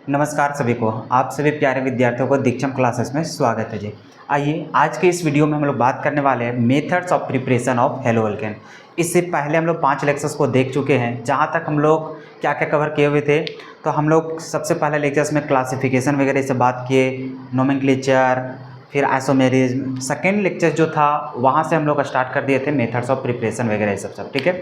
नमस्कार सभी को। आप सभी प्यारे विद्यार्थियों को दीक्षम क्लासेस में स्वागत है जी। आइए आज के इस वीडियो में हम लोग बात करने वाले हैं methods of preparation of halo alkane. इससे पहले हम लोग 5 लेक्चर्स को देख चुके हैं, जहां तक हम लोग क्या क्या कवर किए हुए थे। तो हम लोग सबसे पहले लेक्चर्स में क्लासिफिकेशन वगैरह से बात किए, नोमेनक्लेचर, फिर आइसोमेरिज्म। सेकेंड लेक्चर जो था वहाँ से हम लोग स्टार्ट कर दिए थे मेथड्स ऑफ प्रिपरेशन वगैरह ये सब ठीक है।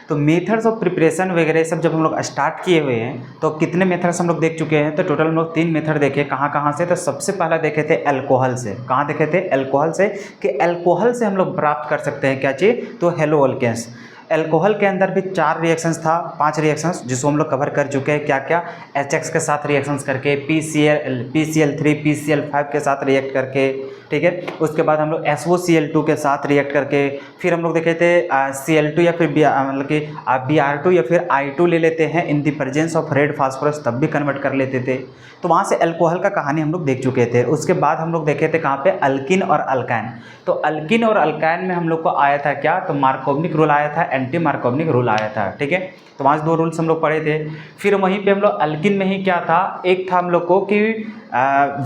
तो मेथड्स ऑफ प्रिपरेशन वगैरह सब जब हम लोग स्टार्ट किए हुए हैं तो कितने मेथड्स हम लोग देख चुके हैं। तो टोटल हम लोग 3 मेथड देखे। कहाँ कहाँ से? तो सबसे पहला देखे थे अल्कोहल से। कहाँ देखे थे? अल्कोहल से, कि अल्कोहल से हम लोग प्राप्त कर सकते हैं क्या चीज़? तो हेलो एल्केन्स। अल्कोहल के अंदर भी 4 रिएक्शंस था, 5 रिएक्शंस जिसको हम लोग कवर कर चुके हैं। क्या क्या? HX के साथ रिएक्शंस करके, PCl3 PCl5 के साथ रिएक्ट करके, ठीक है। उसके बाद हम लोग SOCl2 के साथ रिएक्ट करके, फिर हम लोग देखे थे Cl2 या फिर मतलब कि Br2 या फिर I2 ले लेते हैं इन the presence of red phosphorus, तब भी कन्वर्ट कर लेते थे। तो वहाँ से अल्कोहल का कहानी हम लोग देख चुके थे। उसके बाद हम लोग देखे थे कहाँ पे? अल्किन और अल्काइन। तो अल्किन और अल्काइन में हम लोग को आया था क्या? तो मार्कोवनिक रूल आया था, एंटी मार्कोवनिक रूल आया था, ठीक है। तो वहाँ से 2 रूल्स हम लोग पढ़े थे। फिर वहीं पे हम लोग अल्किन में ही क्या था, एक था हम लोग को कि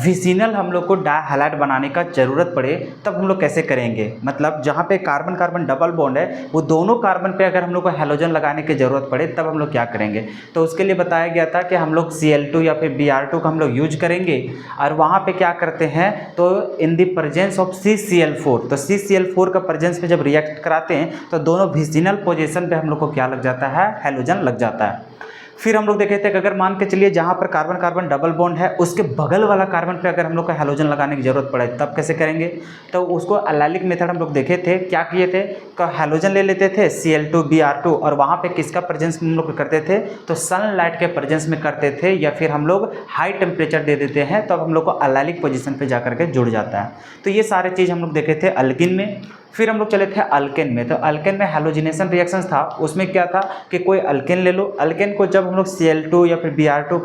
विसिनल हम लोग को डाइहैलाइड बनाने का ज़रूरत पड़े तब हम लोग कैसे करेंगे। मतलब जहाँ पे कार्बन कार्बन डबल बॉन्ड है वो दोनों कार्बन पे अगर हम लोग को हैलोजन लगाने की ज़रूरत पड़े तब हम लोग क्या करेंगे। तो उसके लिए बताया गया था कि हम लोग Cl2 या फिर Br2 का हम लोग यूज करेंगे और वहाँ पे क्या करते हैं तो इन द प्रेजेंस ऑफ CCl4। तो CCl4 का प्रेजेंस पे जब रिएक्ट कराते हैं तो दोनों विसिनल पोजीशन पे हम लोग को क्या लग जाता है? हैलोजन लग जाता है। फिर हम लोग देखे थे कि अगर मान के चलिए जहाँ पर कार्बन कार्बन डबल बॉन्ड है उसके बगल वाला कार्बन पे अगर हम लोग को हैलोजन लगाने की ज़रूरत पड़े तब कैसे करेंगे। तो उसको एलाइलिक मेथड हम लोग देखे थे। क्या किए थे? तो हैलोजन ले लेते थे Cl2 Br2 और वहाँ पे किसका प्रेजेंस हम लोग करते थे? तो सनलाइट के प्रेजेंस में करते थे, या फिर हम लोग हाई टेम्परेचर दे देते हैं तब हम लोग को एलाइलिक पोजीशन पे जा करके जुड़ जाता है। तो ये सारे चीज़ हम लोग देखे थे अल्किन में। फिर हम लोग चले थे अल्केन में। तो अल्केन में हैलोजिनेशन रिएक्शंस था। उसमें क्या था कि कोई अल्केन ले लो, अल्केन को जब हम लोग Cl2 या फिर Br2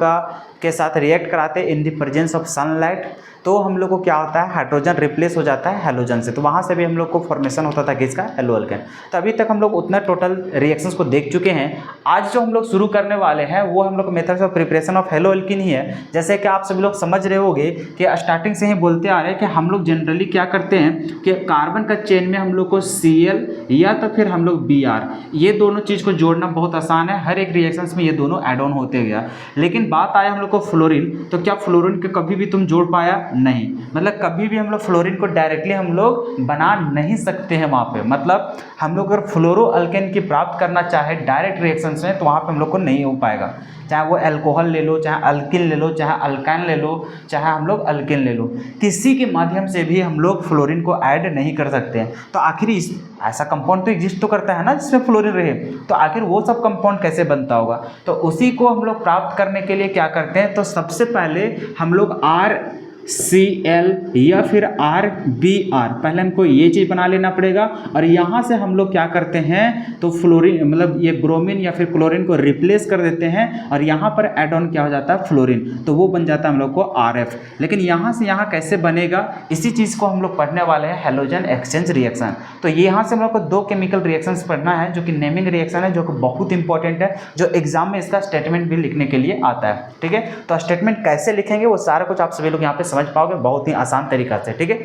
के साथ रिएक्ट कराते इन द प्रेजेंस ऑफ सनलाइट तो हम लोग को क्या होता है? हाइड्रोजन रिप्लेस हो जाता है हैलोजन से। तो वहाँ से भी हम लोग को फॉर्मेशन होता था किसका? Halo alkane. तो अभी तक हम लोग उतना टोटल रिएक्शंस को देख चुके हैं। आज जो हम लोग शुरू करने वाले हैं वो हम लोग methods of preparation of halo alkane ही है। जैसे कि आप सभी लोग समझ रहे होंगे कि स्टार्टिंग से ही बोलते आ रहे हैं कि हम लोग जनरली क्या करते हैं कि कार्बन का चेन में हम लोग को Cl या तो फिर हम लोग Br, ये दोनों चीज़ को जोड़ना बहुत आसान है। हर एक रिएक्शंस में ये दोनों एड ऑन होते गया। लेकिन बात आया हम लोग को फ्लोरीन, तो क्या फ्लोरीन को कभी भी तुम जोड़ पाया? नहीं। मतलब कभी भी हम लोग फ्लोरीन को डायरेक्टली हम लोग बना नहीं सकते हैं वहाँ पे। मतलब हम लोग अगर फ्लोरो अल्केन की प्राप्त करना चाहे डायरेक्ट रिएक्शंस में तो वहाँ पे हम लोग को नहीं हो पाएगा। चाहे वो अल्कोहल ले लो, चाहे अल्किन ले लो, चाहे अल्काइन ले लो, चाहे हम लोग अल्किन ले लो, किसी के माध्यम से भी हम लोग फ्लोरीन को ऐड नहीं कर सकते हैं। तो आखिर ऐसा कंपाउंड तो एग्जिस्ट तो करता है ना जिसमें फ्लोरीन रहे, तो आखिर वो सब कंपाउंड कैसे बनता होगा। तो उसी को हम लोग प्राप्त करने के लिए क्या करते हैं, तो सबसे पहले हम लोग RCl या फिर RBr, पहले हमको ये चीज़ बना लेना पड़ेगा। और यहाँ से हम लोग क्या करते हैं तो फ्लोरीन मतलब ये ब्रोमीन या फिर क्लोरीन को रिप्लेस कर देते हैं और यहाँ पर एड ऑन क्या हो जाता है? फ्लोरीन। तो वो बन जाता है हम लोग को RF। लेकिन यहाँ से यहाँ कैसे बनेगा, इसी चीज़ को हम लोग पढ़ने वाले हैं, हैलोजन एक्सचेंज रिएक्शन। तो यहाँ से हम लोग को 2 केमिकल रिएक्शंस पढ़ना है जो कि नेमिंग रिएक्शन है, जो कि बहुत इंपॉर्टेंट है, जो एग्जाम में इसका स्टेटमेंट भी लिखने के लिए आता है, ठीक है। तो स्टेटमेंट कैसे लिखेंगे वो सारा कुछ आप सभी लोग यहाँ पे समझ पाओगे बहुत ही आसान तरीका से, ठीक है।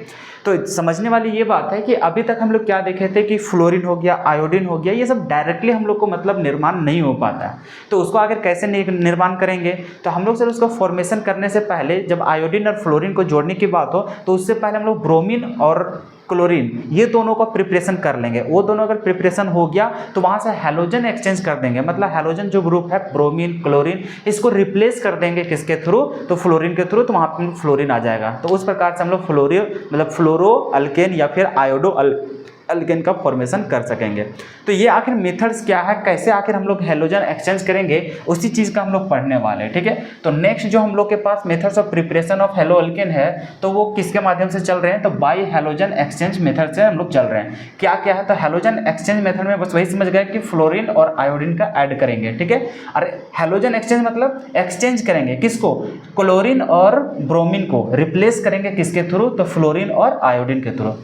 तो समझने वाली ये बात है कि अभी तक हम लोग क्या देखे थे कि फ्लोरीन हो गया, आयोडीन हो गया, ये सब डायरेक्टली हम लोग को मतलब निर्माण नहीं हो पाता है। तो उसको आगे कैसे निर्माण करेंगे, तो हम लोग सर उसको फॉर्मेशन करने से पहले जब आयोडीन और फ्लोरीन को जोड़ने की बात हो तो उससे पहले हम लोग ब्रोमीन और क्लोरीन ये दोनों का प्रिपरेशन कर लेंगे। वो दोनों अगर प्रिपरेशन हो गया तो वहाँ से हैलोजन एक्सचेंज कर देंगे। मतलब हैलोजन जो ग्रुप है ब्रोमीन क्लोरीन, इसको रिप्लेस कर देंगे किसके थ्रू? तो फ्लोरीन के थ्रू। तो वहाँ पर फ्लोरीन आ जाएगा। तो उस प्रकार से हम लोग फ्लोरो अल्केन या फिर आयोडो अल्केन का फॉर्मेशन कर सकेंगे। तो ये आखिर मेथड्स क्या है, कैसे आखिर हम लोग हैलोजन एक्सचेंज करेंगे, उसी चीज़ का हम लोग पढ़ने वाले हैं, ठीक है। तो नेक्स्ट जो हम लोग के पास methods of preparation of halo alkane है तो वो किसके माध्यम से चल रहे हैं? तो बाई हैलोजन एक्सचेंज मेथड से हम लोग चल रहे हैं। क्या क्या है? तो हैलोजन एक्सचेंज मेथड में बस वही समझ गए कि फ्लोरीन और आयोडीन का ऐड करेंगे, ठीक है। और हैलोजन एक्सचेंज मतलब एक्सचेंज करेंगे किसको? क्लोरीन और ब्रोमीन को रिप्लेस करेंगे किसके थ्रू? तो फ्लोरीन और आयोडीन के थ्रू।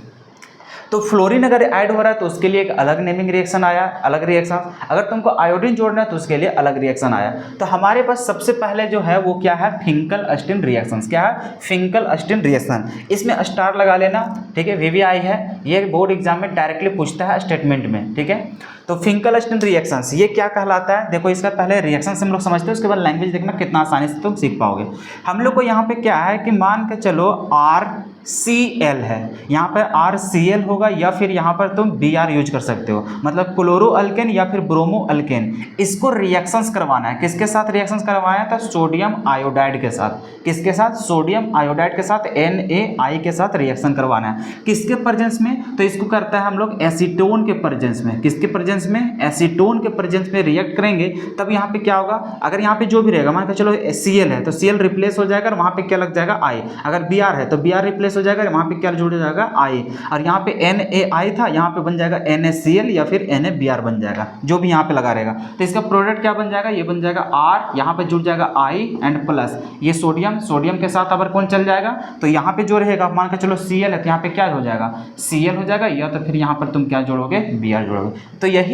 तो फ्लोरीन अगर ऐड हो रहा है तो उसके लिए एक अलग नेमिंग रिएक्शन आया, अलग रिएक्शन। अगर तुमको आयोडीन जोड़ना है तो उसके लिए अलग रिएक्शन आया। तो हमारे पास सबसे पहले जो है वो क्या है, फिंकल-अस्टिन रिएक्शन। क्या है, फिंकल-अस्टिन रिएक्शन। इसमें स्टार लगा लेना, ठीक है, VVI है, ये बोर्ड एग्जाम में डायरेक्टली पूछता है स्टेटमेंट में, ठीक है। तो फिंकल-अस्टिन रिएक्शंस ये क्या कहलाता है, देखो इसका पहले रिएक्शन से हम लोग समझते हैं, उसके बाद लैंग्वेज देखना कितना आसानी से तुम सीख पाओगे। हम लोग को यहाँ पे क्या है कि मान के चलो RCl है, यहाँ पर RCl होगा या फिर यहाँ पर तुम Br यूज कर सकते हो, मतलब क्लोरो अल्केन या फिर ब्रोमो अल्केन। इसको रिएक्शंस करवाना है, किसके साथ रिएक्शंस करवाना है, तो सोडियम आयोडाइड के साथ। किसके साथ, सोडियम आयोडाइड के साथ, NaI के साथ रिएक्शन करवाना है। किसके प्रेजेंस में, तो इसको करता है हम लोग एसीटोन के प्रेजेंस में। किसके प्रेजेंस में, एसीटोन के प्रेजेंस में रिएक्ट करेंगे। तब यहाँ पे क्या होगा, अगर यहाँ पे जो भी रहेगा, मान के चलो Cl है तो Cl रिप्लेस हो जाएगा और वहाँ पे क्या लग जाएगा I। अगर Br है तो Br रिप्लेस हो जाएगा, वहाँ पे क्या जुड़ जाएगा I। और यहाँ पे NaI था, यहाँ पे बन जाएगा NaCl या फिर NaBr बन जाएगा, जो भी यहाँ पे लगा रहेगा। तो इसका प्रोडक्ट क्या बन जाएगा, ये बन जाएगा R, यहाँ पे जुड़ जाएगा I एंड प्लस ये सोडियम, सोडियम के साथ अगर कौन चल जाएगा, तो यहाँ पे जो रहेगा मान के चलो Cl है तो यहाँ पे क्या हो जाएगा, Cl हो जाएगा, या तो फिर यहाँ पर तुम क्या जोड़ोगे, Br जोड़ोगे। तो यही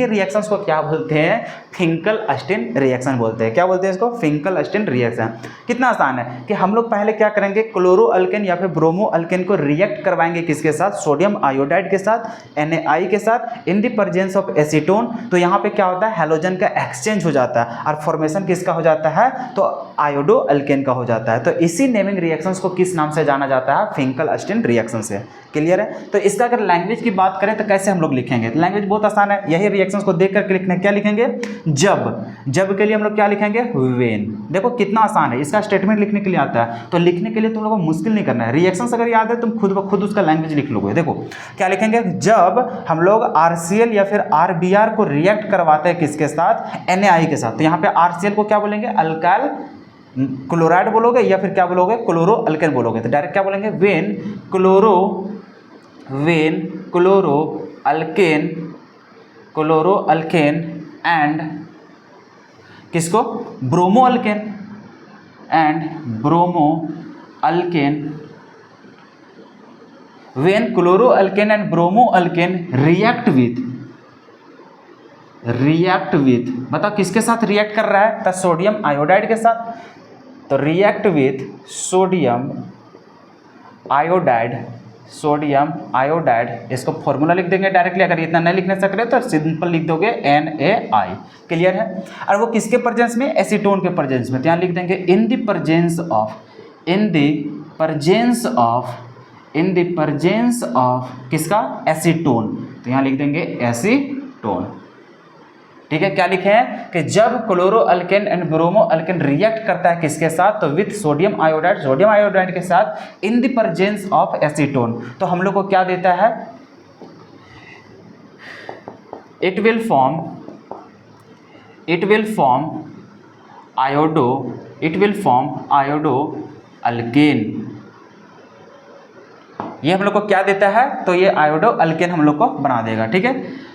रिएक्शंस को क्या बोलते हैं, फिंकल-अस्टिन रिएक्शन बोलते हैं। क्या बोलते हैं इसको, फिंकल-अस्टिन रिएक्शन। कितना आसान है कि हम लोग पहले क्या करेंगे, क्लोरो अल्केन या फिर ब्रोमो अल्केन को रिएक्ट करवाएंगे किसके साथ, सोडियम आयोडाइड के साथ, NaI के साथ, इन द प्रेजेंस ऑफ एसीटोन। तो यहाँ पे क्या होता है, हैलोजन का एक्सचेंज हो जाता है और फॉर्मेशन किसका हो जाता है, तो आयोडो अल्केन का हो जाता है। तो इसी नेमिंग रिएक्शंस को किस नाम से जाना जाता है, फिंकल-अस्टिन रिएक्शन से। क्लियर है। तो इसका अगर लैंग्वेज की बात करें तो कैसे हम लोग लिखेंगे, तो लैंग्वेज बहुत आसान है, यही रिएक्शंस को देख करके लिखना है। क्या लिखेंगे, जब के लिए हम लोग क्या लिखेंगे, व्हेन। देखो कितना आसान है, इसका स्टेटमेंट लिखने के लिए आता है, तो लिखने के लिए तुम लोगों को मुश्किल नहीं करना है। रिएक्शंस अगर याद है तुम खुद ब खुद उसका लैंग्वेज लिख लोगे। देखो क्या लिखेंगे, जब हम लोग RCl या फिर RBr को रिएक्ट करवाते हैं किसके साथ, NaI के साथ। तो यहाँ पे RCl को क्या बोलेंगे, अल्काइल क्लोराइड बोलोगे या फिर क्या बोलोगे, क्लोरो अल्केन बोलोगे। तो डायरेक्ट क्या बोलेंगे, व्हेन क्लोरो अल्केन एंड किसको, bromo alkane when chloro alkane and bromo alkane react with बताओ किसके साथ रिएक्ट कर रहा है, तो सोडियम आयोडाइड के साथ। तो रिएक्ट विथ सोडियम आयोडाइड, इसको फॉर्मूला लिख देंगे डायरेक्टली। अगर इतना नहीं लिखने सक रहे तो सिंपल लिख दोगे NaI। क्लियर है। और वो किसके प्रेजेंस में, एसीटोन के प्रेजेंस में। तो यहाँ लिख देंगे इन द प्रेजेंस ऑफ किसका, एसीटोन। तो यहाँ लिख देंगे एसीटोन। ठीक है। क्या लिखे हैं कि जब chloro alkane and bromo alkane react करता है किसके साथ, तो विथ सोडियम आयोडाइड के साथ इन द प्रेजेंस ऑफ एसीटोन। तो हम लोग को क्या देता है, it will form iodo alkane. ये हम लोग को क्या देता है, तो ये आयोडो अल्केन हम लोग को बना देगा। ठीक है।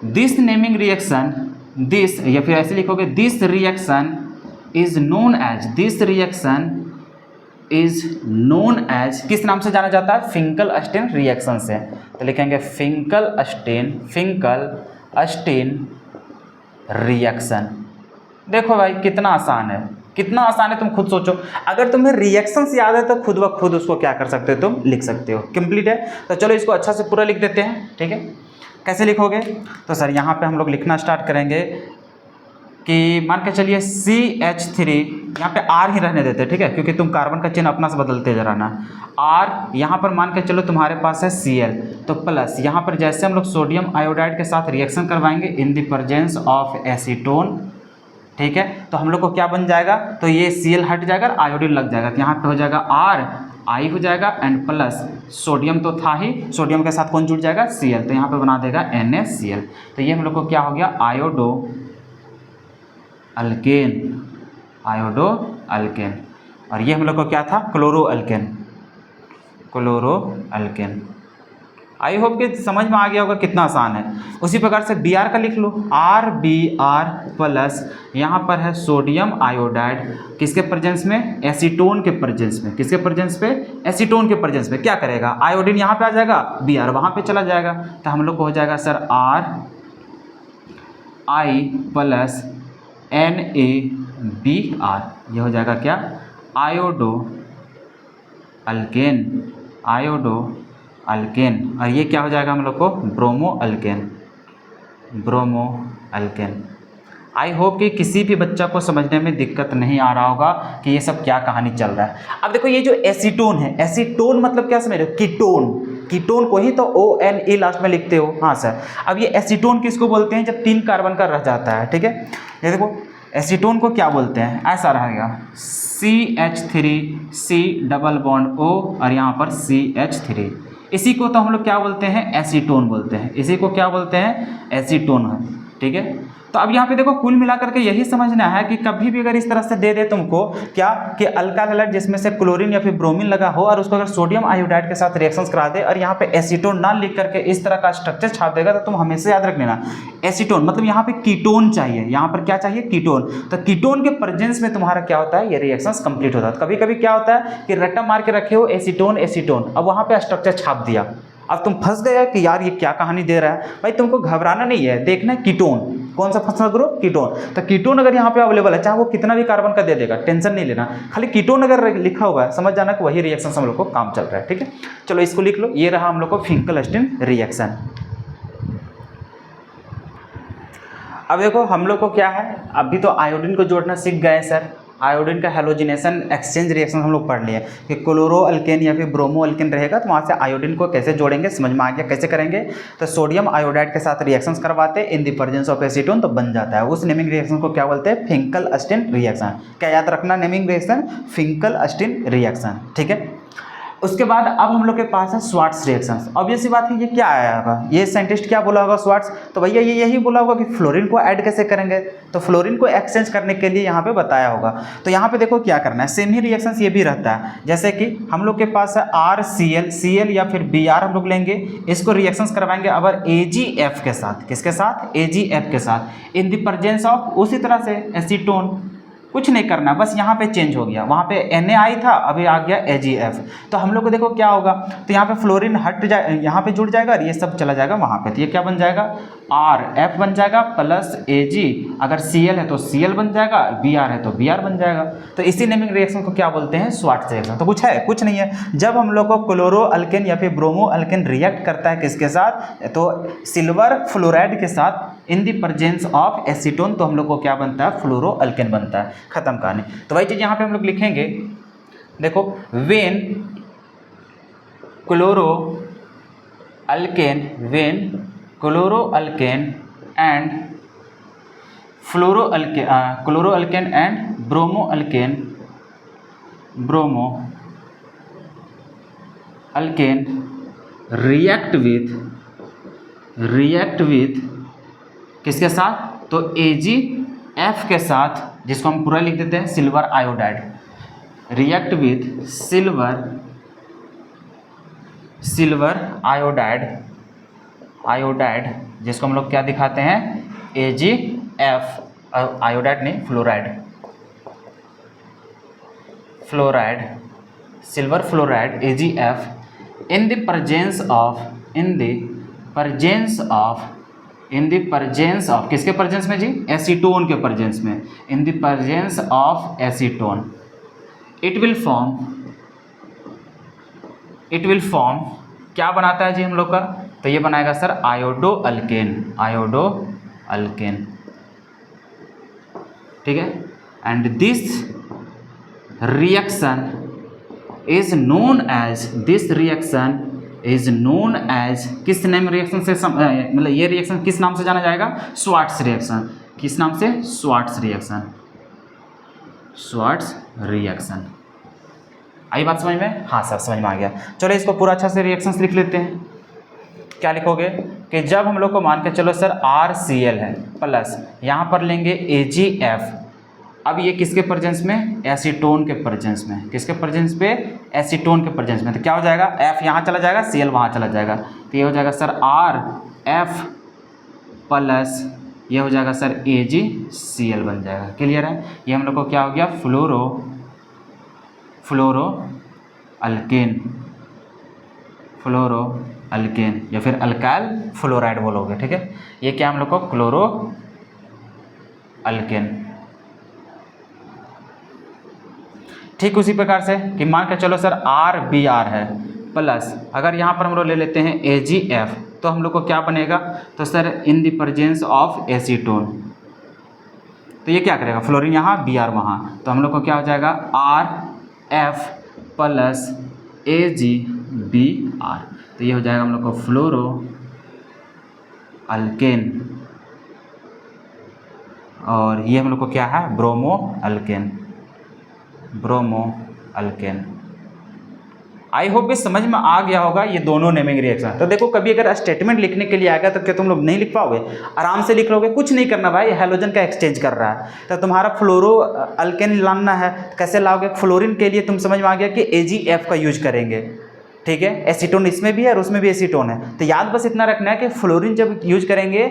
दिस नेमिंग रिएक्शन, दिस या फिर ऐसे लिखोगे, this reaction is known as किस नाम से जाना जाता है, फिंकल-अस्टिन रिएक्शन से। तो लिखेंगे फिंकल-अस्टिन रिएक्शन। देखो भाई कितना आसान है, तुम खुद सोचो। अगर तुम्हें रिएक्शंस याद है तो खुद ब खुद उसको क्या कर सकते हो, तुम लिख सकते हो। कंप्लीट है। तो चलो इसको अच्छा से पूरा लिख देते हैं। ठीक है। कैसे लिखोगे, तो सर यहाँ पे हम लोग लिखना स्टार्ट करेंगे कि मान के चलिए CH3, यहाँ पे R ही रहने देते हैं। ठीक है, क्योंकि तुम कार्बन का चिन्ह अपना से बदलते जा रहना। R यहाँ पर मान के चलो तुम्हारे पास है Cl, तो प्लस यहाँ पर जैसे हम लोग सोडियम आयोडाइड के साथ रिएक्शन करवाएंगे इन द प्रेजेंस ऑफ एसीटोन। ठीक है। तो हम लोग को क्या बन जाएगा, तो ये Cl हट जाएगा, आयोडीन लग जाएगा। तो यहाँ पे हो जाएगा I हो जाएगा एंड प्लस सोडियम तो था ही, सोडियम के साथ कौन जुड़ जाएगा, Cl। तो यहाँ पे बना देगा NaCl। तो ये हम लोग को क्या हो गया, आयोडो अल्केन। और ये हम लोग को क्या था, क्लोरो अल्केन। आई होप कि समझ में आ गया होगा कितना आसान है। उसी प्रकार से Br का लिख लो, RBr प्लस यहाँ पर है सोडियम आयोडाइड, किसके प्रेजेंस में, एसीटोन के प्रेजेंस में, किसके प्रेजेंस पे, एसीटोन के प्रेजेंस में। क्या करेगा, आयोडीन यहाँ पे आ जाएगा, Br वहाँ पे चला जाएगा, तो हम लोग को हो जाएगा सर RI प्लस NaBr, ये हो जाएगा क्या, आयोडो अल्केन, आयोडो अल्केन। और ये क्या हो जाएगा हम लोग को, bromo alkane, bromo alkane. I hope कि किसी भी बच्चा को समझने में दिक्कत नहीं आ रहा होगा कि ये सब क्या कहानी चल रहा है। अब देखो ये जो एसीटोन है, एसीटोन मतलब क्या समझ रहे हो, कीटोन, कीटोन को ही तो ONE लास्ट में लिखते हो। हाँ सर, अब ये एसीटोन किसको बोलते हैं, जब 3 कार्बन का रह जाता है, ठीक है। ये देखो एसीटोन को क्या बोलते हैं, ऐसा रहेगा CH3C डबल बॉन्ड O और यहाँ पर CH3, इसी को तो हम लोग क्या बोलते हैं, एसीटोन बोलते हैं, इसी को क्या बोलते हैं, एसीटोन है, ठीक है। तो अब यहाँ पे देखो कुल मिलाकर के यही समझना है कि कभी भी अगर इस तरह से दे दे तुमको क्या कि अल्काइल हैलाइड जिसमें से क्लोरीन या फिर ब्रोमीन लगा हो और उसको अगर सोडियम आयोडाइड के साथ रिएक्शंस करा दे और यहाँ पे एसीटोन ना लिख करके इस तरह का स्ट्रक्चर छाप देगा, तो तुम हमेशा याद रख लेना एसीटोन मतलब यहाँ पे कीटोन चाहिए, यहाँ पर क्या चाहिए, कीटोन। तो कीटोन के प्रेजेंस में तुम्हारा क्या होता है, ये रिएक्शंस कंप्लीट होता है। कभी कभी क्या होता है कि रट्टा मार के रखे हो एसीटोन एसीटोन, अब वहाँ पे स्ट्रक्चर छाप दिया, अब तुम फंस गए कि यार ये क्या कहानी दे रहा है। भाई तुमको घबराना नहीं है, देखना है कीटोन, कौन सा फंक्शनल ग्रुप, कीटोन। तो कीटोन अगर यहाँ पे अवेलेबल है, चाहे वो कितना भी कार्बन का दे देगा, टेंशन नहीं लेना, खाली कीटोन अगर लिखा हुआ है समझ जाना कि वही रिएक्शन हम लोग को काम चल रहा है, ठीक है। चलो इसको लिख लो, ये रहा हम लोग को फिंकल-स्टीन रिएक्शन। अब देखो हम लोग को क्या है, अभी तो आयोडीन को जोड़ना सीख गए सर, आयोडीन का हैलोजिनेशन एक्सचेंज रिएक्शन हम लोग पढ़ लिए कि क्लोरो अल्केन या फिर ब्रोमो अल्केन रहेगा, तो वहाँ से आयोडीन को कैसे जोड़ेंगे समझ में आ गया, कैसे करेंगे। तो सोडियम आयोडाइड के साथ रिएक्शंस करवाते हैं इन द प्रेजेंस ऑफ एसीटोन, तो बन जाता है। उस नेमिंग रिएक्शन को क्या बोलते हैं, फिंकल-स्टीन रिएक्शन। क्या याद रखना, नेमिंग रिएक्शन फिंकल-स्टीन रिएक्शन, ठीक है। उसके बाद अब हम लोग के पास है स्वार्ट्स रिएक्शंस। ऑब्वियस सी बात है, ये क्या आया होगा, ये साइंटिस्ट क्या बोला होगा स्वार्ट्स, तो भैया ये यही बोला होगा कि फ्लोरीन को ऐड कैसे करेंगे, तो फ्लोरीन को एक्सचेंज करने के लिए यहाँ पे बताया होगा। तो यहाँ पे देखो क्या करना है, सेम ही रिएक्शंस ये भी रहता है, जैसे कि हम लोग के पास है RCl या फिर Br हम लोग लेंगे, इसको रिएक्शंस करवाएंगे अगर AgF के साथ, किसके साथ, AgF के साथ, इन द प्रेजेंस ऑफ, उसी तरह से एसीटोन। कुछ नहीं करना, बस यहाँ पे चेंज हो गया, वहाँ पे Na था अभी आ गया AgF। तो हम लोग को देखो क्या होगा, तो यहाँ पे फ्लोरीन हट जाए, यहाँ पे जुड़ जाएगा और ये सब चला जाएगा वहाँ पे, तो ये क्या बन जाएगा, RF बन जाएगा प्लस Ag, अगर Cl है तो Cl बन जाएगा, Br है तो Br बन जाएगा। तो इसी नेमिंग रिएक्शन को क्या बोलते हैं, स्वार्ट्स रिएक्शन। तो कुछ है, कुछ नहीं है। जब हम लोग को क्लोरो अल्केन या फिर ब्रोमो अल्केन रिएक्ट करता है किसके साथ, तो सिल्वर फ्लोराइड के साथ इन द प्रेजेंस ऑफ एसीटोन, तो हम लोग को क्या बनता है, फ्लोरो अल्केन बनता है। खत्म कहानी। तो वही चीज़ यहाँ पे हम लोग लिखेंगे, देखो when chloro alkane, when chloro alkane and fluoro alkane, chloro alkane and bromo alkane, bromo alkane react with किसके साथ, तो AgF के साथ, जिसको हम पूरा लिख देते हैं silver iodide, react with silver iodide, जिसको हम लोग क्या दिखाते हैं, AgF, आयोडाइड नहीं, silver fluoride AgF in the presence of किसके प्रेजेंस में जी, एसीटोन के प्रेजेंस में, इन the presence of acetone, it will form क्या बनाता है जी हम लोग का, तो ये बनाएगा सर आयोडो अल्केन, ठीक है। And this reaction is known as किस नेम रिएक्शन से मतलब ये रिएक्शन किस नाम से जाना जाएगा, स्वार्ट्स रिएक्शन। किस नाम से, स्वार्ट्स रिएक्शन। आई बात समझ में, हाँ सर समझ में आ गया। चलो इसको पूरा अच्छा से रिएक्शंस लिख लेते हैं। क्या लिखोगे कि जब हम लोग को मान के चलो सर RCl है प्लस यहाँ पर लेंगे AgF, अब ये किसके प्रेजेंस में, एसीटोन के प्रेजेंस में, किसके प्रेजेंस पे, एसीटोन के प्रेजेंस में। तो क्या हो जाएगा, F यहाँ चला जाएगा, Cl वहाँ चला जाएगा, तो ये हो जाएगा सर RF प्लस ये हो जाएगा सर AgCl बन जाएगा। क्लियर है, ये हम लोग को क्या हो गया, फ्लोरो अल्केन या फिर अल्काइल फ्लोराइड बोलोगे, ठीक है। ये क्या हम लोग को क्लोरो अल्केन। ठीक उसी प्रकार से कि मान के चलो सर RBr है प्लस अगर यहाँ पर हम लोग ले लेते हैं AgF तो हम लोग को क्या बनेगा, तो sir in the presence of acetone, तो ये क्या करेगा, फ्लोरीन यहाँ Br वहाँ, तो हम लोग को क्या हो जाएगा RF प्लस AgBr, तो ये हो जाएगा हम लोग को फ्लोरो अल्केन, और ये हम लोग को क्या है, ब्रोमो अल्केन। आई होप ये समझ में आ गया होगा ये दोनों नेमिंग रिएक्शन। तो देखो कभी अगर स्टेटमेंट लिखने के लिए आएगा तो क्या तुम लोग नहीं लिख पाओगे, आराम से लिख लोगे, कुछ नहीं करना भाई, हेलोजन का एक्सचेंज कर रहा है तो तुम्हारा फ्लोरो अल्केन लाना है, कैसे लाओगे, फ्लोरीन के लिए तुम समझ में आ गया कि AgF का यूज करेंगे, ठीक है। एसीटोन इसमें भी है और उसमें भी एसीटोन है, तो याद बस इतना रखना है कि फ्लोरीन जब यूज करेंगे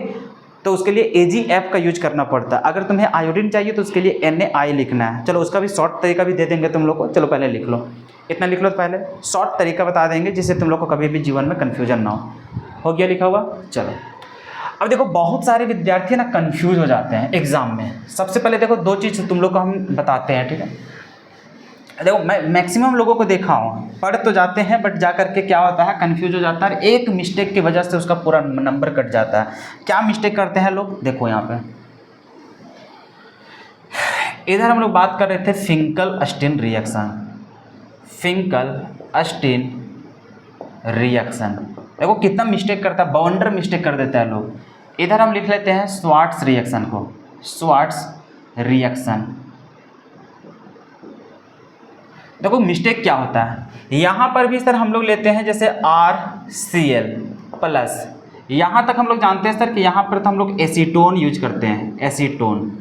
तो उसके लिए AgF का यूज करना पड़ता है। अगर तुम्हें आयोडीन चाहिए तो उसके लिए NaI लिखना है। चलो उसका भी शॉर्ट तरीका भी दे देंगे तुम लोग को, चलो पहले लिख लो, इतना लिख लो, पहले शॉर्ट तरीका बता देंगे जिससे तुम लोग को कभी भी जीवन में कन्फ्यूजन ना हो गया लिखा हुआ। चलो अब देखो बहुत सारे विद्यार्थी ना कन्फ्यूज हो जाते हैं एग्जाम में। सबसे पहले देखो दो चीज़ तुम लोग को हम बताते हैं, ठीक है। देखो मैं मैक्सिमम लोगों को देखा हूँ, पढ़ तो जाते हैं बट जा करके क्या होता है, कंफ्यूज हो जाता है, एक मिस्टेक की वजह से उसका पूरा नंबर कट जाता है। क्या मिस्टेक करते हैं लोग, देखो यहाँ पे इधर हम लोग बात कर रहे थे फिंकल-अस्टीन रिएक्शन, देखो कितना मिस्टेक करता है, बाउंडर मिस्टेक कर देता है लोग। इधर हम लिख लेते हैं स्वार्ट्स रिएक्शन को, स्वार्ट्स रिएक्शन। देखो मिस्टेक क्या होता है, यहाँ पर भी सर हम लोग लेते हैं जैसे RCl प्लस, यहाँ तक हम लोग जानते हैं सर कि यहाँ पर तो हम लोग एसीटोन यूज करते हैं, एसीटोन।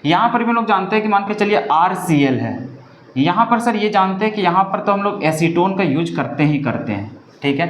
यहाँ पर भी हम लोग जानते हैं कि मान के चलिए RCl है, यहाँ पर सर ये जानते हैं कि यहाँ पर तो हम लोग एसीटोन का यूज करते ही करते हैं, ठीक है।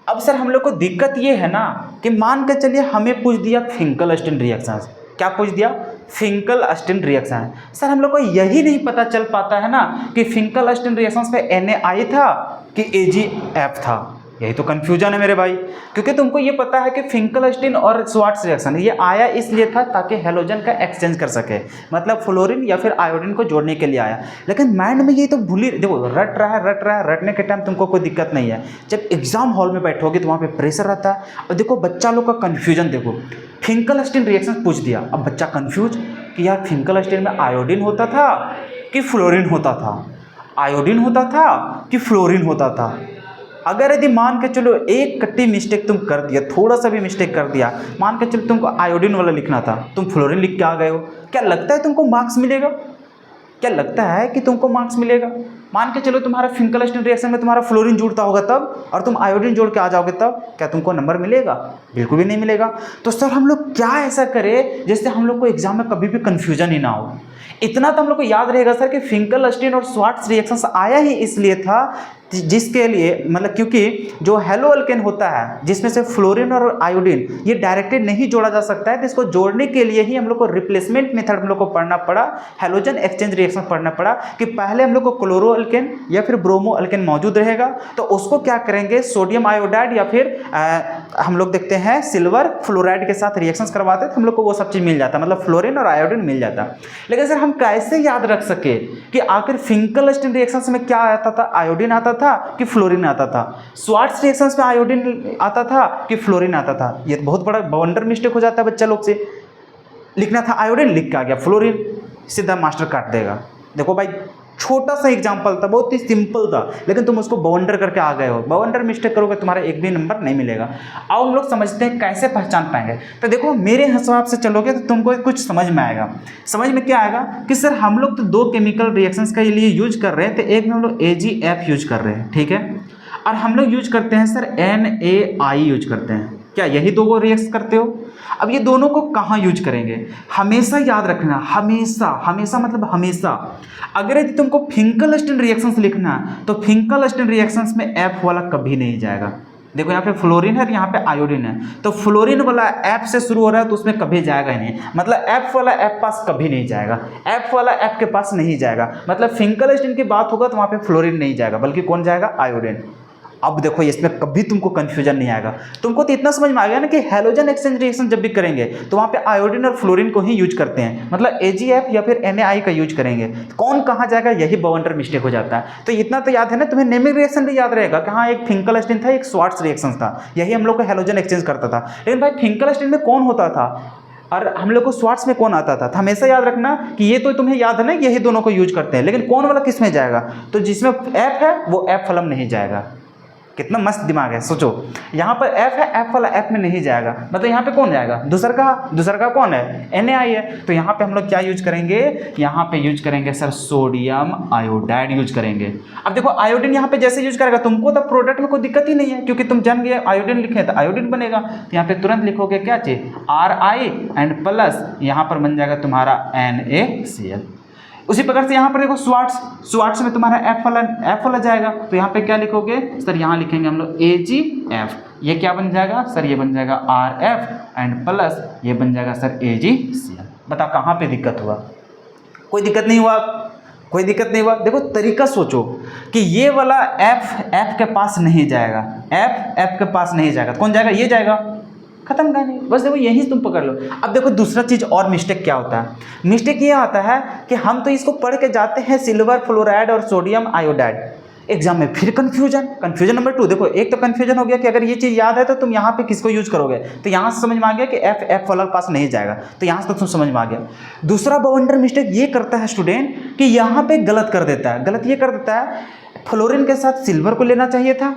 अब सर हम लोग को दिक्कत ये है ना कि मान के चलिए हमें पूछ दिया फिंकल-अस्टीन रिएक्शन, क्या पूछ दिया, फिंकल-अस्टीन रिएक्शन है। सर हम लोग को यही नहीं पता चल पाता है ना कि फिंकल-अस्टीन रिएक्शन पे NaI था कि AgF था, यही तो कन्फ्यूजन है मेरे भाई। क्योंकि तुमको ये पता है कि फिंकल-अस्टीन और स्वार्ट्स रिएक्शन ये आया इसलिए था ताकि हेलोजन का एक्सचेंज कर सके, मतलब फ्लोरीन या फिर आयोडीन को जोड़ने के लिए आया। लेकिन माइंड में ये तो भूली, देखो रट रहा है, रटने के टाइम तुमको कोई दिक्कत नहीं है, जब एग्जाम हॉल में बैठोगे तो वहाँ पे प्रेशर रहता है। और देखो बच्चा लोग का कन्फ्यूजन, देखो फिंकल-अस्टीन रिएक्शन पूछ दिया, अब बच्चा कन्फ्यूज कि यार फिंकल-अस्टीन में आयोडीन होता था कि फ्लोरीन होता था, आयोडीन होता था कि फ्लोरीन होता था। अगर यदि मान के चलो एक कट्टी मिस्टेक तुम कर दिया, थोड़ा सा भी मिस्टेक कर दिया, मान के चलो तुमको आयोडीन वाला लिखना था, तुम फ्लोरीन लिख के आ गए हो, क्या लगता है तुमको मार्क्स मिलेगा, क्या लगता है कि तुमको मार्क्स मिलेगा। मान के चलो तुम्हारा फिंकल-अस्टीन रिएक्शन में तुम्हारा फ्लोरीन जुड़ता होगा तब, और तुम आयोडीन जोड़ के आ जाओगे तब, क्या तुमको नंबर मिलेगा, बिल्कुल भी नहीं मिलेगा। तो सर हम लोग क्या ऐसा करें जिससे हम लोग को एग्जाम में कभी भी कन्फ्यूजन ही ना हो। इतना तो हम लोग को याद रहेगा सर कि फिंकल-अस्टीन और स्वार्ट्स रिएक्शंस आया ही इसलिए था जिसके लिए, मतलब क्योंकि जो हेलो अल्केन होता है जिसमें से फ्लोरीन और आयोडीन ये डायरेक्टली नहीं जोड़ा जा सकता है, तो इसको जोड़ने के लिए ही हम लोग को रिप्लेसमेंट मेथड हम लोग को पढ़ना पड़ा, हेलोजन एक्सचेंज रिएक्शन पढ़ना पड़ा कि पहले हम लोग को क्लोरो अल्केन या फिर ब्रोमो अल्केन मौजूद रहेगा, तो उसको क्या करेंगे सोडियम आयोडाइड या फिर हम लोग देखते हैं सिल्वर फ्लोराइड के साथ रिएक्शंस करवाते थे, हम लोग को वो सब चीज़ मिल जाता, मतलब फ्लोरीन और आयोडीन मिल जाता। लेकिन सर हम कैसे याद रख सके कि आखिर फिंकल-अस्टीन रिएक्शंस में क्या आता था, आयोडीन आता था कि फ्लोरीन आता था, स्वार्ट्स रिएक्शंस में आयोडीन आता था कि फ्लोरीन आता था। ये बहुत बड़ा वंडर मिस्टेक हो जाता है बच्चा लोग से, लिखना था आयोडीन लिख के आ गया फ्लोरीन, सीधा मास्टर काट देगा। देखो भाई छोटा सा एग्जांपल था, बहुत ही सिंपल था, लेकिन तुम उसको बाउंडर करके आ गए हो, बाउंडर मिस्टेक करोगे तुम्हारा एक भी नंबर नहीं मिलेगा। अब हम लोग समझते हैं कैसे पहचान पाएंगे, तो देखो मेरे हिसाब से चलोगे तो तुमको कुछ समझ में आएगा। समझ में क्या आएगा कि सर हम लोग तो दो केमिकल रिएक्शंस के लिए यूज कर रहे हैं, तो एक में हम लोग AgF यूज कर रहे हैं, ठीक है, और हम लोग यूज करते हैं सर NaI यूज करते हैं। क्या यही दो रिएक्ट करते हो? अब ये दोनों को कहाँ यूज करेंगे, हमेशा याद रखना, हमेशा, हमेशा मतलब हमेशा। अगर यदि तुमको फिंकलस्टीन रिएक्शंस लिखना है तो फिंकलस्टीन रिएक्शंस में एफ वाला कभी नहीं जाएगा। देखो यहाँ पे फ्लोरीन है, यहाँ पे आयोडीन है, तो फ्लोरीन वाला एफ से शुरू हो रहा है तो उसमें कभी जाएगा ही नहीं, मतलब एफ वाला एफ पास कभी नहीं जाएगा, एफ वाला एफ के पास नहीं जाएगा, मतलब फिंकलस्टीन की बात होगा तो वहाँ पे फ्लोरीन नहीं जाएगा, बल्कि कौन जाएगा, आयोडीन। अब देखो इसमें कभी तुमको कंफ्यूजन नहीं आएगा, तुमको तो इतना समझ में आ गया ना कि हैलोजन एक्सचेंज रिएक्शन जब भी करेंगे तो वहाँ पे आयोडीन और फ्लोरीन को ही यूज करते हैं, मतलब AgF या फिर NaI का यूज करेंगे। तो कौन कहाँ जाएगा, यही बवंडर मिस्टेक हो जाता है। तो इतना तो याद है ना, तुम्हें नेमिंग रिएक्शन भी याद रहेगा कि हाँ एक फिंकलस्टीन था, एक स्वार्ट्ज रिएक्शन था, यही हम लोग को हैलोजन एक्सचेंज करता था। लेकिन भाई फिंकलस्टीन में कौन होता था और हम लोग को स्वार्ट्ज में कौन आता था, तो हमेशा याद रखना कि ये तो तुम्हें याद है ना, यही दोनों को यूज करते हैं, लेकिन कौन वाला किस में जाएगा, तो जिसमें एफ है वो एफ फलम नहीं जाएगा। कितना मस्त दिमाग है, सोचो यहाँ पर एफ है, एफ वाला एफ में नहीं जाएगा, मतलब यहाँ पे कौन जाएगा, दूसरा का कौन है, NaI है। तो यहाँ पे हम लोग क्या यूज करेंगे, यहाँ पे यूज करेंगे सर सोडियम आयोडाइड यूज करेंगे। अब देखो आयोडीन यहाँ पे जैसे यूज करेगा तुमको तो प्रोडक्ट में कोई दिक्कत ही नहीं है, क्योंकि तुम जान गए आयोडीन लिखे तो आयोडीन बनेगा। तो यहाँ पे तुरंत लिखोगे क्या चीज, RI एंड प्लस यहाँ पर बन जाएगा तुम्हारा NaCl। उसी प्रकार से यहाँ पर देखो स्वार्ट्स में तुम्हारा एफ वाला जाएगा, तो यहाँ पे क्या लिखोगे सर, यहाँ लिखेंगे हम लोग AgF, ये क्या बन जाएगा सर, ये बन जाएगा RF एंड प्लस ये बन जाएगा सर AgCl। बताओ कहाँ पे दिक्कत हुआ, कोई दिक्कत नहीं हुआ, कोई दिक्कत नहीं हुआ। देखो तरीका सोचो कि ये वाला एफ के पास नहीं जाएगा, एफ के पास नहीं जाएगा, कौन जाएगा, ये जाएगा, खत्म कहानी, बस देखो यही तुम पकड़ लो। अब देखो दूसरा चीज और मिस्टेक क्या होता है, मिस्टेक ये आता है कि हम तो इसको पढ़ के जाते हैं सिल्वर फ्लोराइड और सोडियम आयोडाइड, एग्जाम में फिर कंफ्यूजन नंबर 2। देखो एक तो कंफ्यूजन हो गया कि अगर ये चीज याद है तो तुम यहाँ पे किसको यूज करोगे, तो यहाँ से समझ में आ गया कि एफ वाला पास नहीं जाएगा, तो यहाँ से तो तुम समझ में आ गया। दूसरा बवंडर मिस्टेक ये करता है स्टूडेंट कि यहाँ पे गलत कर देता है, गलत ये कर देता है, फ्लोरीन के साथ सिल्वर को लेना चाहिए था,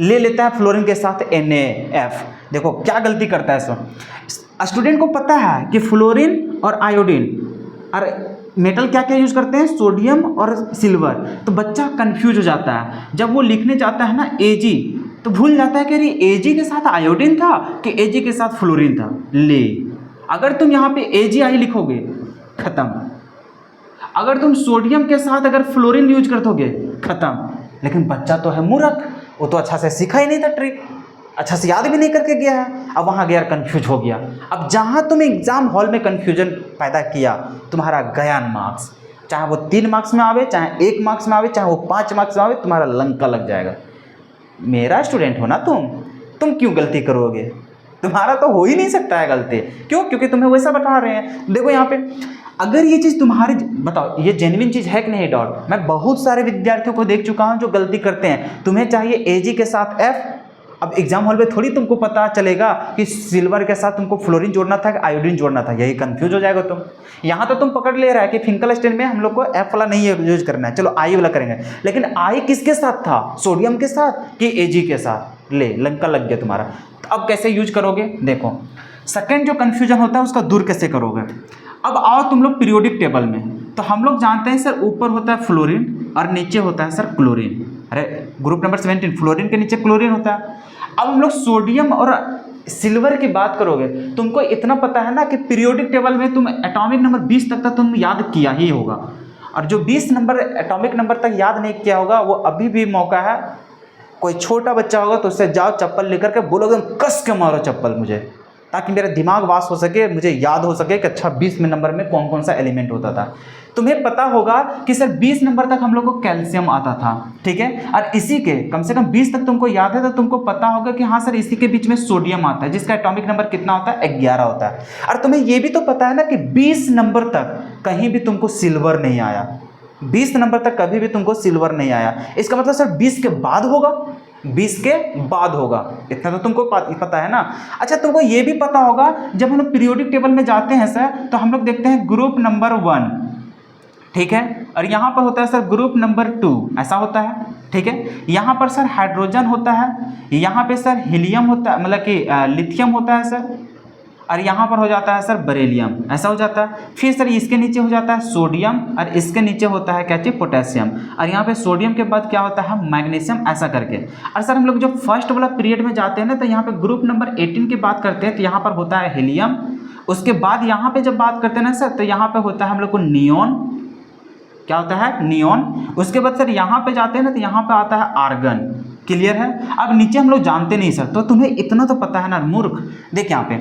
ले लेता है फ्लोरीन के साथ NaF। देखो क्या गलती करता है सो, स्टूडेंट को पता है कि फ्लोरीन और आयोडीन और मेटल क्या क्या यूज करते हैं, सोडियम और सिल्वर, तो बच्चा कंफ्यूज हो जाता है, जब वो लिखने जाता है ना Ag तो भूल जाता है कि अरे Ag के साथ आयोडीन था कि Ag के साथ फ्लोरीन था। ले अगर तुम यहाँ पे AgI लिखोगे खत्म, अगर तुम सोडियम के साथ अगर फ्लोरीन यूज कर दोगे खत्म। लेकिन बच्चा तो है मूर्ख, वो तो अच्छा से सीखा ही नहीं था ट्रिक, अच्छा से याद भी नहीं करके गया है, अब वहाँ गया कंफ्यूज हो गया। अब जहाँ तुम एग्जाम हॉल में कंफ्यूजन पैदा किया, तुम्हारा गया मार्क्स, चाहे वो 3 मार्क्स में आवे, चाहे 1 मार्क्स में आवे, चाहे वो 5 मार्क्स में आवे, तुम्हारा लंका लग जाएगा। मेरा स्टूडेंट हो ना तुम क्यों गलती करोगे, तुम्हारा तो हो ही नहीं सकता है गलती, क्यों, क्योंकि तुम्हें वैसा बता रहे हैं। देखो यहाँ पे अगर ये चीज़ तुम्हारी, बताओ ये जेन्युइन चीज़ है कि नहीं, डाउट। मैं बहुत सारे विद्यार्थियों को देख चुका हूँ जो गलती करते हैं, तुम्हें चाहिए Ag के साथ F, अब एग्जाम हॉल में थोड़ी तुमको पता चलेगा कि सिल्वर के साथ तुमको फ्लोरीन जोड़ना था कि आयोडीन जोड़ना था, यही कंफ्यूज हो जाएगा तुम। यहाँ तो तुम पकड़ ले रहा है कि फिंकलस्टीन में हम लोग को F वाला नहीं यूज करना है, चलो I वाला करेंगे, लेकिन I किसके साथ था, सोडियम के साथ कि Ag के साथ, ले लंका लग गया तुम्हारा। तो अब कैसे यूज करोगे, देखो सेकेंड जो कन्फ्यूजन होता है उसका दूर कैसे करोगे। अब आओ तुम लोग पीरियोडिक टेबल में, तो हम लोग जानते हैं सर ऊपर होता है फ्लोरीन और नीचे होता है सर क्लोरीन, अरे ग्रुप नंबर 17 फ्लोरीन के नीचे क्लोरीन होता है। अब हम लोग सोडियम और सिल्वर की बात करोगे, तुमको इतना पता है ना कि पीरियोडिक टेबल में तुम एटॉमिक नंबर 20 तक तुम याद किया ही होगा, और जो 20 नंबर एटॉमिक नंबर तक याद नहीं किया होगा वो अभी भी मौका है, कोई छोटा बच्चा होगा तो उससे जाओ चप्पल लेकर के बोलो एकदम कस के मारो चप्पल मुझे, ताकि मेरा दिमाग वास हो सके, मुझे याद हो सके कि अच्छा 20 नंबर में कौन कौन सा एलिमेंट होता था। तुम्हें पता होगा कि सर 20 नंबर तक हम लोग को कैल्शियम आता था, ठीक है, और इसी के कम से कम 20 तक तुमको याद है तो तुमको पता होगा कि हाँ सर इसी के बीच में सोडियम आता है, जिसका एटॉमिक नंबर कितना होता है 11 होता है। और तुम्हें ये भी तो पता है ना कि 20 नंबर तक कहीं भी तुमको सिल्वर नहीं आया, 20 नंबर तक कभी भी तुमको सिल्वर नहीं आया, इसका मतलब सर 20 के बाद होगा, 20 के बाद होगा, इतना तो तुमको पता है ना। अच्छा तुमको ये भी पता होगा जब हम लोग पीरियोडिक टेबल में जाते हैं सर तो हम लोग देखते हैं ग्रुप नंबर 1, ठीक है, और यहाँ पर होता है सर ग्रुप नंबर 2, ऐसा होता है, ठीक है। यहाँ पर सर हाइड्रोजन होता है, यहाँ पे सर हीलियम होता है, मतलब कि लिथियम होता है सर, और यहाँ पर हो जाता है सर बेरिलियम, ऐसा हो जाता है। फिर सर इसके नीचे हो जाता है सोडियम और इसके नीचे होता है क्या चीज, पोटेशियम, और यहाँ पे सोडियम के बाद क्या होता है, मैग्नीशियम, ऐसा करके। और सर हम लोग जब फर्स्ट वाला पीरियड में जाते हैं ना, तो यहाँ पे ग्रुप नंबर 18 की बात करते हैं, तो यहाँ पर होता है हीलियम। उसके बाद यहाँ पे जब बात करते हैं ना सर, तो यहाँ पे होता है हम लोग को नियोन, क्या होता है, नियोन। उसके बाद सर यहाँ पे जाते हैं ना, तो यहाँ पे आता है आर्गन। क्लियर है। अब नीचे हम लोग जानते नहीं सर, तो तुम्हें इतना तो पता है ना मूर्ख। देख यहाँ पे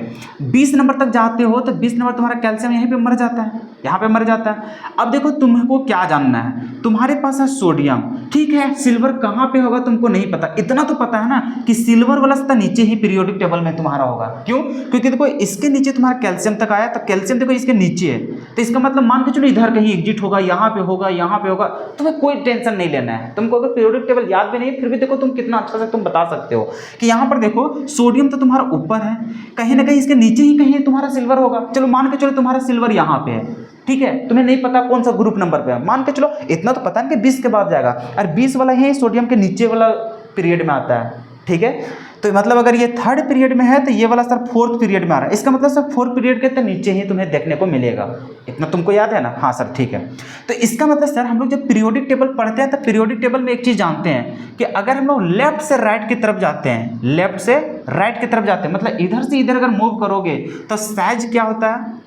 20 नंबर तक जाते हो, तो 20 नंबर तुम्हारा कैल्शियम यहीं पे मर जाता है, यहाँ पे मर जाता है। अब देखो तुमको क्या जानना है, तुम्हारे पास है सोडियम, ठीक है, सिल्वर कहाँ पे होगा तुमको नहीं पता, इतना तो पता है ना कि सिल्वर वाला सत्ता नीचे ही पीरियोडिक टेबल में तुम्हारा होगा। क्यों? क्योंकि देखो इसके नीचे तुम्हारा कैल्शियम तक आया, तो कैल्शियम देखो इसके नीचे है, तो इसका मतलब मान के चलो इधर कहीं एग्जिट होगा, यहाँ पे होगा, यहाँ पे होगा। तुम्हें कोई टेंशन नहीं लेना है। तुमको अगर पीरियोडिक टेबल याद भी नहीं, फिर भी देखो तुम कितना अच्छा से तुम बता सकते हो कि यहाँ पर देखो सोडियम तो तुम्हारा ऊपर है, कहीं ना कहीं इसके नीचे ही कहीं तुम्हारा सिल्वर होगा। चलो मान के चलो तुम्हारा सिल्वर यहाँ पे है, ठीक है, तुम्हें नहीं पता कौन सा ग्रुप नंबर पे है, मान के चलो इतना तो पता है कि 20 के बाद जाएगा, और 20 वाला ही सोडियम के नीचे वाला पीरियड में आता है, ठीक है। तो मतलब अगर ये थर्ड पीरियड में है, तो ये वाला सर फोर्थ पीरियड में आ रहा है, इसका मतलब सर फोर्थ पीरियड के तो नीचे ही तुम्हें देखने को मिलेगा। इतना तुमको याद है ना? हाँ सर, ठीक है। तो इसका मतलब सर हम लोग जब पीरियोडिक टेबल पढ़ते हैं, तो पीरियोडिक टेबल में एक चीज जानते हैं कि अगर हम लोग लेफ्ट से राइट की तरफ जाते हैं, लेफ्ट से राइट की तरफ जाते हैं, मतलब इधर से इधर अगर मूव करोगे, तो साइज क्या होता है,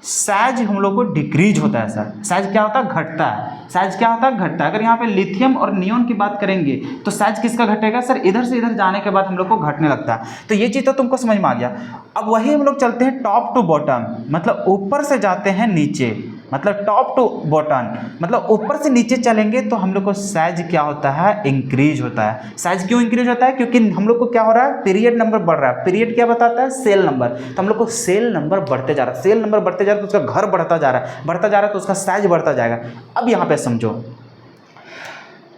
साइज हम लोग को डिक्रीज होता है सर। साइज क्या होता है, घटता है। साइज क्या होता है, घटता है। अगर यहाँ पे लिथियम और नियोन की बात करेंगे, तो साइज किसका घटेगा सर, इधर से इधर जाने के बाद हम लोग को घटने लगता है। तो ये चीज़ तो तुमको समझ में आ गया। अब वही हम लोग चलते हैं टॉप टू बॉटम, मतलब ऊपर से जाते हैं नीचे, मतलब टॉप टू बॉटम, मतलब ऊपर से नीचे चलेंगे तो हम लोग को साइज क्या होता है, इंक्रीज होता है। साइज क्यों इंक्रीज होता है? क्योंकि हम लोग को क्या हो रहा है, पीरियड नंबर बढ़ रहा है। पीरियड क्या बताता है, सेल नंबर। तो हम लोग को सेल नंबर बढ़ते जा रहा है, सेल नंबर बढ़ते जा रहा है, तो उसका घर बढ़ता जा रहा है, बढ़ता जा रहा है, तो उसका साइज बढ़ता जाएगा। अब यहाँ पे समझो,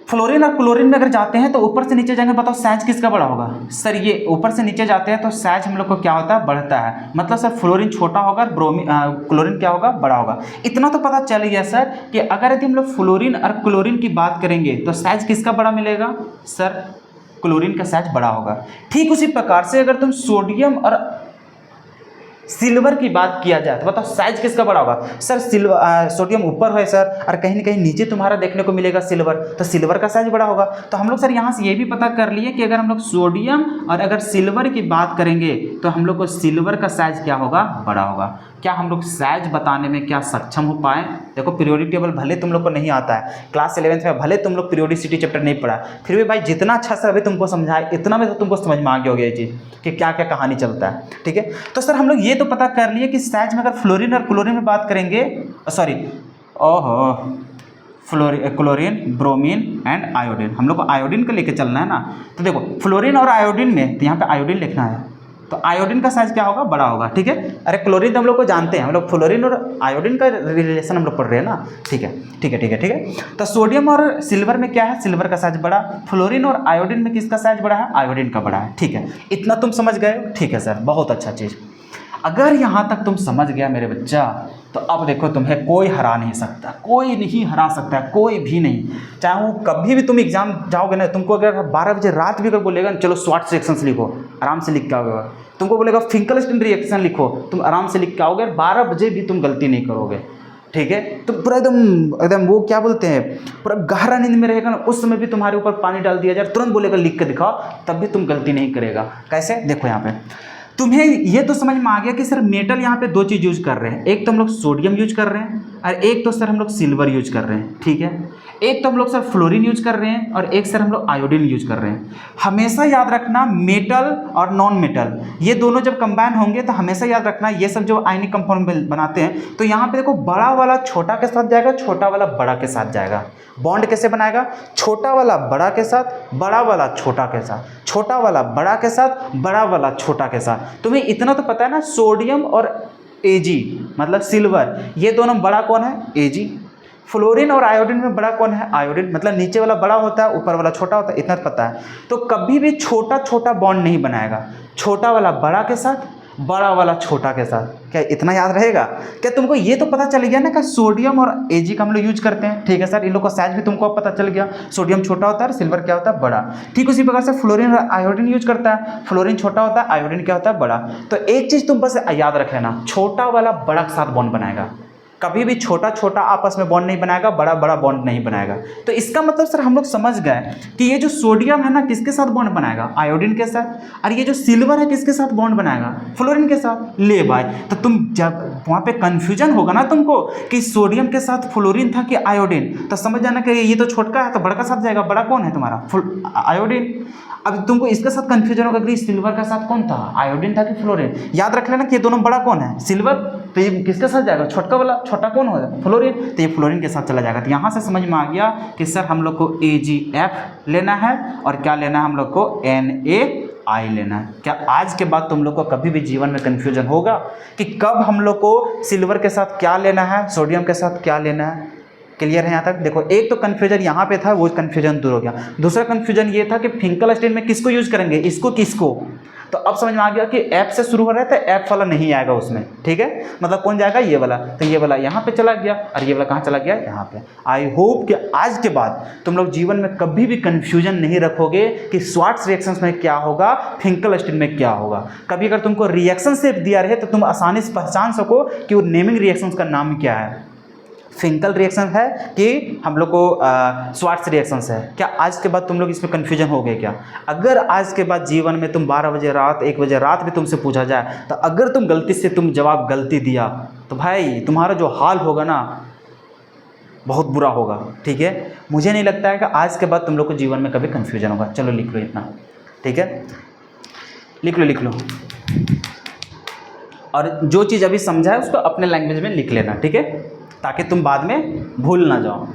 फ्लोरीन और क्लोरीन में अगर जाते हैं तो ऊपर से नीचे जाएंगे, बताओ साइज किसका बड़ा होगा सर? ये ऊपर से नीचे जाते हैं तो साइज हम लोग को क्या होता है, बढ़ता है। मतलब सर फ्लोरीन छोटा होगा, क्लोरीन क्या होगा, बड़ा होगा। इतना तो पता चल गया सर कि अगर यदि हम लोग फ्लोरीन और क्लोरीन की बात करेंगे तो साइज किसका बड़ा मिलेगा सर? क्लोरीन का साइज बड़ा होगा। ठीक उसी प्रकार से अगर तुम सोडियम और सिल्वर की बात किया जाए तो बताओ साइज किसका बड़ा होगा सर? सोडियम ऊपर है सर, और कहीं ना कहीं नीचे तुम्हारा देखने को मिलेगा सिल्वर, तो सिल्वर का साइज बड़ा होगा। तो हम लोग सर यहाँ से ये भी पता कर लिए कि अगर हम लोग सोडियम और अगर सिल्वर की बात करेंगे तो हम लोग को सिल्वर का साइज क्या होगा, बड़ा होगा। क्या हम लोग साइज बताने में क्या सक्षम हो पाए? देखो पीरियोडिक टेबल भले तुम लोग को नहीं आता है, क्लास 11th में भले तुम लोग पीरियोडिसिटी चैप्टर नहीं पढ़ा, फिर भी भाई जितना अच्छा से अभी तुमको समझाए, इतना में तो तुमको समझ में आ गया होगा ये चीज़ कि क्या क्या कहानी चलता है, ठीक है। तो सर हम लोग ये तो पता कर लिए कि साइज में अगर फ्लोरीन और क्लोरीन में बात करेंगे, sorry chlorine, bromine and iodine, हम लोग को आयोडीन का लेके चलना है ना। तो देखो फ्लोरीन और आयोडीन में, तो यहाँ पे आयोडीन लिखना है, तो आयोडीन का साइज क्या होगा, बड़ा होगा, ठीक है। अरे क्लोरीन तो हम लोग को जानते हैं, हम लोग फ्लोरीन और आयोडीन का रिलेशन हम लोग पढ़ रहे हैं ना, ठीक है ठीक है ठीक है ठीक है। तो सोडियम और सिल्वर में क्या है, सिल्वर का साइज बड़ा, फ्लोरीन और आयोडीन में किसका साइज बड़ा है, आयोडीन का बड़ा है, ठीक है। इतना तुम समझ गए, ठीक है सर, बहुत अच्छा चीज़। अगर यहाँ तक तुम समझ गया मेरे बच्चा, तो अब देखो तुम्हें कोई हरा नहीं सकता, कोई नहीं हरा सकता है, कोई भी नहीं। चाहे वो कभी भी तुम एग्जाम जाओगे ना, तुमको अगर 12 बजे रात भी अगर बोलेगा ना चलो स्वाट रिएक्शंस लिखो, आराम से लिख के आओगे। तुमको बोलेगा फिंकलस्टीन रिएक्शन लिखो, तुम आराम से लिख के आओगे, 12 बजे भी तुम गलती नहीं करोगे, ठीक है। तो पूरा एकदम वो क्या बोलते हैं, पूरा गहरा नींद में रहेगा ना, उस समय भी तुम्हारे ऊपर पानी डाल दिया जाए, तुरंत बोलेगा लिख के दिखाओ, तब भी तुम गलती नहीं करेगा। कैसे? देखो यहाँ पे तुम्हें ये तो समझ में आ गया कि सर मेटल यहाँ पे दो चीज़ यूज कर रहे हैं, एक तो हम लोग सोडियम यूज कर रहे हैं और एक तो सर हम लोग सिल्वर यूज कर रहे हैं, ठीक है। एक तो हम लोग सर फ्लोरीन यूज कर रहे हैं और एक सर हम लोग आयोडीन यूज कर रहे हैं। हमेशा याद रखना मेटल और नॉन मेटल ये दोनों जब कंबाइन होंगे तो हमेशा याद रखना ये सब जो आयनिक कंपाउंड बनाते हैं, तो यहाँ पे देखो बड़ा वाला छोटा के साथ जाएगा, छोटा वाला बड़ा के साथ जाएगा। बॉन्ड कैसे बनाएगा? छोटा वाला बड़ा के साथ, बड़ा वाला छोटा के साथ, छोटा वाला बड़ा के साथ, बड़ा वाला छोटा के साथ। तुम्हें इतना तो पता है ना, सोडियम और Ag मतलब सिल्वर, ये दोनों बड़ा कौन है, Ag। फ्लोरीन और आयोडीन में बड़ा कौन है, आयोडीन, मतलब नीचे वाला बड़ा होता है, ऊपर वाला छोटा होता है, इतना पता है। तो कभी भी छोटा छोटा बॉन्ड नहीं बनाएगा, छोटा वाला बड़ा के साथ बड़ा वाला छोटा के साथ। क्या इतना याद रहेगा? क्या तुमको ये तो पता चल गया ना कि सोडियम और Ag का हम लोग यूज करते हैं, ठीक है सर। इन लोग का साइज भी तुमको अब पता चल गया, सोडियम छोटा होता है, सिल्वर क्या होता है, बड़ा। ठीक उसी प्रकार से फ्लोरीन और आयोडीन यूज करता है, फ्लोरीन छोटा होता है, आयोडीन क्या होता है, बड़ा। तो एक चीज़ तुम बस याद रख लेना, छोटा वाला बड़ा के साथ बॉन्ड बनाएगा, कभी भी छोटा छोटा आपस में बॉन्ड नहीं बनाएगा, बड़ा बड़ा बॉन्ड नहीं बनाएगा। तो इसका मतलब सर हम लोग समझ गए कि ये जो सोडियम है ना किसके साथ बॉन्ड बनाएगा, आयोडीन के साथ, और ये जो सिल्वर है किसके साथ बॉन्ड बनाएगा, फ्लोरीन के साथ। ले भाई, तो तुम जब वहाँ पे कन्फ्यूजन होगा ना तुमको कि सोडियम के साथ फ्लोरीन था कि आयोडीन, तो समझ जाना कि ये तो छोटका है तो बड़ा का साथ जाएगा, बड़ा कौन है तुम्हारा, आयोडीन। अब तुमको इसके साथ कंफ्यूजन होगा कि सिल्वर का साथ कौन था, आयोडीन था कि फ्लोरीन। याद रख लेना कि ये दोनों बड़ा कौन है, सिल्वर, तो ये किसके साथ जाएगा, छोटका वाला, छोटा कौन होगा, फ्लोरीन, तो ये फ्लोरीन के साथ चला जाएगा। तो यहाँ से समझ में आ गया कि सर हम लोग को AgF लेना है और क्या लेना है, हम लोग को NaI लेना है। क्या आज के बाद तुम लोग को कभी भी जीवन में कन्फ्यूजन होगा कि कब हम लोग को सिल्वर के साथ क्या लेना है, सोडियम के साथ क्या लेना है? क्लियर है यहाँ तक? देखो, एक तो कन्फ्यूजन यहाँ पे था, वो कन्फ्यूजन दूर हो गया। दूसरा कन्फ्यूजन ये था कि फिंकलस्टीन में किसको यूज करेंगे, इसको किसको। तो अब समझ में आ गया कि F से शुरू हो रहा है तो F वाला नहीं आएगा उसमें, ठीक है। मतलब कौन जाएगा, ये वाला। तो ये वाला यहाँ पे चला गया और ये वाला कहाँ चला गया, यहाँ पे। आई होप कि आज के बाद तुम लोग जीवन में कभी भी कन्फ्यूजन नहीं रखोगे कि स्वार्ट्स रिएक्शंस में क्या होगा, फिंकलस्टीन में क्या होगा। कभी अगर तुमको रिएक्शन से दिया रहे तो तुम आसानी से पहचान सको कि वो नेमिंग रिएक्शंस का नाम क्या है, फिंकल रिएक्शन है कि हम लोग को स्वार्ट्स रिएक्शंस है। क्या आज के बाद तुम लोग इसमें कन्फ्यूजन हो गए क्या? अगर आज के बाद जीवन में तुम 12 बजे रात, 1 बजे रात भी तुमसे पूछा जाए तो अगर तुम गलती से तुम जवाब गलती दिया तो भाई तुम्हारा जो हाल होगा ना बहुत बुरा होगा, ठीक है। मुझे नहीं लगता है कि आज के बाद तुम लोग को जीवन में कभी कन्फ्यूजन होगा। चलो लिख लो इतना, ठीक है, लिख लो। और जो चीज़ अभी समझा है उसको अपने लैंग्वेज में लिख लेना, ठीक है, ताकि तुम बाद में भूल ना जाओ।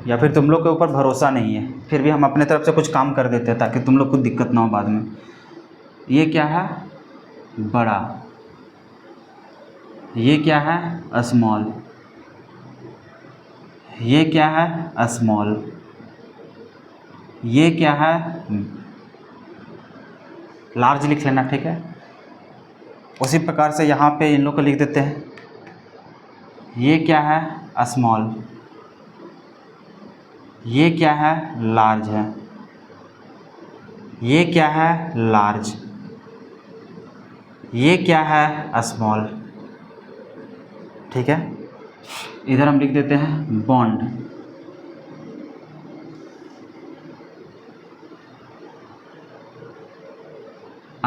या फिर तुम लोग के ऊपर भरोसा नहीं है, फिर भी हम अपने तरफ से कुछ काम कर देते हैं ताकि तुम लोग को दिक्कत ना हो बाद में। ये क्या है, बड़ा। ये क्या है, स्मॉल। ये क्या है, स्मॉल। ये क्या है, लार्ज लिख लेना, ठीक है। उसी प्रकार से यहाँ पे इन लोग को लिख देते हैं। ये क्या है, स्मॉल। ये क्या है, लार्ज है। ये क्या है, लार्ज। ये क्या है, स्मॉल, ठीक है। इधर हम लिख देते हैं बॉन्ड।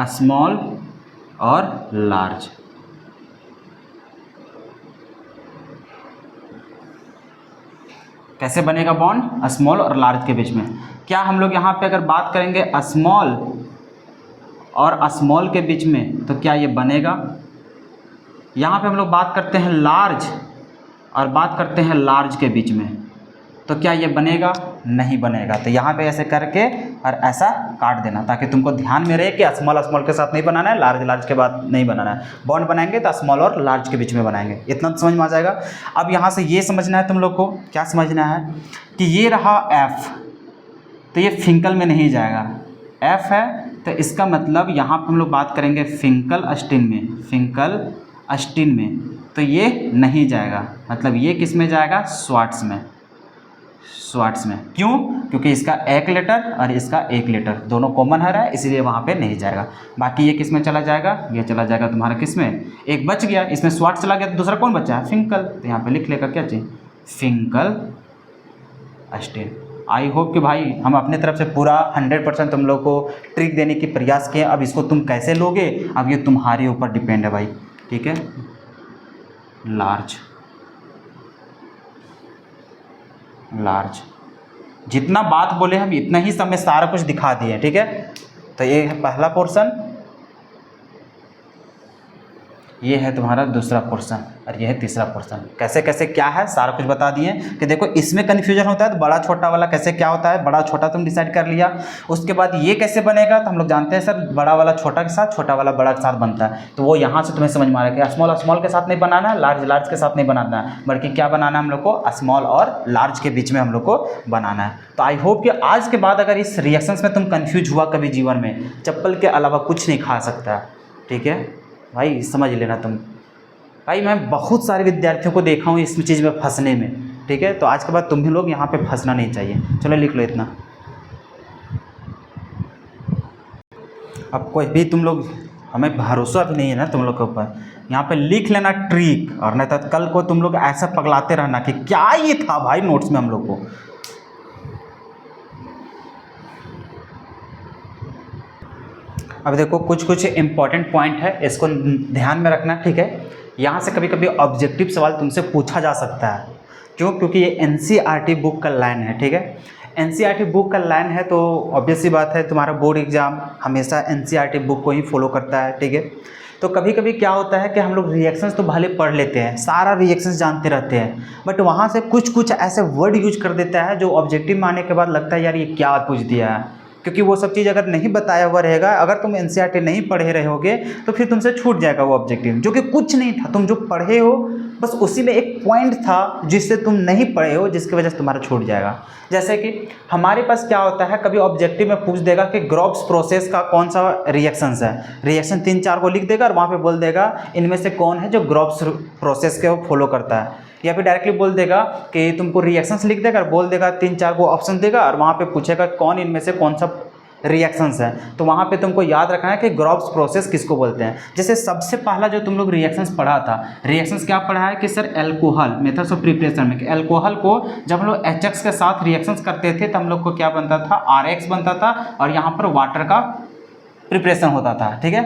स्मॉल और लार्ज। कैसे बनेगा बॉन्ड, स्मॉल और लार्ज के बीच में? क्या हम लोग यहाँ पे अगर बात करेंगे स्मॉल और स्मॉल के बीच में तो क्या ये बनेगा? यहाँ पे हम लोग बात करते हैं लार्ज और बात करते हैं लार्ज के बीच में, तो क्या ये बनेगा? नहीं बनेगा। तो यहाँ पे ऐसे करके और ऐसा काट देना ताकि तुमको ध्यान में रहे कि स्मॉल स्मॉल के साथ नहीं बनाना है, लार्ज लार्ज के बाद नहीं बनाना है। बॉन्ड बनाएंगे तो स्मॉल और लार्ज के बीच में बनाएंगे। इतना तो समझ में आ जाएगा। अब यहाँ से ये समझना है तुम लोग को, क्या समझना है कि ये रहा F, तो ये फिंकल में नहीं जाएगा। F है तो इसका मतलब यहाँ पर हम लोग बात करेंगे फिंकलस्टीन में, फिंकलस्टीन में, तो ये नहीं जाएगा। मतलब ये किस में जाएगा, स्वार्ट्स में, स्वार्ट्स में। क्यों? क्योंकि इसका एक लेटर और इसका एक लेटर दोनों कॉमन है रहा है, इसलिए वहाँ पे नहीं जाएगा। बाकी ये किस में चला जाएगा, ये चला जाएगा तुम्हारा किस में, एक बच गया, इसमें स्वार्ट्स चला गया तो दूसरा कौन बचा है, फिंकल। तो यहाँ पे लिख लेगा क्या चीज़, फिंकलस्टीन। आई होप कि भाई हम अपने तरफ से पूरा 100% तुम लोग को ट्रिक देने की प्रयास किए। अब इसको तुम कैसे लोगे, अब ये तुम्हारे ऊपर डिपेंड है भाई, ठीक है। लार्ज, लार्ज, जितना बात बोले हम इतना ही सब में सारा कुछ दिखा दिए, ठीक है। तो ये है पहला पोर्शन। ये है तुम्हारा दूसरा पोर्शन और ये है तीसरा पोर्शन। कैसे कैसे क्या है सारा कुछ बता दिए कि देखो इसमें कन्फ्यूजन होता है तो बड़ा छोटा वाला कैसे क्या होता है, बड़ा छोटा तुम डिसाइड कर लिया। उसके बाद ये कैसे बनेगा तो हम लोग जानते हैं सर बड़ा वाला छोटा के साथ, छोटा वाला बड़ा के साथ बनता है। तो वो यहाँ से तुम्हें समझ में आ रहा है कि स्मॉल स्मॉल के साथ नहीं बनाना है, लार्ज लार्ज के साथ नहीं बनाना है, बल्कि क्या बनाना है हम लोग को, स्मॉल और लार्ज के बीच में हम लोग को बनाना है। तो आई होप कि आज के बाद अगर इस रिएक्शंस में तुम कन्फ्यूज हुआ कभी जीवन में, चप्पल के अलावा कुछ नहीं खा सकता, ठीक है भाई, समझ लेना तुम। भाई मैं बहुत सारे विद्यार्थियों को देखा हूँ इस चीज़ में फंसने में, ठीक है। तो आज के बाद तुम भी लोग यहाँ पे फंसना नहीं चाहिए। चलो लिख लो इतना। अब कोई भी तुम लोग, हमें भरोसा भी नहीं है ना तुम लोग के ऊपर, यहाँ पे लिख लेना ट्रिक, और नहीं तो कल को तुम लोग ऐसा पगलाते रहना कि क्या ये था भाई नोट्स में हम लोग को। अब देखो कुछ कुछ इंपॉर्टेंट पॉइंट है, इसको ध्यान में रखना, ठीक है। यहाँ से कभी कभी ऑब्जेक्टिव सवाल तुमसे पूछा जा सकता है। क्यों? क्योंकि ये एनसीईआरटी बुक का लाइन है, ठीक है। एनसीईआरटी बुक का लाइन है तो ऑब्वियस सी बात है तुम्हारा बोर्ड एग्जाम हमेशा एनसीईआरटी बुक को ही फॉलो करता है, ठीक है। तो कभी कभी क्या होता है कि हम लोग रिएक्शंस तो भले पढ़ लेते हैं, सारा रिएक्शंस जानते रहते हैं, बट वहाँ से कुछ कुछ ऐसे वर्ड यूज कर देता है जो ऑब्जेक्टिव में आने के बाद लगता है यार ये क्या पूछ दिया है। क्योंकि वो सब चीज़ अगर नहीं बताया हुआ रहेगा, अगर तुम एनसीईआरटी नहीं पढ़े रहोगे तो फिर तुमसे छूट जाएगा वो ऑब्जेक्टिव, जो कि कुछ नहीं था, तुम जो पढ़े हो बस उसी में एक पॉइंट था जिससे तुम नहीं पढ़े हो, जिसकी वजह से तुम्हारा छूट जाएगा। जैसे कि हमारे पास क्या होता है, कभी ऑब्जेक्टिव में पूछ देगा कि ग्रॉब्स प्रोसेस का कौन सा रिएक्शंस है, रिएक्शन 3-4 को लिख देगा और वहाँ पे बोल देगा इनमें से कौन है जो ग्रॉब्स प्रोसेस के फॉलो करता है, या फिर डायरेक्टली बोल देगा कि तुमको रिएक्शंस लिख देगा और बोल देगा 3-4 को ऑप्शन देगा और वहाँ पे पूछेगा कौन इनमें से कौन सा रिएक्शंस है। तो वहाँ पे तुमको याद रखना है कि ग्रॉब्स प्रोसेस किसको बोलते हैं। जैसे सबसे पहला जो तुम लोग रिएक्शंस पढ़ा था, रिएक्शंस क्या पढ़ा है कि sir alcohol methods of preparation में, एल्कोहल को जब हम लोग HX के साथ रिएक्शंस करते थे तो हम लोग को क्या बनता था, RH बनता था और यहाँ पर वाटर का प्रिपरेशन होता था, ठीक है।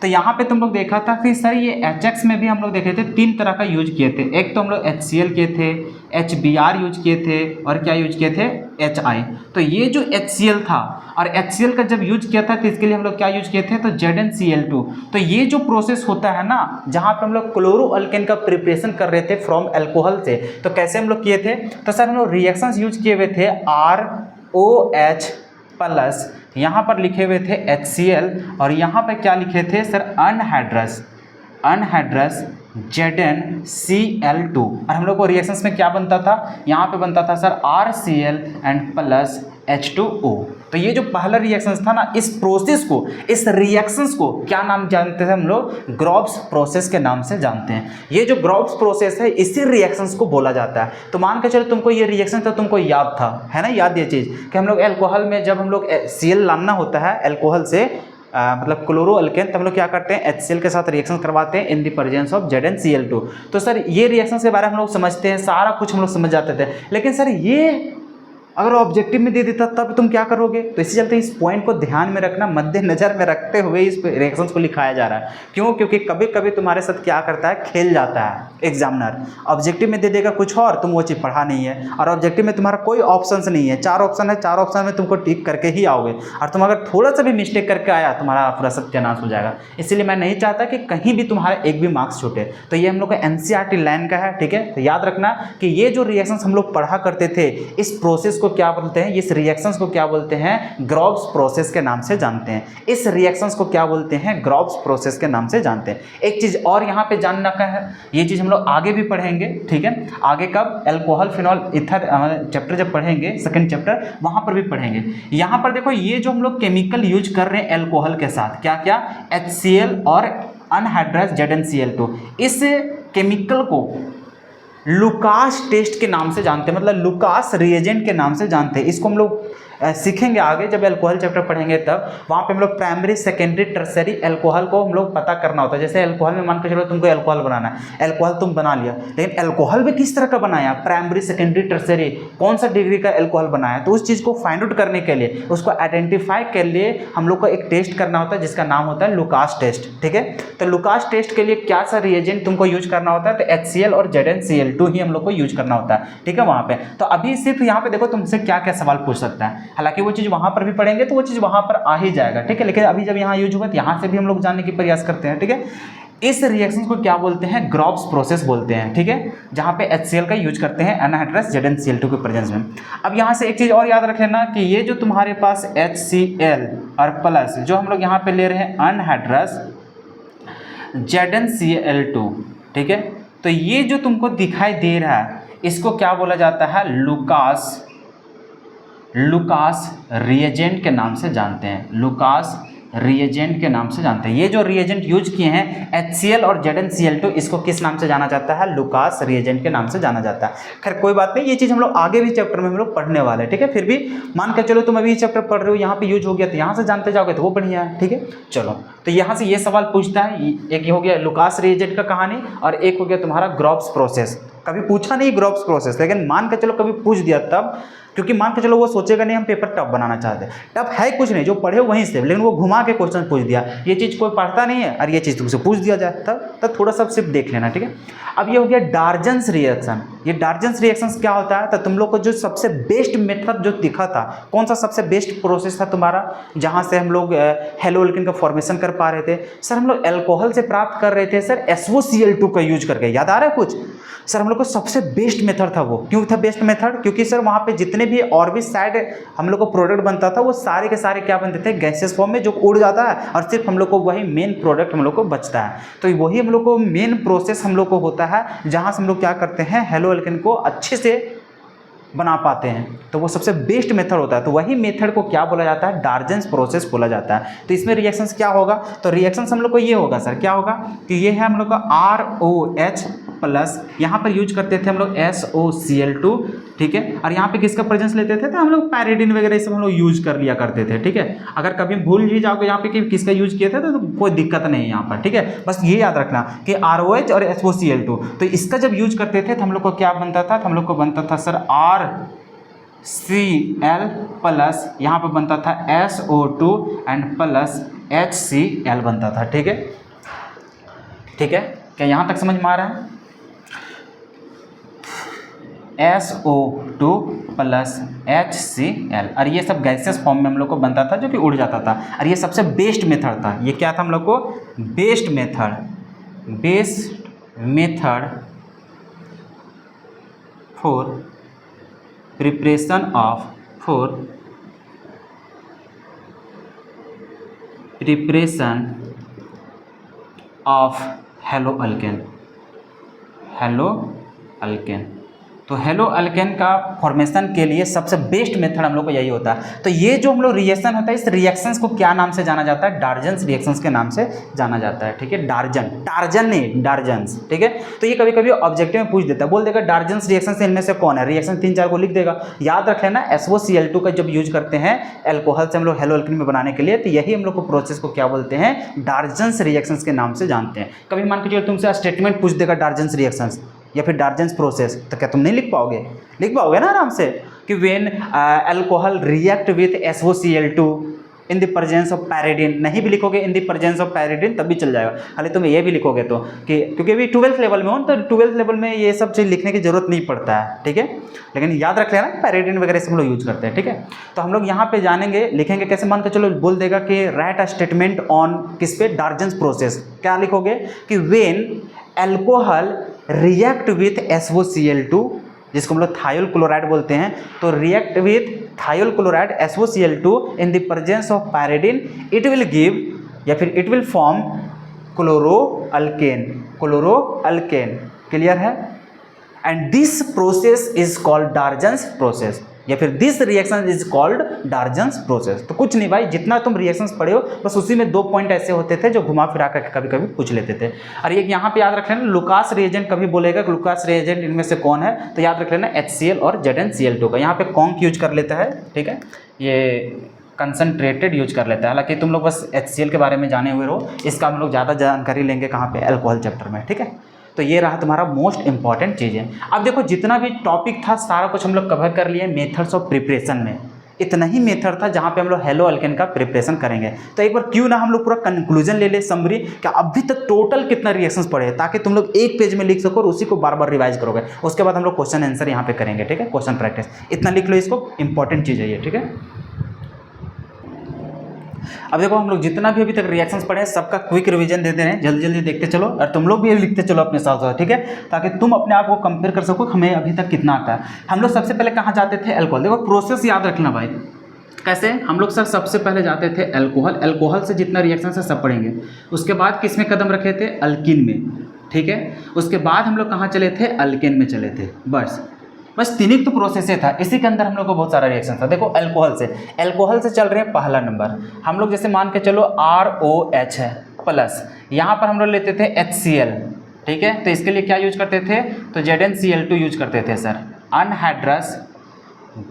तो यहाँ पे तुम लोग देखा था कि सर ये HX में भी हम लोग देखे थे 3 तरह का यूज किए थे। एक तो हम लोग HCl किए थे, HBr यूज किए थे और क्या यूज किए थे, HI। तो ये जो HCl था और HCl का जब यूज किया था तो इसके लिए हम लोग क्या यूज किए थे, तो ZnCl2। तो ये जो प्रोसेस होता है ना, जहाँ पे हम लोग क्लोरो अल्केन का प्रिपरेशन कर रहे थे फ्रॉम एल्कोहल से, तो कैसे हम लोग किए थे, तो सर हम लोग रिएक्शंस यूज किए हुए थे ROH प्लस, यहाँ पर लिखे हुए थे HCl और यहाँ पे क्या लिखे थे सर, अनहाइड्रस ZnCl2। और हम लोग को रिएक्शंस में क्या बनता था, यहाँ पे बनता था sir RCl and plus H2O। तो ये जो पहला रिएक्शंस था ना, इस प्रोसेस को, इस रिएक्शंस को क्या नाम जानते हैं हम लोग, ग्रॉब्स प्रोसेस के नाम से जानते हैं। ये जो ग्रॉब्स प्रोसेस है इसी रिएक्शंस को बोला जाता है। तो मान के चलो तुमको ये रिएक्शन तो तुमको याद था, है ना, याद ये चीज़ कि हम लोग एल्कोहल में जब हम लोग Cl लाना होता है एल्कोहल से, मतलब क्लोरो अल्केन, तो हम लोग क्या करते हैं HCl के साथ रिएक्शन करवाते हैं इन द प्रेजेंस ऑफ ZnCl2। तो सर ये रिएक्शन के बारे में हम लोग समझते हैं, सारा कुछ हम लोग समझ जाते थे, लेकिन सर ये अगर ऑब्जेक्टिव में दे देता तब तुम क्या करोगे। तो इसी चलते इस पॉइंट को ध्यान में रखना, मद्देनजर में रखते हुए इस रिएक्शंस को लिखाया जा रहा है। क्यों? क्योंकि कभी कभी तुम्हारे साथ क्या करता है, खेल जाता है एग्जामिनर, ऑब्जेक्टिव में दे देगा कुछ और, तुम वो चीज़ पढ़ा नहीं है, और ऑब्जेक्टिव में तुम्हारा कोई ऑप्शन नहीं है, 4 ऑप्शन है, 4 ऑप्शन में तुमको टिक करके ही आओगे, और तुम अगर थोड़ा सा भी मिस्टेक करके आया तुम्हारा पूरा सत्यानाश हो जाएगा। इसीलिए मैं नहीं चाहता कि कहीं भी तुम्हारा एक भी मार्क्स छूटे। तो ये हम लोग का NCERT लाइन का है, ठीक है। तो याद रखना कि ये जो रिएक्शंस हम लोग पढ़ा करते थे, इस प्रोसेस को क्या बोलते हैं, इस रिएक्शंस को क्या बोलते हैं, ग्रॉब्स प्रोसेस के नाम से जानते हैं। इस रिएक्शंस को क्या बोलते हैं, ग्रॉब्स प्रोसेस के नाम से जानते हैं। एक चीज और यहाँ पे जानना का है, ये चीज हम लोग आगे भी पढ़ेंगे, ठीक है। आगे कब, अल्कोहल फिनॉल ईथर चैप्टर जब पढ़ेंगे, सेकंड चैप्टर, वहां पर भी पढ़ेंगे। यहाँ पर देखो ये जो हम लोग केमिकल यूज कर रहे हैं एल्कोहल के साथ, क्या क्या, HCl और अनहाइड्रस ZnCl2, इस केमिकल को लुकास टेस्ट के नाम से जानते हैं, मतलब लुकास रिएजेंट के नाम से जानते हैं। इसको हम लोग सीखेंगे आगे जब अल्कोहल चैप्टर पढ़ेंगे, तब वहाँ पे हम लोग प्राइमरी सेकेंडरी टर्सरी अल्कोहल को हम लोग पता करना होता है। जैसे अल्कोहल में मान के चलो तुमको अल्कोहल बनाना है, अल्कोहल तुम बना लिया, लेकिन अल्कोहल भी किस तरह का बनाया, प्राइमरी सेकेंडरी टर्सरी, कौन सा डिग्री का अल्कोहल बनाया, तो उस चीज़ को फाइंड आउट करने के लिए, उसको आइडेंटिफाई के लिए हम लोग को एक टेस्ट करना होता है जिसका नाम होता है लुकास टेस्ट, ठीक है। तो लुकास टेस्ट के लिए क्या सा रिएजेंट तुमको यूज करना होता है, तो HCl और ZnCl2 ही हम लोग को यूज करना होता है, ठीक है। वहाँ पे तो अभी सिर्फ यहाँ पे देखो तुमसे क्या क्या सवाल पूछ सकता है, हालांकि वो चीज़ वहाँ पर भी पढ़ेंगे तो वो चीज़ वहाँ पर आ ही जाएगा, ठीक है। लेकिन अभी जब यहाँ यूज हुआ तो यहाँ से भी हम लोग जानने की प्रयास करते हैं, ठीक है। इस रिएक्शन को क्या बोलते हैं, ग्रॉब्स प्रोसेस बोलते हैं, ठीक है, जहाँ पे HCl का यूज करते हैं एनहाइड्रस ZnCl2 के प्रेजेंस में। अब यहाँ से एक चीज़ और याद रख लेना कि ये जो तुम्हारे पास HCl और प्लस जो हम लोग यहाँ पे ले रहे हैं अनहाइड्रस ZnCl2, ठीक है, तो ये जो तुमको दिखाई दे रहा है इसको क्या बोला जाता है, लुकास रिएजेंट के नाम से जानते हैं, लुकास रिएजेंट के नाम से जानते हैं। ये जो रिएजेंट यूज किए हैं HCl और ZnCl2, इसको किस नाम से जाना जाता है, लुकास रिएजेंट के नाम से जाना जाता है। खैर कोई बात नहीं, ये चीज़ हम लोग आगे भी चैप्टर में हम लोग पढ़ने वाले हैं, ठीक है, फिर भी मान के चलो तुम अभी चैप्टर पढ़ रहे हो, यहाँ पे यूज हो गया तो यहाँ से जानते जाओगे तो वो बढ़िया है, ठीक है। चलो तो यहाँ से ये सवाल पूछता है, एक ये हो गया लुकास रिएजेंट का कहानी और एक हो गया तुम्हारा ग्रॉब्स प्रोसेस। कभी पूछा नहीं ग्रॉब्स प्रोसेस, लेकिन मान के चलो कभी पूछ दिया तब, क्योंकि मान के चलो वो सोचेगा नहीं हम पेपर टफ बनाना चाहते हैं, टफ है कुछ नहीं, जो पढ़े वहीं से, लेकिन वो घुमा के क्वेश्चन पूछ दिया, ये चीज़ कोई पढ़ता नहीं है और ये चीज़ तुमसे पूछ दिया जाए तब थोड़ा सा सिर्फ देख लेना, ठीक है। अब ये हो गया डार्जन्स रिएक्शन। ये डार्जन्स रिएक्शन क्या होता है, तो तुम लोग को जो सबसे बेस्ट मेथड जो दिखा था, कौन सा सबसे बेस्ट प्रोसेस था तुम्हारा, जहाँ से हम लोग हेलोअल्केन का फॉर्मेशन कर पा रहे थे, सर हम लोग एल्कोहल से प्राप्त कर रहे थे सर SOCl2 का यूज करके, याद आ रहा है कुछ, सर हम लोग को सबसे बेस्ट मेथड था वो। क्यों था बेस्ट मेथड, क्योंकि सर वहाँ पे जितने भी और भी साइड हम लोग को प्रोडक्ट बनता था वो सारे के सारे क्या बनते थे, गैसेस फॉर्म में जो उड़ जाता है और सिर्फ हम लोग को वही मेन प्रोडक्ट हम लोग को बचता है। तो वही हम लोग को मेन प्रोसेस हम लोग को होता है जहाँ से हम लोग क्या करते हैं, हेलोअल्केन को अच्छे से बना पाते हैं, तो वो सबसे बेस्ट मेथड होता है। तो वही मेथड को क्या बोला जाता है, डार्जन्स प्रोसेस बोला जाता है। तो इसमें रिएक्शंस क्या होगा, तो रिएक्शंस हम लोग को ये होगा सर, क्या होगा कि ये है हम लोग का ROH प्लस, यहाँ पर यूज करते थे हम लोग SOCl2, ठीक है, और यहाँ पे किसका प्रेजेंस लेते थे, तो हम लोग पैरिडीन वगैरह ये सब हम लोग यूज कर लिया करते थे, ठीक है। अगर कभी भूल भी जाओगे यहाँ पे कि किसका यूज किया था तो कोई दिक्कत नहीं है यहाँ पर, ठीक है। बस ये याद रखना कि ROH और SOCl2, तो इसका जब यूज करते थे तो हम लोग को क्या बनता था, तो हम लोग को बनता था सर RCl प्लस, यहाँ पर बनता था SO2 एंड प्लस HCl बनता था, ठीक है, ठीक है। क्या यहाँ तक समझ में आ रहा है, SO2 प्लस HCl, और ये सब गैसेस फॉर्म में हम लोग को बनता था जो कि उड़ जाता था, और ये सबसे बेस्ट मेथड था। ये क्या था हम लोग को, best method for preparation of haloalkane. तो हेलोअल्केन का फॉर्मेशन के लिए सबसे बेस्ट मेथड हम लोग को यही होता है। तो ये जो हम लोग रिएक्शन होता है, इस रिएक्शंस को क्या नाम से जाना जाता है, डार्जन्स रिएक्शंस के नाम से जाना जाता है, ठीक है। टार्जन नहीं, डार्जन्स, ठीक है। तो ये कभी कभी ऑब्जेक्टिव में पूछ देता है, बोल देगा डार्जन्स रिएक्शन से इनमें से कौन है, रिएक्शन 3-4 को लिख देगा। याद रख लेना SOCl2 का जब यूज करते हैं एल्कोहल से हम लोग हेलोअल्केन में बनाने के लिए, तो यही हम लोग को प्रोसेस को क्या बोलते हैं, डार्जन्स रिएक्शंस के नाम से जानते हैं। कभी मान के चलो तुमसे स्टेटमेंट पूछ देगा डार्जन्स रिएक्शंस या फिर डार्जन्स प्रोसेस, तो क्या तुम नहीं लिख पाओगे, लिख पाओगे ना आराम से, कि when alcohol react with SOCl2 in the presence of pyridine. नहीं भी लिखोगे in the presence of pyridine तब भी चल जाएगा, खाली तुम ये भी लिखोगे तो कि, क्योंकि अभी 12th लेवल में हो तो 12th लेवल में ये सब चीज़ लिखने की जरूरत नहीं पड़ता है, ठीक है। लेकिन याद रख लेना पैरिडीन वगैरह से हम लोग यूज करते हैं, ठीक है। तो हम लोग यहाँ पे जानेंगे, लिखेंगे कैसे, मान के चलो बोल देगा कि राइट अ स्टेटमेंट ऑन किस पे, डार्जन्स प्रोसेस। क्या लिखोगे कि when alcohol react with SOCl2, जिसको हम लोग थायोल क्लोराइड बोलते हैं, तो react with thionyl chloride SOCl2 in the presence of pyridine, it will give या फिर it will form chloroalkane. Clear है। And this process is called Darzens process, या फिर this reaction is called Darzens process. तो कुछ नहीं भाई, जितना तुम रिएक्शंस पढ़े हो बस उसी में 2 पॉइंट ऐसे होते थे जो घुमा फिरा करके कभी कभी पूछ लेते थे। और एक यहाँ पे याद रख लेना, लुकास रिएजेंट कभी बोलेगा कि लुकास रिएजेंट इनमें से कौन है, तो याद रख लेना HCl और ZnCl2 का। यहाँ पे कॉन्क यूज कर लेता है, ठीक है, ये कंसनट्रेटेड यूज कर लेता है। हालांकि तुम लोग बस HCl के बारे में जाने हुए रहो, इसका हम लोग ज़्यादा जानकारी लेंगे कहाँ पे, अल्कोहल चैप्टर में, ठीक है। तो ये रहा तुम्हारा मोस्ट इंपॉर्टेंट चीज़ें। अब देखो जितना भी टॉपिक था सारा कुछ हम लोग कवर कर लिए मेथड्स ऑफ प्रिपरेशन में। इतना ही मेथड था जहाँ पे हम लोग हेलोअल्केन का प्रिपरेशन करेंगे। तो एक बार क्यों ना हम लोग पूरा कंक्लूजन ले ले, समरी, कि अभी तक टोटल कितना रिएक्शंस पढ़े, ताकि तुम लोग एक पेज में लिख सको और उसी को बार बार रिवाइज करोगे। उसके बाद हम लोग क्वेश्चन आंसर यहाँ पे करेंगे, ठीक है, क्वेश्चन प्रैक्टिस। इतना लिख लो, इसको इंपॉर्टेंट चीज़ है ये, ठीक है। अब देखो हम लोग जितना भी अभी तक रिएक्शंस पढ़े हैं सबका क्विक रिवीजन दे दे रहे हैं, जल्दी जल्दी देखते चलो और तुम लोग भी लिखते चलो अपने साथ साथ, ठीक है, ताकि तुम अपने आप को कंपेयर कर सको हमें अभी तक कितना आता है। हम लोग सबसे पहले कहाँ जाते थे? अल्कोहल। देखो प्रोसेस याद रखना भाई, कैसे हम लोग सर सबसे पहले जाते थे अल्कोहल, अल्कोहल से जितना रिएक्शन है सब पढ़ेंगे। उसके बाद किस में कदम रखे थे? अल्कीन में, ठीक है। उसके बाद हम लोग कहाँ चले थे? अल्केन में चले थे। बस तीन ही तो प्रोसेस था, इसी के अंदर हम लोग को बहुत सारा रिएक्शन था। देखो अल्कोहल से चल रहे हैं पहला नंबर, हम लोग जैसे मान के चलो ROH है प्लस, यहाँ पर हम लोग लेते थे HCl, ठीक है। तो इसके लिए क्या यूज करते थे? तो ZnCl2 यूज करते थे सर, अनहाइड्रस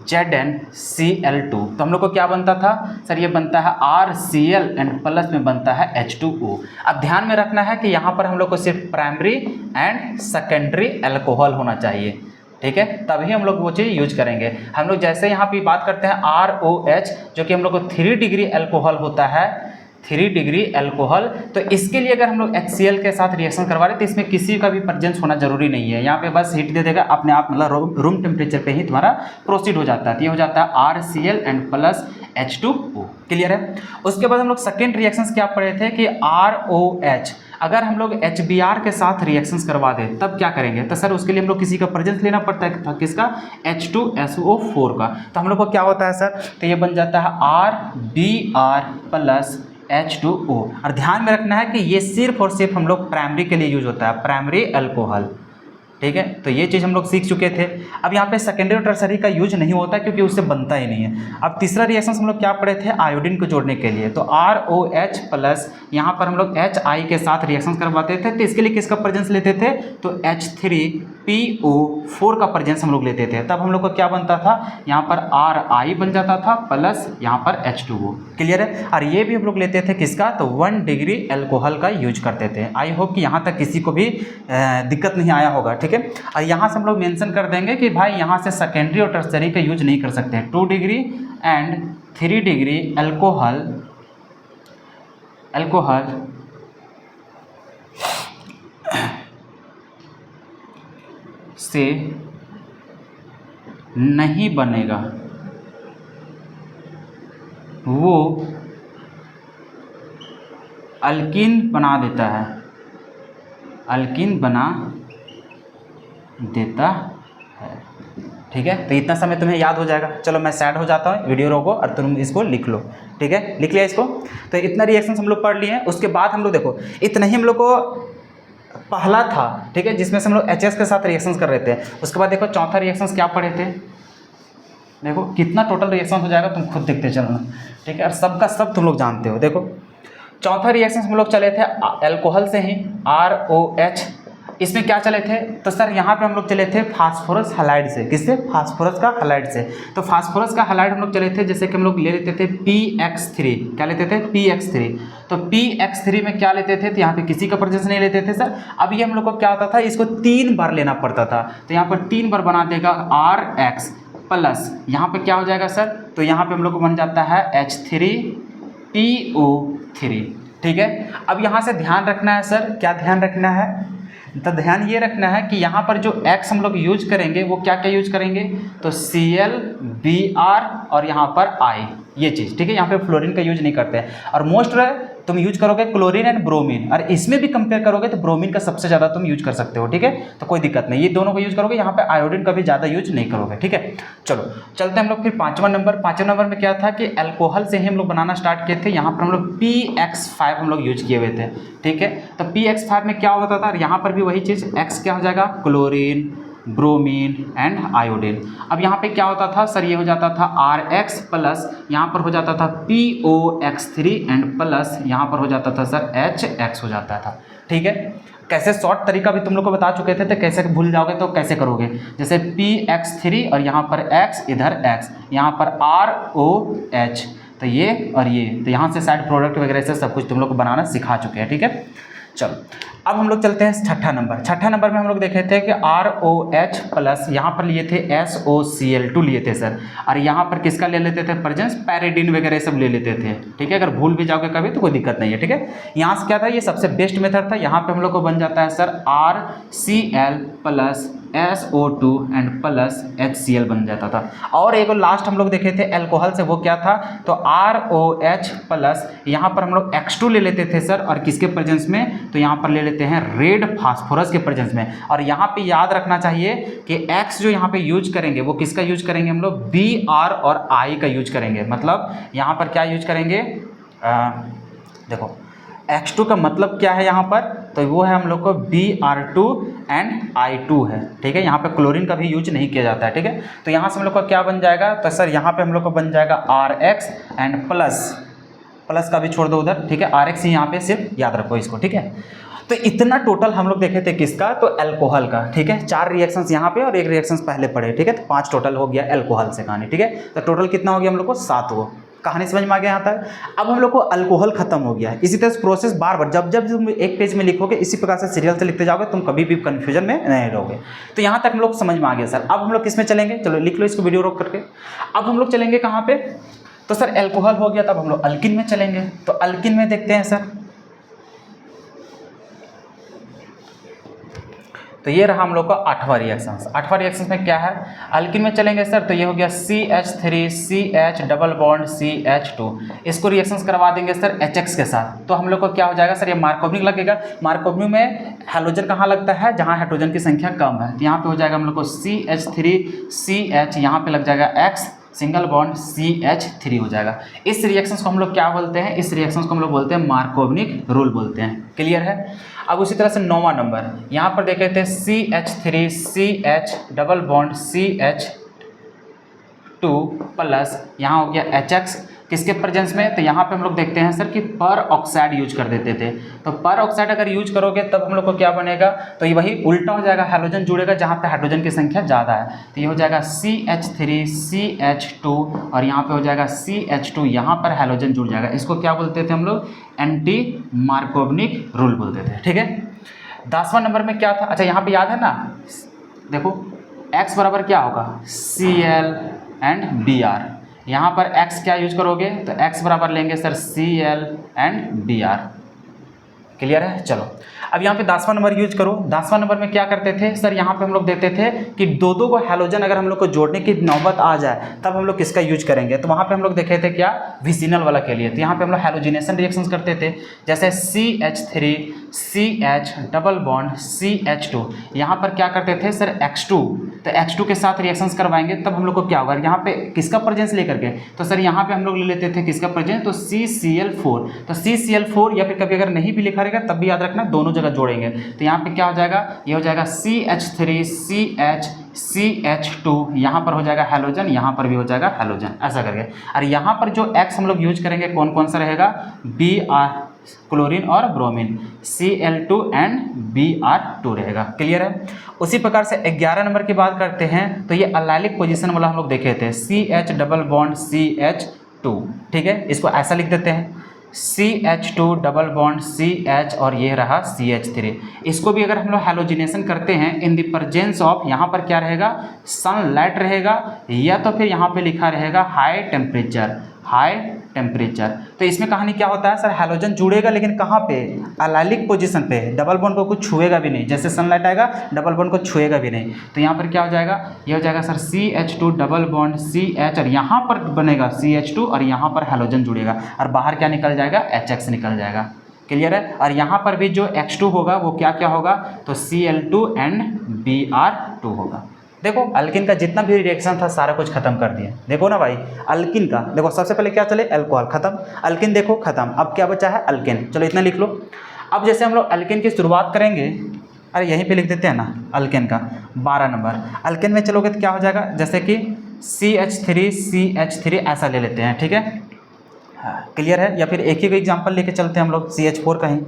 ZnCl2। तो हम लोग को क्या बनता था सर? ये बनता है RCl एंड प्लस में बनता है H2O। अब ध्यान में रखना है कि यहाँ पर हम लोग को सिर्फ प्राइमरी एंड सेकेंडरी अल्कोहल होना चाहिए, ठीक है, तभी हम लोग वो चीज़ यूज करेंगे। हम लोग जैसे यहाँ पे बात करते हैं ROH, जो कि हम लोग को 3 डिग्री अल्कोहल होता है, 3 डिग्री अल्कोहल। तो इसके लिए अगर हम लोग HCl के साथ रिएक्शन करवा रहे हैं तो इसमें किसी का भी प्रेजेंस होना जरूरी नहीं है, यहाँ पे बस हीट दे देगा अपने आप, मतलब रूम टेम्परेचर पे ही तुम्हारा प्रोसीड हो जाता है। तो ये हो जाता है RCl and plus H2O। Clear है? उसके बाद हम लोग सेकेंड रिएक्शंस क्या पढ़े थे कि ROH अगर हम लोग HBr के साथ रिएक्शंस करवा दें तब क्या करेंगे? तो सर उसके लिए हम लोग किसी का प्रेजेंस लेना पड़ता है, किसका? H2SO4 का। तो हम लोग को क्या होता है सर? तो ये बन जाता है RBr प्लस H2O। और ध्यान में रखना है कि ये सिर्फ और सिर्फ हम लोग प्राइमरी के लिए यूज होता है, प्राइमरी अल्कोहल, ठीक है। तो ये चीज़ हम लोग सीख चुके थे। अब यहाँ पे सेकेंडरी और टर्सरी का यूज नहीं होता क्योंकि उससे बनता ही नहीं है। अब तीसरा रिएक्शन हम लोग क्या पढ़े थे? आयोडीन को जोड़ने के लिए। तो ROH प्लस यहाँ पर हम लोग HI के साथ रिएक्शन करवाते थे, तो इसके लिए किसका प्रेजेंस लेते थे? तो H3PO4 का प्रेजेंस हम लोग लेते थे। तब हम लोग को क्या बनता था? यहाँ पर RI बन जाता था प्लस यहाँ पर H2O। क्लियर है? और ये भी हम लोग लेते थे किसका? तो 1 डिग्री अल्कोहल का यूज करते थे। आई होप कि यहाँ तक किसी को भी दिक्कत नहीं आया होगा, ठीक है। और यहाँ से हम लोग मेंशन कर देंगे कि भाई यहाँ से सेकेंडरी और टर्सरी का यूज नहीं कर सकते। 2 डिग्री एंड 3 डिग्री अल्कोहल से नहीं बनेगा, वो अल्कीन बना देता है, अल्कीन बना देता है, ठीक है। तो इतना समय तुम्हें याद हो जाएगा। चलो मैं सैड हो जाता हूँ, वीडियो रोको और तुम इसको लिख लो, ठीक है। लिख लिया इसको? तो इतना रिएक्शन हम लोग पढ़ लिए हैं। उसके बाद हम लोग देखो इतना ही हम लोग को पहला था, ठीक है, जिसमें से हम लोग HS के साथ रिएक्शंस कर रहे थे। उसके बाद देखो चौथा रिएक्शंस क्या पढ़े थे? देखो कितना टोटल रिएक्शन हो जाएगा, तुम खुद देखते चलना, ठीक है। और सबका सब तुम लोग जानते हो। देखो चौथा रिएक्शन हम लोग चले थे अल्कोहल से ही, ROH। इसमें क्या चले थे? तो सर यहाँ पे हम लोग चले थे फास्फोरस हैलाइड से। किससे? फास्फोरस का हैलाइड से। तो फास्फोरस का हैलाइड हम लोग चले थे, जैसे कि हम लोग ले लेते थे PX3। क्या लेते थे? PX3। तो PX3 में क्या लेते थे? तो यहाँ पे किसी का प्रेजेंस नहीं लेते थे सर। अब ये हम लोग को क्या होता था? इसको 3 बार लेना पड़ता था। तो यहाँ पर 3 बार बना देगा RX प्लस, यहाँ पे क्या हो जाएगा सर? तो यहाँ पे हम लोग को बन जाता है H3PO3, ठीक है। अब यहाँ से ध्यान रखना है सर, क्या ध्यान रखना है? तो ध्यान ये रखना है कि यहाँ पर जो X हम लोग यूज करेंगे वो क्या क्या यूज करेंगे? तो Cl, Br और यहाँ पर I, ये चीज़, ठीक है। यहाँ पे फ्लोरीन का यूज नहीं करते हैं। और मोस्ट तुम यूज करोगे क्लोरीन एंड ब्रोमीन, और इसमें भी कंपेयर करोगे तो ब्रोमीन का सबसे ज़्यादा तुम यूज कर सकते हो, ठीक है। तो कोई दिक्कत नहीं, ये दोनों को यूज करोगे। यहाँ पे आयोडीन का भी ज़्यादा यूज नहीं करोगे, ठीक है। चलो चलते हैं हम लोग फिर पाँचवां नंबर में क्या था कि अल्कोहल से ही हम लोग बनाना स्टार्ट किए थे। यहाँ पर हम लोग PX5 हम लोग यूज किए हुए थे, ठीक है। तो PX5 में क्या होता था? यहाँ पर भी वही चीज़, X क्या हो जाएगा? Chlorine, bromine and iodine. अब यहाँ पे क्या होता था सर? ये हो जाता था RX प्लस, यहाँ पर हो जाता था POX3 एंड प्लस यहाँ पर हो जाता था सर HX हो जाता था, ठीक है। कैसे शॉर्ट तरीका भी तुम लोग को बता चुके थे, तो कैसे भूल जाओगे तो कैसे करोगे? जैसे PX3 और यहाँ पर X, इधर X, यहाँ पर ROH, तो ये और ये, तो यहाँ से साइड प्रोडक्ट वगैरह से सब कुछ तुम लोग को बनाना सिखा चुके हैं, ठीक है। चलो अब हम लोग चलते हैं छठा नंबर में हम लोग देखे थे कि ROH प्लस, यहाँ पर लिए थे SOCl2 लिए थे सर। और यहाँ पर किसका ले लेते थे प्रेजेंस? पैरिडीन वगैरह सब ले लेते थे, ठीक है। अगर भूल भी जाओगे कभी तो कोई दिक्कत नहीं है, ठीक है। यहाँ से क्या था? ये सबसे बेस्ट मेथड था। यहाँ पे हम लोग को बन जाता है sir RCl plus SO2 and plus HCl बन जाता था। और एक लास्ट हम लोग देखे थे एल्कोहल से, वो क्या था, तो ROH प्लस, यहाँ पर हम लोग X2 ले लेते थे सर, और किसके प्रेजेंस में, तो यहाँ पर ले लेते हैं रेड फास्फोरस के प्रेजेंस में। और यहाँ पे याद रखना चाहिए कि X जो यहाँ पे यूज करेंगे वो किसका यूज करेंगे, हम लोग BR और I का यूज करेंगे। मतलब यहाँ पर क्या यूज करेंगे, देखो X2 का मतलब क्या है यहाँ पर, तो वो है हम लोग को Br2 एंड I2 है, ठीक है। यहाँ पे क्लोरीन का भी यूज नहीं किया जाता है, ठीक है। तो यहाँ से हम लोग का क्या बन जाएगा, तो सर यहाँ पे हम लोग को बन जाएगा RX एंड प्लस का भी छोड़ दो उधर, ठीक है। RX ही यहाँ पे सिर्फ याद रखो इसको, ठीक है। तो इतना टोटल हम लोग देखे थे किसका, तो अल्कोहल का, ठीक है। 4 रिएक्शंस यहाँ पे और 1 रिएक्शंस पहले पढ़े, ठीक है। तो 5 टोटल हो गया अल्कोहल से कहानी, ठीक है। तो टोटल कितना हो गया हम लोग को, 7 हो। कहानी समझ में आ गया यहाँ तक। अब हम लोग को अल्कोहल खत्म हो गया है। इसी तरह से प्रोसेस बार बार जब जब तुम एक पेज में लिखोगे इसी प्रकार से सीरियल से लिखते जाओगे, तुम कभी भी कंफ्यूजन में नहीं रहोगे। तो यहाँ तक हम लोग समझ में आ गया सर। अब हम लोग किस में चलेंगे, चलो लिख लो इसको वीडियो रोक करके। अब हम लोग चलेंगे कहाँ पे, तो सर अल्कोहल हो गया, तब हम लोग अल्किन में चलेंगे। तो अल्किन में देखते हैं सर, तो ये रहा हम लोग का 8वां रिएक्शन। 8वां रिएक्शन में क्या है, अल्किन में चलेंगे सर, तो ये हो गया CH3 CH double bond CH2। इसको रिएक्शंस करवा देंगे सर HX के साथ, तो हम लोग को क्या हो जाएगा सर, ये मार्कोवनिक लगेगा। मार्कोवनिक में हाइड्रोजन कहाँ लगता है, जहाँ हाइड्रोजन की संख्या कम है। तो यहाँ पे हो जाएगा हम लोग को CH3 CH, यहाँ पे लग जाएगा X सिंगल बॉन्ड CH3 हो जाएगा। इस रिएक्शंस को हम लोग क्या बोलते हैं, इस रिएक्शंस को हम लोग बोलते हैं मार्कोवनिक रूल बोलते हैं। क्लियर है। अब उसी तरह से 9वां नंबर, यहाँ पर देखे थे CH3 CH double bond CH2 plus, यहाँ हो गया HX किसके प्रेजेंस में, तो यहाँ पे हम लोग देखते हैं सर कि पर ऑक्साइड यूज कर देते थे। तो पर ऑक्साइड अगर यूज करोगे तब हम लोग को क्या बनेगा, तो ये वही उल्टा हो जाएगा, हाइड्रोजन जुड़ेगा जहाँ पे हाइड्रोजन की संख्या ज़्यादा है। तो ये हो जाएगा CH3 CH2 और यहाँ पे हो जाएगा CH2, यहाँ पर हाइड्रोजन जुड़ जाएगा। इसको क्या बोलते थे हम लोग, एंटी मार्कोवनिक रूल बोलते थे, ठीक है। 10वां नंबर में क्या था, अच्छा यहाँ पे याद है ना, देखो X बराबर क्या होगा, Cl एंड Br। यहाँ पर x क्या यूज करोगे, तो x बराबर लेंगे sir Cl and Br। Clear है। चलो अब यहाँ पे 10वां नंबर यूज करो। 10वां नंबर में क्या करते थे सर, यहाँ पे हम लोग देते थे कि दो को हैलोजन अगर हम लोग को जोड़ने की नौबत आ जाए तब हम लोग किसका यूज करेंगे, तो वहाँ पे हम लोग देखे थे क्या, विसिनल वाला के लिए। तो यहाँ पे हम लोग हैलोजिनेशन रिएक्शंस करते थे, जैसे CH3 CH double bond CH2। यहाँ पर क्या करते थे सर X2, तो X2 के साथ रिएक्शंस करवाएंगे तब हम लोग को क्या होगा, यहाँ पे किसका प्रेजेंस लेकर के, तो सर यहाँ पे हम लोग ले लेते थे किसका प्रेजेंस, तो CCl4। तो CCl4 या फिर कभी अगर नहीं भी लिखा रहेगा तब भी याद रखना दोनों जगह जोड़ेंगे। तो यहाँ पे क्या हो जाएगा, ये हो जाएगा CH3 CH CH2, यहाँ पर हो जाएगा हैलोजन, यहाँ पर भी हो जाएगा हैलोजन, ऐसा करके। और यहाँ पर जो X हम लोग यूज करेंगे कौन कौन सा रहेगा, Br क्लोरीन और ब्रोमीन, Cl2 एंड Br2 रहेगा। क्लियर है। उसी प्रकार से 11 नंबर की बात करते हैं, तो ये अलाइलिक पोजीशन वाला हम लोग देखे थे, CH डबल बॉन्ड CH2, ठीक है। इसको ऐसा लिख देते हैं CH2 डबल बॉन्ड CH और ये रहा CH3। इसको भी अगर हम लोग हैलोजिनेशन करते हैं इन द प्रेजेंस ऑफ, यहाँ पर क्या रहेगा, सनलाइट रहेगा, या तो फिर यहाँ पे लिखा रहेगा हाई टेम्परेचर। तो इसमें कहानी क्या होता है सर, हैलोजन जुड़ेगा लेकिन कहाँ पे, अलाइलिक पोजीशन पे, डबल बॉन्ड को कुछ छुएगा भी नहीं, जैसे सनलाइट आएगा डबल बॉन्ड को छुएगा भी नहीं। तो यहाँ पर क्या हो जाएगा, ये हो जाएगा sir CH2 double bond CH और यहाँ पर बनेगा CH2 और यहाँ पर हैलोजन जुड़ेगा और बाहर क्या निकल जाएगा, HX निकल जाएगा। क्लियर है। और यहाँ पर भी जो X2 होगा वो क्या क्या होगा, तो Cl2 एंड Br2 होगा। देखो अल्किन का जितना भी रिएक्शन था सारा कुछ खत्म कर दिया। देखो ना भाई, अल्किन का देखो सबसे पहले क्या चले, अल्कोहल खत्म, अल्किन देखो खत्म, अब क्या बचा है अल्केन। चलो इतना लिख लो। अब जैसे हम लोग अल्केन की शुरुआत करेंगे, अरे यहीं पे लिख देते हैं ना, अल्केन का 12 नंबर। अल्केन में चलोगे तो क्या हो जाएगा, जैसे कि CH3 CH3 ऐसा ले लेते हैं, ठीक है। क्लियर है। या फिर एक ही एग्जांपल लेके चलते हैं हम लोग CH4 का ही।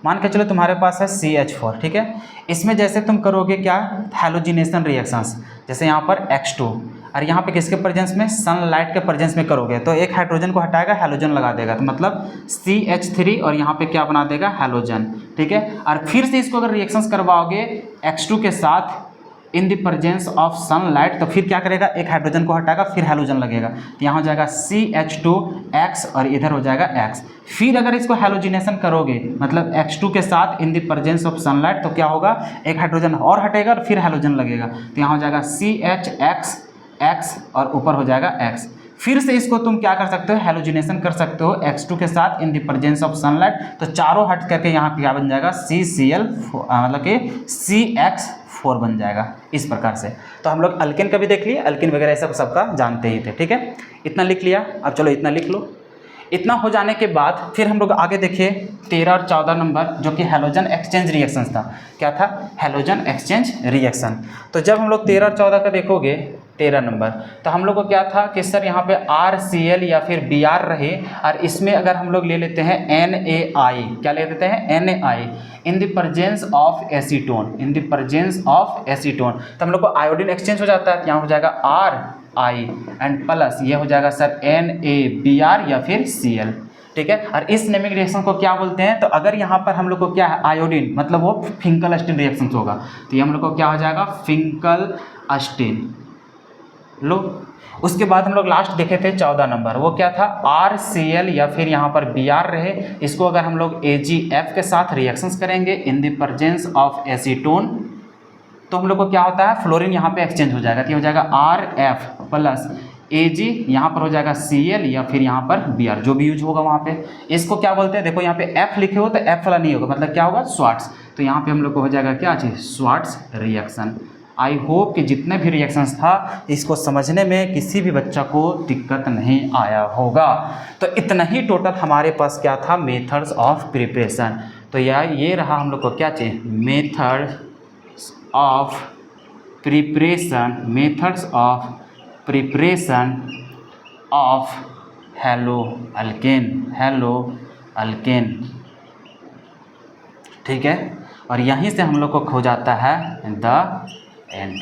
मान के चलो तुम्हारे पास है CH4, ठीक है। इसमें जैसे तुम करोगे क्या, हैलोजिनेशन रिएक्शंस, जैसे यहाँ पर X2 और यहाँ पे किसके प्रेजेंस में, सनलाइट के प्रेजेंस में करोगे तो एक हाइड्रोजन को हटाएगा, हैलोजन लगा देगा, तो मतलब CH3 और यहाँ पे क्या बना देगा, हैलोजन, ठीक है। और फिर से इसको अगर रिएक्शंस करवाओगे X2 के साथ इन द प्रेजेंस ऑफ सनलाइट, तो फिर क्या करेगा, एक हाइड्रोजन को हटाएगा, फिर हैलोजन लगेगा, तो यहाँ हो जाएगा CH2X और इधर हो जाएगा X। फिर अगर इसको हैलोजिनेशन करोगे मतलब X2 के साथ इन द प्रेजेंस ऑफ सनलाइट, तो क्या होगा, एक हाइड्रोजन और हटेगा और फिर हैलोजन लगेगा, तो यहाँ हो जाएगा CHX और ऊपर हो जाएगा X। फिर से इसको तुम क्या कर सकते हो, हैलोजिनेशन कर सकते हो X2 के साथ इन द प्रेजेंस ऑफ सनलाइट, तो चारों हट करके यहाँ पे क्या बन जाएगा, CCl मतलब कि CX4 बन जाएगा इस प्रकार से। तो हम लोग अल्केन का भी देख लिए, अल्केन वगैरह सब सबका जानते ही थे, ठीक है, इतना लिख लिया। अब चलो इतना लिख लो। इतना हो जाने के बाद फिर हम लोग आगे देखिए 13 और 14 नंबर, जो कि हैलोजन एक्सचेंज रिएक्शन था। क्या था, हैलोजन एक्सचेंज रिएक्शन। तो जब हम लोग 13 और 14 का देखोगे, 13 नंबर, तो हम लोग को क्या था कि सर यहाँ पे RCl या फिर Br रहे, और इसमें अगर हम लोग ले लेते हैं NaI, क्या ले लेते हैं, NaI in the presence of acetone, in the presence of acetone, तो हम लोग को आयोडीन एक्सचेंज हो जाता है, यहाँ हो जाएगा RI एंड प्लस ये हो जाएगा सर NaBr या फिर Cl, ठीक है। और इस नेमिक रिएक्शन को क्या बोलते हैं, तो अगर यहाँ पर हम लोग को क्या है, आयोडीन मतलब वो फिंकल-अस्टीन रिएक्शन होगा, तो ये हम लोग को क्या हो जाएगा, फिंकल-अस्टीन। लो, उसके बाद हम लोग लास्ट देखे थे 14 नंबर, वो क्या था, RCl या फिर यहाँ पर Br रहे, इसको अगर हम लोग AgF के साथ रिएक्शंस करेंगे इन द प्रेजेंस ऑफ एसीटोन, तो हम लोग को क्या होता है, फ्लोरीन यहाँ पे एक्सचेंज हो जाएगा, तो हो जाएगा RF प्लस Ag, यहाँ पर हो जाएगा Cl या फिर यहाँ पर Br, जो भी यूज होगा वहाँ पे। इसको क्या बोलते हैं, देखो यहाँ पे F लिखे हो तो F वाला नहीं होगा, मतलब क्या होगा, स्वाट्स, तो यहाँ पे हम लोग को हो जाएगा क्या चीज़, स्वाट्स रिएक्शन। आई होप कि जितने भी रिएक्शंस था इसको समझने में किसी भी बच्चा को दिक्कत नहीं आया होगा। तो इतना ही टोटल हमारे पास क्या था, मेथड्स ऑफ प्रिपरेशन। तो ये रहा हम लोग को क्या चाहिए, methods of preparation, methods of preparation of halo alkane, ठीक है। और यहीं से हम लोग को खो जाता है द एंड।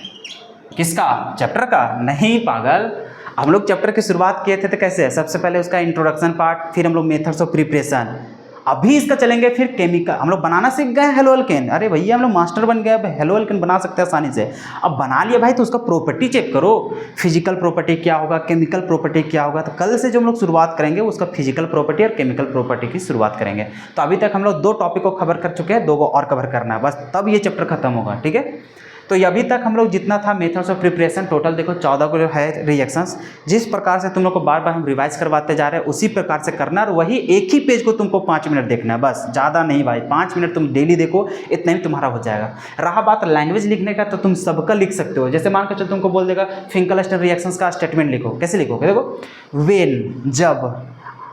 किसका, चैप्टर का, नहीं पागल, हम लोग चैप्टर की शुरुआत किए थे तो कैसे है, सबसे पहले उसका इंट्रोडक्शन पार्ट, फिर हम लोग मेथड्स ऑफ प्रिपरेशन, अभी इसका चलेंगे फिर केमिकल, हम लोग बनाना सीख गए हेलो अल्केन। अरे भैया हम लोग मास्टर बन गए, अब हेलो अल्केन बना सकते हैं आसानी से। अब बना लिया भाई तो उसका प्रॉपर्टी चेक करो, फिजिकल प्रॉपर्टी क्या होगा, केमिकल प्रॉपर्टी क्या होगा। तो कल से जो हम लोग शुरुआत करेंगे उसका फिजिकल प्रॉपर्टी और केमिकल प्रॉपर्टी की शुरुआत करेंगे। तो अभी तक हम लोग 2 टॉपिक को कवर कर चुके हैं, 2 को और कवर करना है बस, तब ये चैप्टर खत्म होगा, ठीक है। तो ये अभी तक हम लोग जितना था मेथड्स ऑफ प्रिपरेशन, टोटल देखो 14 को है रिएक्शंस। जिस प्रकार से तुम लोग को बार बार हम रिवाइज करवाते जा रहे हैं उसी प्रकार से करना, और वही एक ही पेज को तुमको 5 मिनट देखना है बस, ज़्यादा नहीं भाई, 5 मिनट तुम डेली देखो, इतना ही तुम्हारा हो जाएगा। रहा बात लैंग्वेज लिखने का, तो तुम सबका लिख सकते हो। जैसे मान कर चलो तुमको बोल देगा फिंकल-अस्टीन रिएक्शंस का स्टेटमेंट लिखो, कैसे लिखोगे, देखो, वेन, जब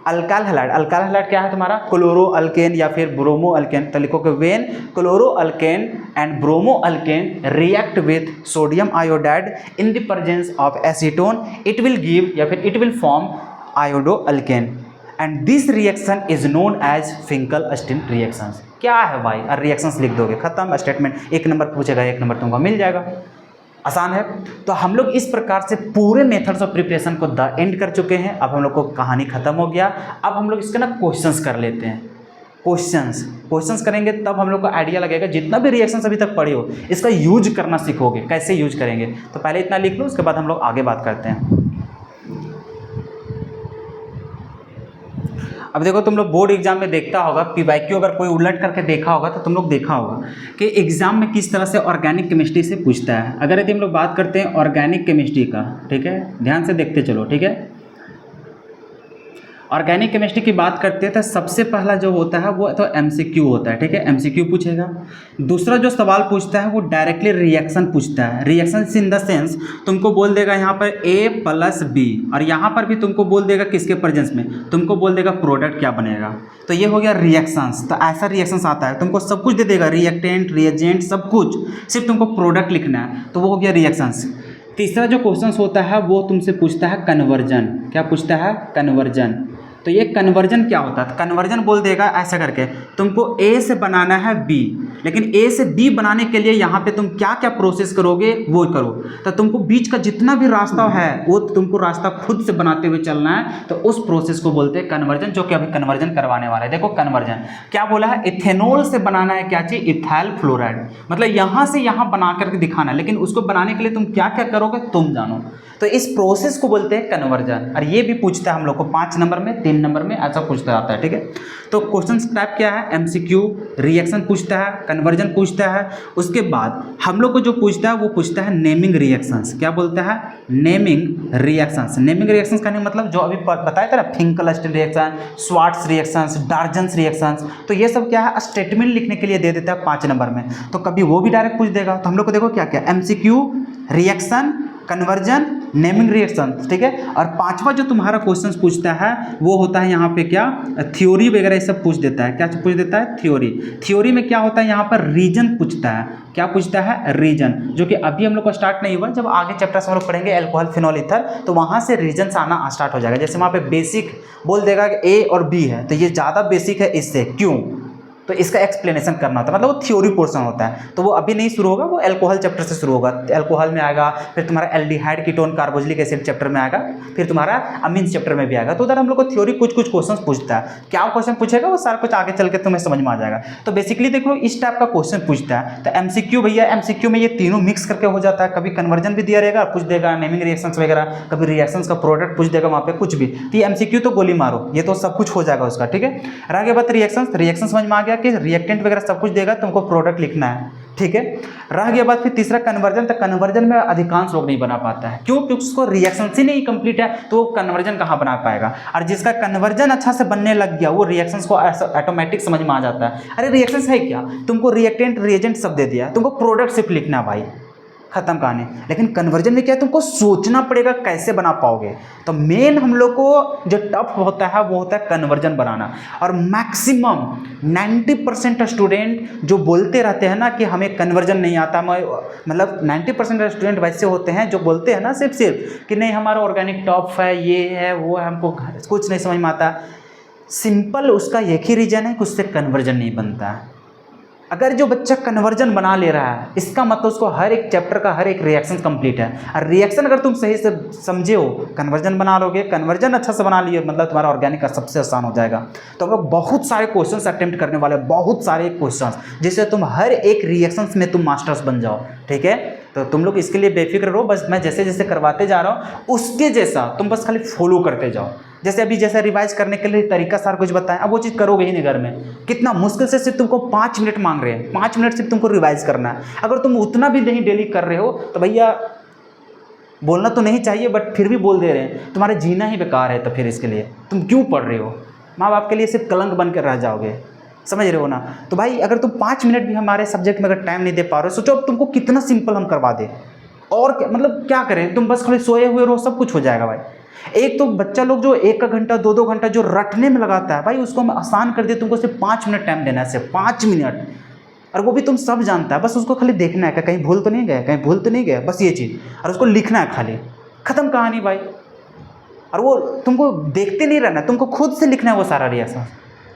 अल्काइल हैलाइड क्या है तुम्हारा, क्लोरो अल्केन या फिर ब्रोमो अल्केन, तो लिखोगे when chloro alkane and bromo alkane react with sodium iodide in the presence of acetone, it will give या फिर it will form iodo alkane, and this reaction is known as Finkelstein reactions. क्या है भाई, और reactions लिख दोगे, खत्म statement. 1 number पूछेगा, 1 नंबर तुमको मिल जाएगा, आसान है। तो हम लोग इस प्रकार से पूरे मेथड्स ऑफ प्रिपरेशन को द एंड कर चुके हैं। अब हम लोग को कहानी खत्म हो गया। अब हम लोग इसके ना क्वेश्चंस कर लेते हैं। क्वेश्चंस करेंगे तब हम लोग को आइडिया लगेगा, जितना भी रिएक्शंस अभी तक पढ़े हो इसका यूज करना सीखोगे, कैसे यूज करेंगे। तो पहले इतना लिख लो, उसके बाद हम लोग आगे बात करते हैं। अब देखो तुम लोग बोर्ड एग्जाम में देखता होगा, पीवाईक्यू अगर कोई उलट करके देखा होगा तो तुम लोग देखा होगा कि एग्जाम में किस तरह से ऑर्गेनिक केमिस्ट्री से पूछता है। अगर यदि हम लोग बात करते हैं ऑर्गेनिक केमिस्ट्री का, ठीक है, ध्यान से देखते चलो, ठीक है। ऑर्गेनिक केमिस्ट्री की बात करते हैं तो सबसे पहला जो होता है वो तो एमसीक्यू होता है, ठीक है, एमसीक्यू पूछेगा। दूसरा जो सवाल पूछता है वो डायरेक्टली रिएक्शन पूछता है। रिएक्शन इन द सेंस तुमको बोल देगा यहाँ पर A + B, और यहाँ पर भी तुमको बोल देगा किसके प्रेजेंस में, तुमको बोल देगा प्रोडक्ट क्या बनेगा। तो ये हो गया रिएक्शंस। तो ऐसा रिएक्शंस आता है, तुमको सब कुछ दे देगा, रिएक्टेंट, रिएजेंट, सब कुछ, सिर्फ तुमको प्रोडक्ट लिखना है, तो वो हो गया रिएक्शंस। तीसरा जो क्वेश्चन होता है वो तुमसे पूछता है कन्वर्जन। क्या पूछता है, कन्वर्जन। तो ये कन्वर्जन क्या होता है, कन्वर्जन बोल देगा ऐसा करके, तुमको ए से बनाना है बी, लेकिन ए से बी बनाने के लिए यहाँ पे तुम क्या क्या प्रोसेस करोगे वो करो। तो तुमको बीच का जितना भी रास्ता है वो तुमको रास्ता खुद से बनाते हुए चलना है, तो उस प्रोसेस को बोलते हैं कन्वर्जन, जो कि अभी कन्वर्जन करवाने वाला है। देखो कन्वर्जन क्या बोला है, इथेनॉल से बनाना है क्या चीज, इथाइल फ्लोराइड, मतलब यहाँ से यहाँ बना करके दिखाना, लेकिन उसको बनाने के लिए तुम क्या क्या करोगे तुम जानो। तो इस प्रोसेस को बोलते हैं कन्वर्जन। और ये भी पूछता है हम लोग को 5 नंबर में, 3 नंबर में ऐसा पूछता आता है, ठीक है। तो क्वेश्चन टाइप क्या है, एमसीक्यू, रिएक्शन पूछता है, कन्वर्जन पूछता है, उसके बाद हम लोग को जो पूछता है वो पूछता है नेमिंग रिएक्शंस। क्या बोलता है, नेमिंग रिएक्शंस। नेमिंग रिएक्शंस का मतलब जो अभी बताया था ना, Finkelstein reaction, Swarts reactions, Darzens reactions, तो ये सब क्या है स्टेटमेंट लिखने के लिए दे देता है 5 नंबर में। तो कभी वो भी डायरेक्ट पूछ देगा। तो हम लोग को देखो क्या क्या, MCQ, reaction, conversion, naming reaction, ठीक है। और 5वां जो तुम्हारा क्वेश्चन पूछता है वो होता है यहाँ पे क्या, थ्योरी वगैरह ये सब पूछ देता है। क्या पूछ देता है, थ्योरी। थ्योरी में क्या होता है, यहाँ पर रीजन पूछता है। क्या पूछता है, रीजन, जो कि अभी हम लोग को स्टार्ट नहीं हुआ, जब आगे चैप्टर से हम लोग पढ़ेंगे अल्कोहल फिनॉल ईथर, तो वहाँ से रीजन आना स्टार्ट हो जाएगा। जैसे वहाँ पे बेसिक बोल देगा कि ए और बी है, तो ये ज़्यादा बेसिक है इससे, क्यों, तो इसका एक्सप्लेनेशन करना होता है, मतलब वो थ्योरी पोर्शन होता है। तो वो अभी नहीं शुरू होगा, वो अल्कोहल चैप्टर से शुरू होगा। अल्कोहल में आएगा, फिर तुम्हारा aldehyde ketone carboxylic acid chapter में आएगा, फिर तुम्हारा अमीन्स चैप्टर में भी आएगा। तो उधर हम लोग को थ्योरी कुछ कुछ क्वेश्चन पूछता है। क्या क्वेश्चन पूछेगा वो सारा कुछ आगे चल के तुम्हें समझ में आ जाएगा। तो बेसिकली देखो इस टाइप का क्वेश्चन पूछता है। तो एमसीक्यू भैया, एमसीक्यू में ये तीनों मिक्स करके हो जाता है। कभी कन्वर्जन भी दिया रहेगा, पूछ देगा नेमिंग रिएक्शंस वगैरह, कभी रिएक्शंस का प्रोडक्ट पूछ देगा वहाँ पे कुछ भी। तो ये एमसीक्यू तो गोली मारो, ये तो सब कुछ हो जाएगा उसका, ठीक है। रह गया बात रिएक्शंस। रिएक्शन समझ में आ गया कि रिएक्टेंट वगैरह सब कुछ देगा, तुमको प्रोडक्ट लिखना है, ठीक है। रह गया बात फिर तीसरा कन्वर्जन। तो कन्वर्जन में अधिकांश लोग नहीं बना पाता है, क्यों, क्योंकि उसको रिएक्शन से नहीं कंप्लीट है, तो वो कन्वर्जन कहाँ बना पाएगा। और जिसका कन्वर्जन अच्छा से बनने लग गया वो रिएक्शंस को ऑटोमेटिक समझ में आ जाता है। अरे रिएक्शंस है क्या, तुमको रिएक्टेंट रिएजेंट सब दे दिया, तुमको प्रोडक्ट सिर्फ लिखना भाई, खत्म कहानी। लेकिन कन्वर्जन में क्या है, तुमको सोचना पड़ेगा कैसे बना पाओगे। तो मेन हम लोग को जो टफ होता है वो होता है कन्वर्जन बनाना। और मैक्सिमम 90% स्टूडेंट जो बोलते रहते हैं ना कि हमें कन्वर्जन नहीं आता, मतलब 90% स्टूडेंट वैसे होते हैं जो बोलते हैं ना सिर्फ कि नहीं हमारा ऑर्गेनिक टफ है, ये है वो है, हमको कुछ नहीं समझ में आता। सिंपल उसका एक ही रीजन है कि उससे कन्वर्जन नहीं बनता है। अगर जो बच्चा कन्वर्जन बना ले रहा है इसका मतलब उसको हर एक चैप्टर का हर एक रिएक्शन कंप्लीट है। और रिएक्शन अगर तुम सही से समझे हो, कन्वर्जन बना लोगे, कन्वर्जन अच्छा से बना लिए, मतलब तुम्हारा ऑर्गेनिक का सबसे आसान हो जाएगा। तो हम लोग बहुत सारे क्वेश्चंस अटेम्प्ट करने वाले, बहुत सारे क्वेश्चंस, जिससे तुम हर एक रिएक्शंस में तुम मास्टर्स बन जाओ, ठीक है। तो तुम लोग इसके लिए बेफिक्र रहो, बस मैं जैसे जैसे करवाते जा रहा हूँ उसके जैसा तुम बस खाली फॉलो करते जाओ। जैसे अभी जैसा रिवाइज करने के लिए तरीका सारा कुछ बताएं, अब वो चीज़ करोगे ही नहीं घर में। कितना मुश्किल से सिर्फ तुमको 5 मिनट मांग रहे हैं, 5 मिनट सिर्फ तुमको रिवाइज करना है। अगर तुम उतना भी नहीं डेली कर रहे हो तो भैया बोलना तो नहीं चाहिए बट फिर भी बोल दे रहे हैं, तुम्हारा जीना ही बेकार है। तो फिर इसके लिए तुम क्यों पढ़ रहे हो, माँ बाप के लिए सिर्फ कलंक बन कर रह जाओगे, समझ रहे हो ना। तो भाई अगर तुम 5 मिनट भी हमारे सब्जेक्ट में अगर टाइम नहीं दे पा रहे हो, सोचो अब तुमको कितना सिंपल हम करवा दें। और मतलब क्या करें, तुम बस खाली सोए हुए रहो, सब कुछ हो जाएगा भाई। एक तो बच्चा लोग जो 1 घंटा 2 घंटा जो रटने में लगाता है, भाई उसको हम आसान कर दिए, तुमको सिर्फ 5 मिनट टाइम देना है, सिर्फ 5 मिनट। और वो भी तुम सब जानता है, बस उसको खाली देखना है कि कहीं भूल तो नहीं गया, कहीं भूल तो नहीं गया, बस ये चीज़, और उसको लिखना है खाली, खत्म कहानी भाई। और वो तुमको देखते नहीं रहना, तुमको खुद से लिखना है वो सारा रिएक्शन,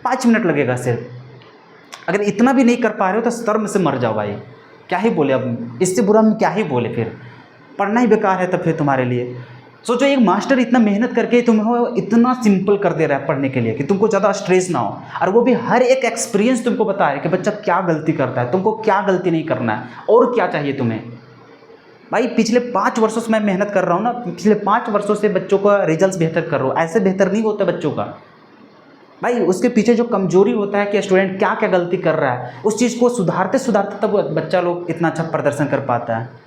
5 मिनट लगेगा सिर्फ। अगर इतना भी नहीं कर पा रहे हो तो शर्म से मर जाओ भाई, क्या ही बोले अब, इससे बुरा हम क्या ही बोले, फिर पढ़ना ही बेकार है तब फिर तुम्हारे लिए। सोचो एक मास्टर इतना मेहनत करके तुम्हें इतना सिंपल कर दे रहा है पढ़ने के लिए कि तुमको ज़्यादा स्ट्रेस ना हो, और वो भी हर एक एक्सपीरियंस तुमको बता रहे कि बच्चा क्या गलती करता है, तुमको क्या गलती नहीं करना है और क्या चाहिए तुम्हें। भाई पिछले 5 वर्षों से मैं मेहनत कर रहा हूँ ना, पिछले 5 वर्षों से बच्चों का रिजल्ट बेहतर कर रहा हूँ। ऐसे बेहतर नहीं होता बच्चों का भाई, उसके पीछे जो कमजोरी होता है कि स्टूडेंट क्या क्या गलती कर रहा है, उस चीज़ को सुधारते सुधारते तब बच्चा लोग इतना अच्छा प्रदर्शन कर पाता है।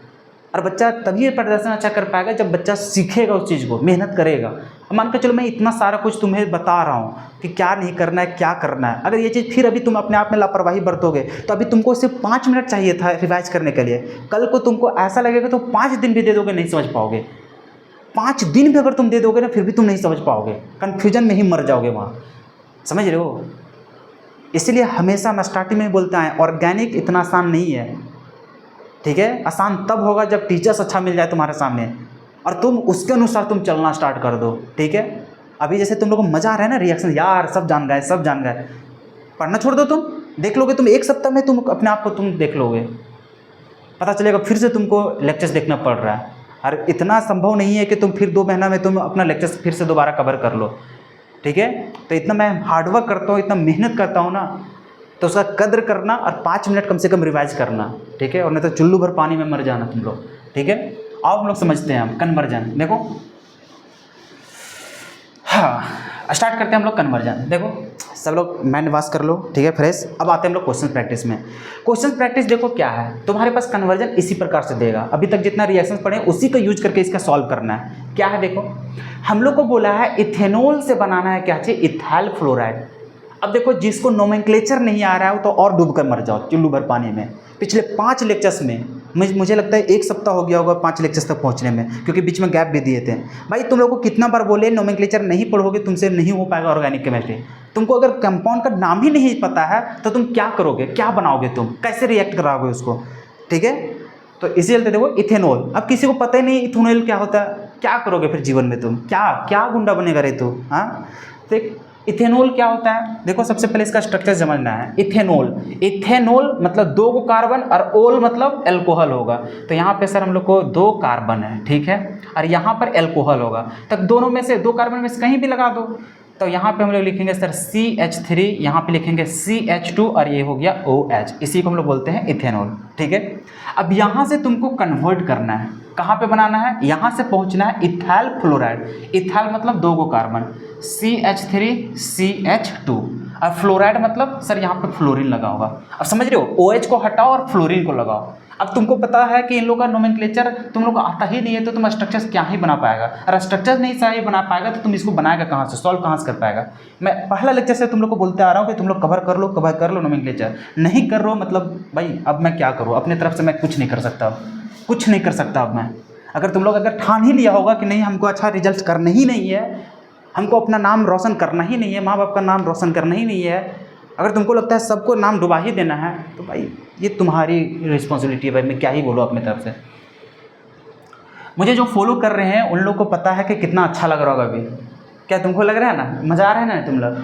और बच्चा तभी प्रदर्शन अच्छा कर पाएगा जब बच्चा सीखेगा उस चीज़ को, मेहनत करेगा। अब मान कर चलो मैं इतना सारा कुछ तुम्हें बता रहा हूँ कि क्या नहीं करना है, क्या करना है, अगर ये चीज़ फिर अभी तुम अपने आप में लापरवाही बरतोगे तो अभी तुमको सिर्फ 5 मिनट चाहिए था रिवाइज करने के लिए, कल को तुमको ऐसा लगेगा तो 5 दिन भी दे दोगे नहीं समझ पाओगे। 5 दिन भी अगर तुम दे दोगे ना फिर भी तुम नहीं समझ पाओगे, कन्फ्यूजन में ही मर जाओगे वहाँ, समझ रहे हो। इसीलिए हमेशा मैं स्टार्टिंग में बोलता है ऑर्गेनिक इतना आसान नहीं है, ठीक है। आसान तब होगा जब टीचर्स अच्छा मिल जाए तुम्हारे सामने और तुम उसके अनुसार तुम चलना स्टार्ट कर दो, ठीक है। अभी जैसे तुम लोग को मज़ा आ रहा है ना रिएक्शन, यार सब जान गए सब जान गए, पढ़ना छोड़ दो, तुम देख लोगे, तुम एक सप्ताह में तुम अपने आप को तुम देख लोगे, पता चलेगा फिर से तुमको लेक्चर्स देखना पड़ रहा है। और इतना संभव नहीं है कि तुम फिर 2 महीना में तुम अपना लेक्चर्स फिर से दोबारा कवर कर लो, ठीक है। तो इतना मैं हार्डवर्क करता हूँ, इतना मेहनत करता हूँ ना, तो उसका कद्र करना और 5 मिनट कम से कम रिवाइज करना, ठीक है। और नहीं तो चुल्लू भर पानी में मर जाना तुम लोग, ठीक है। आओ हम लोग समझते हैं हम कन्वर्जन। देखो हाँ, स्टार्ट करते हैं हम लोग कन्वर्जन। देखो सब लोग माइंड वॉश कर लो, ठीक है, फ्रेश। अब आते हैं हम लोग क्वेश्चन प्रैक्टिस में। क्वेश्चन प्रैक्टिस देखो क्या है, तुम्हारे पास कन्वर्जन इसी प्रकार से देगा, अभी तक जितना रिएक्शंस पढ़े उसी को यूज करके इसका सॉल्व करना है। क्या है देखो, हम लोग को बोला है इथेनॉल से बनाना है क्या चीज़, इथाइल फ्लोराइड। अब देखो जिसको नोमेनक्लेचर नहीं आ रहा है वो तो और डूब कर मर जाओ चुल्लू भर पानी में। पिछले 5 लेक्चर्स में मुझे लगता है 1 सप्ताह हो गया होगा 5 लेक्चर्स तक पहुंचने में, क्योंकि बीच में गैप भी दिए थे। भाई तुम लोग को कितना बार बोले नोमेनक्लेचर नहीं पढ़ोगे तुमसे नहीं हो पाएगा ऑर्गेनिक केमिस्ट्री। तुमको अगर कंपाउंड का नाम ही नहीं पता है तो तुम क्या करोगे, क्या बनाओगे, तुम कैसे रिएक्ट कराओगे उसको, ठीक है। तो इसी चलते देखो इथेनॉल, अब किसी को पता ही नहीं इथेनॉल क्या होता है, क्या करोगे फिर जीवन में तुम, क्या क्या गुंडा बनेगा रे तू, हाँ। देख इथेनॉल क्या होता है, देखो सबसे पहले इसका स्ट्रक्चर समझना है। इथेनॉल मतलब 2 को कार्बन और ओल मतलब एल्कोहल होगा। तो यहाँ पे सर हम लोग को 2 कार्बन है, ठीक है, और यहाँ पर एल्कोहल होगा। तब दोनों में से 2 कार्बन में से कहीं भी लगा दो, तो यहाँ पे हम लोग लिखेंगे सर CH3, यहाँ पे लिखेंगे CH2 और ये हो गया OH, इसी को हम लोग बोलते हैं इथेनॉल, ठीक है। अब यहाँ से तुमको कन्वर्ट करना है, कहाँ पे बनाना है, यहाँ से पहुँचना है इथाइल फ्लोराइड। इथाइल मतलब 2 को कार्बन, CH3 CH2 और फ्लोराइड मतलब सर यहाँ पे फ्लोरीन लगा होगा। अब समझ रहे हो, OH को हटाओ और फ्लोरीन को लगाओ। अब तुमको पता है कि इन लोगों का नोमेनक्लेचर तुम लोग को आता ही नहीं है, तो तुम स्ट्रक्चर्स क्या ही बना पाएगा, और स्ट्रक्चर नहीं सही बना पाएगा तो तुम इसको बनाएगा कहाँ से, सॉल्व कहाँ से कर पाएगा। मैं पहला लेक्चर से तुम लोग को बोलते आ रहा हूँ कि तुम लोग कवर कर लो नोमेनक्लेचर, नहीं कर रहे हो मतलब भाई अब मैं क्या करूँ, अपनी तरफ से मैं कुछ नहीं कर सकता, कुछ नहीं कर सकता अब मैं। अगर तुम लोग अगर ठान ही लिया होगा कि नहीं हमको अच्छा रिजल्ट करना ही नहीं है, हमको अपना नाम रोशन करना ही नहीं है, माँ बाप का नाम रोशन करना ही नहीं है, अगर तुमको लगता है सबको नाम डुबा ही देना है, तो भाई ये तुम्हारी रिस्पॉन्सिबिलिटी है भाई, मैं क्या ही बोलूँ अपनी तरफ से। मुझे जो फॉलो कर रहे हैं उन लोग को पता है कि कितना अच्छा लग रहा होगा अभी, क्या तुमको लग रहा है ना, मज़ा आ रहा है ना तुम लोग,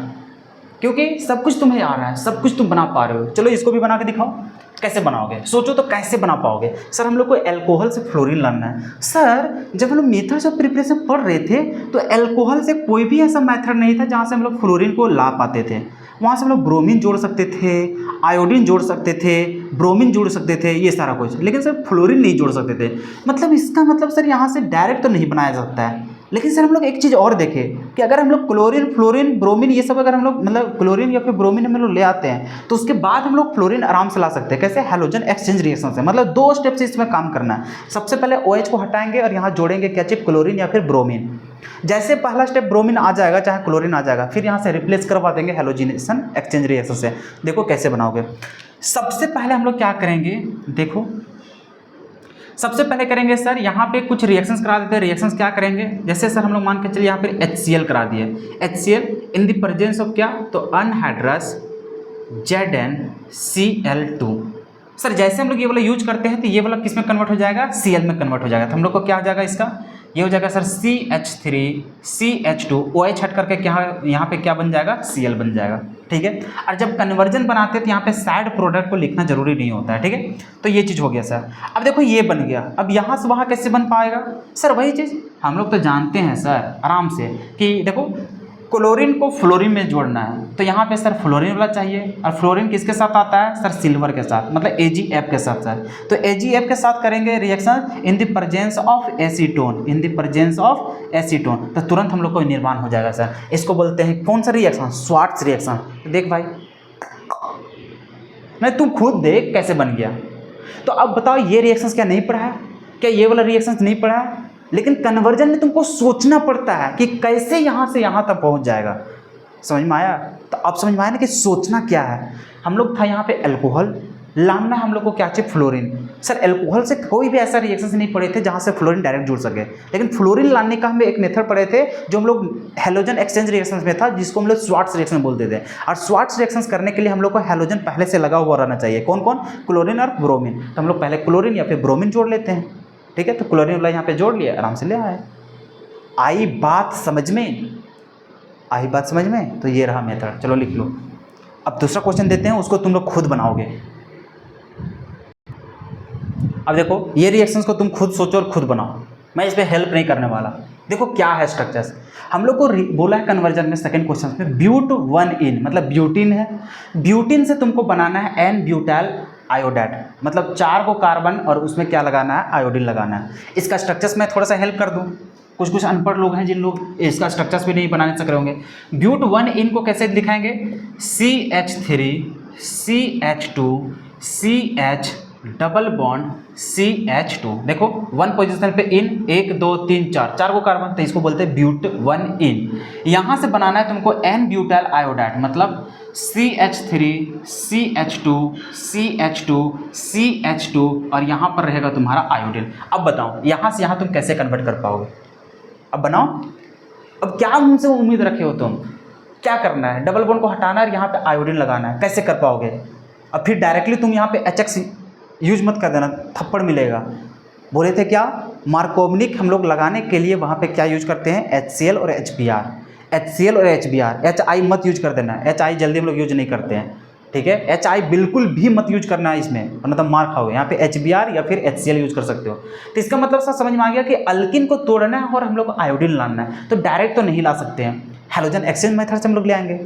क्योंकि सब कुछ तुम्हें आ रहा है, सब कुछ तुम बना पा रहे हो। चलो इसको भी बना के दिखाओ, कैसे बनाओगे, सोचो तो कैसे बना पाओगे। सर हम लोग को एल्कोहल से फ्लोरीन लाना है। सर जब हम लोग मेथड्स ऑफ प्रिपरेशन पढ़ रहे थे तो एल्कोहल से कोई भी ऐसा मेथड नहीं था जहाँ से हम लोग फ्लोरीन को ला पाते थे। वहाँ से हम लोग ब्रोमीन जोड़ सकते थे, आयोडीन जोड़ सकते थे, ब्रोमीन जोड़ सकते थे, ये सारा कुछ, लेकिन सर फ्लोरीन नहीं जोड़ सकते थे। मतलब इसका मतलब सर यहाँ से डायरेक्ट तो नहीं बनाया जा सकता है। लेकिन सर हम लोग एक चीज़ और देखें कि अगर हम लोग क्लोरीन, फ्लोरीन, ब्रोमीन ये सब अगर हम लोग मतलब क्लोरीन या फिर ब्रोमीन हम लोग ले आते हैं तो उसके बाद हम लोग फ्लोरीन आराम से ला सकते हैं। कैसे, हैलोजन एक्सचेंज रिएक्शन से। मतलब 2 स्टेप से इसमें काम करना है। सबसे पहले OH को हटाएंगे और यहाँ जोड़ेंगे क्या चीज़, क्लोरीन या फिर ब्रोमीन। जैसे पहला स्टेप ब्रोमीन आ जाएगा चाहे क्लोरीन आ जाएगा, फिर यहाँ से रिप्लेस करवा देंगे हैलोजिनेशन एक्सचेंज रिएक्शन से। देखो कैसे बनाओगे। सबसे पहले हम लोग क्या करेंगे, देखो सबसे पहले करेंगे सर यहाँ पे कुछ रिएक्शंस करा देते हैं। रिएक्शंस क्या करेंगे, जैसे सर हम लोग मान के चलिए यहाँ पे HCl करा दिए। HCl in the presence of क्या, तो अनहाइड्रस ZnCl2। सर जैसे हम लोग ये वाला यूज करते हैं तो ये वाला किस में कन्वर्ट हो जाएगा, Cl में कन्वर्ट हो जाएगा। तो हम लोग को क्या हो जाएगा इसका, ये हो जाएगा सर CH3 CH2 OH हट करके क्या यहाँ पे क्या बन जाएगा, Cl बन जाएगा, ठीक है। और जब कन्वर्जन बनाते हैं तो यहाँ पे साइड प्रोडक्ट को लिखना जरूरी नहीं होता है, ठीक है। तो ये चीज़ हो गया सर। अब देखो ये बन गया, अब यहाँ से वहाँ कैसे बन पाएगा सर, वही चीज़ हम लोग तो जानते हैं सर आराम से कि देखो क्लोरीन को फ्लोरीन में जोड़ना है, तो यहाँ पे सर फ्लोरीन वाला चाहिए। और फ्लोरीन किसके साथ आता है सर, सिल्वर के साथ, मतलब AgF के साथ सर। तो AgF के साथ करेंगे reaction in the presence of acetone, in the presence of acetone, तो तुरंत हम लोग को निर्माण हो जाएगा सर। इसको बोलते हैं कौन सा रिएक्शन, स्वार्ट्ज रिएक्शन। देख भाई नहीं तू खुद देख कैसे बन गया। तो अब बताओ ये रिएक्शंस क्या नहीं पढ़ा है, क्या ये वाला रिएक्शंस नहीं पढ़ा है, लेकिन कन्वर्जन में तुमको सोचना पड़ता है कि कैसे यहाँ से यहाँ तक पहुँच जाएगा। समझ में आया, तो अब समझ में आया ना कि सोचना क्या है। हम लोग था यहाँ पे एल्कोहल, लाना हम लोग को क्या चाहिए, फ्लोरीन। सर एल्कोहल से कोई भी ऐसा रिएक्शन नहीं पढ़े थे जहाँ से फ्लोरीन डायरेक्ट जुड़ सके, लेकिन फ्लोरीन लाने का हम एक मेथड पढ़े थे जो हम लोग हैलोजन एक्सचेंज रिएक्शन में था, जिसको हम लोग स्वार्ट्ज रिएक्शन बोलते थे। और स्वार्ट्ज रिएक्शन करने के लिए हम लोग को हैलोजन पहले से लगा हुआ रहना चाहिए। कौन कौन, क्लोरीन और ब्रोमीन। तो हम लोग पहले क्लोरीन या फिर ब्रोमीन जोड़ लेते हैं, ठीक है। तो क्लोरीन वाला यहाँ पे जोड़ लिया, आराम से ले आए। आई बात समझ में, आई बात समझ में? तो ये रहा मेथड, चलो लिख लो। अब दूसरा क्वेश्चन देते हैं, उसको तुम लोग खुद बनाओगे। अब देखो ये रिएक्शंस को तुम खुद सोचो और खुद बनाओ, मैं इस पर हेल्प नहीं करने वाला। देखो क्या है स्ट्रक्चर्स, हम लोग को बोला है कन्वर्जन में सेकंड क्वेश्चन में ब्यूट 1 मतलब ब्यूटीन है, ब्यूटीन से तुमको बनाना है एन ब्यूटाइल आयोडाइड, मतलब 4 को कार्बन और उसमें क्या लगाना है, आयोडीन लगाना है। इसका स्ट्रक्चर्स मैं थोड़ा सा हेल्प कर दूं, कुछ अनपढ़ लोग हैं जिन लोग इसका स्ट्रक्चर्स भी नहीं बनाने सक रहे होंगे। ब्यूट 1 को कैसे दिखाएंगे, CH3 CH2 CH double bond CH2। देखो 1 पोजिशन पे इन, 1 2 3 4 को कार्बन, तो इसको बोलते हैं ब्यूट 1। यहाँ से बनाना है तुमको एन ब्यूटाइल आयोडाइड, मतलब CH3 CH2 CH2 CH2 और यहाँ पर रहेगा तुम्हारा आयोडीन। अब बताओ यहाँ से यहाँ तुम कैसे कन्वर्ट कर पाओगे, अब बनाओ। अब क्या उनसे उम्मीद रखे हो तुम, क्या करना है, डबल बॉन्ड को हटाना है और यहाँ पे आयोडीन लगाना है, कैसे कर पाओगे। अब फिर डायरेक्टली तुम यहाँ पे HX यूज मत कर देना, थप्पड़ मिलेगा। बोले थे क्या, मार्कोवनिक हम लोग लगाने के लिए वहाँ पे क्या यूज करते हैं, HCl और HBr, HCl और HBr, HI मत यूज कर देना, HI जल्दी हम लोग यूज नहीं करते हैं, ठीक है। HI बिल्कुल भी मत यूज करना है इसमें, वरना तो मार खाओगे। यहाँ पे HBr या फिर HCl यूज कर सकते हो। तो इसका मतलब सब समझ में आ गया कि अल्किन को तोड़ना है और हम लोग को आयोडीन लाना है, तो डायरेक्ट तो नहीं ला सकते हैं, हैलोजन एक्सचेंज मेथड से हम लोग ले आएंगे,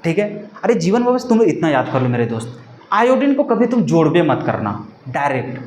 ठीक है। अरे जीवन में बस तुम लोग इतना याद कर लो मेरे दोस्त, आयोडीन को कभी तुम जोड़बे मत करना डायरेक्ट।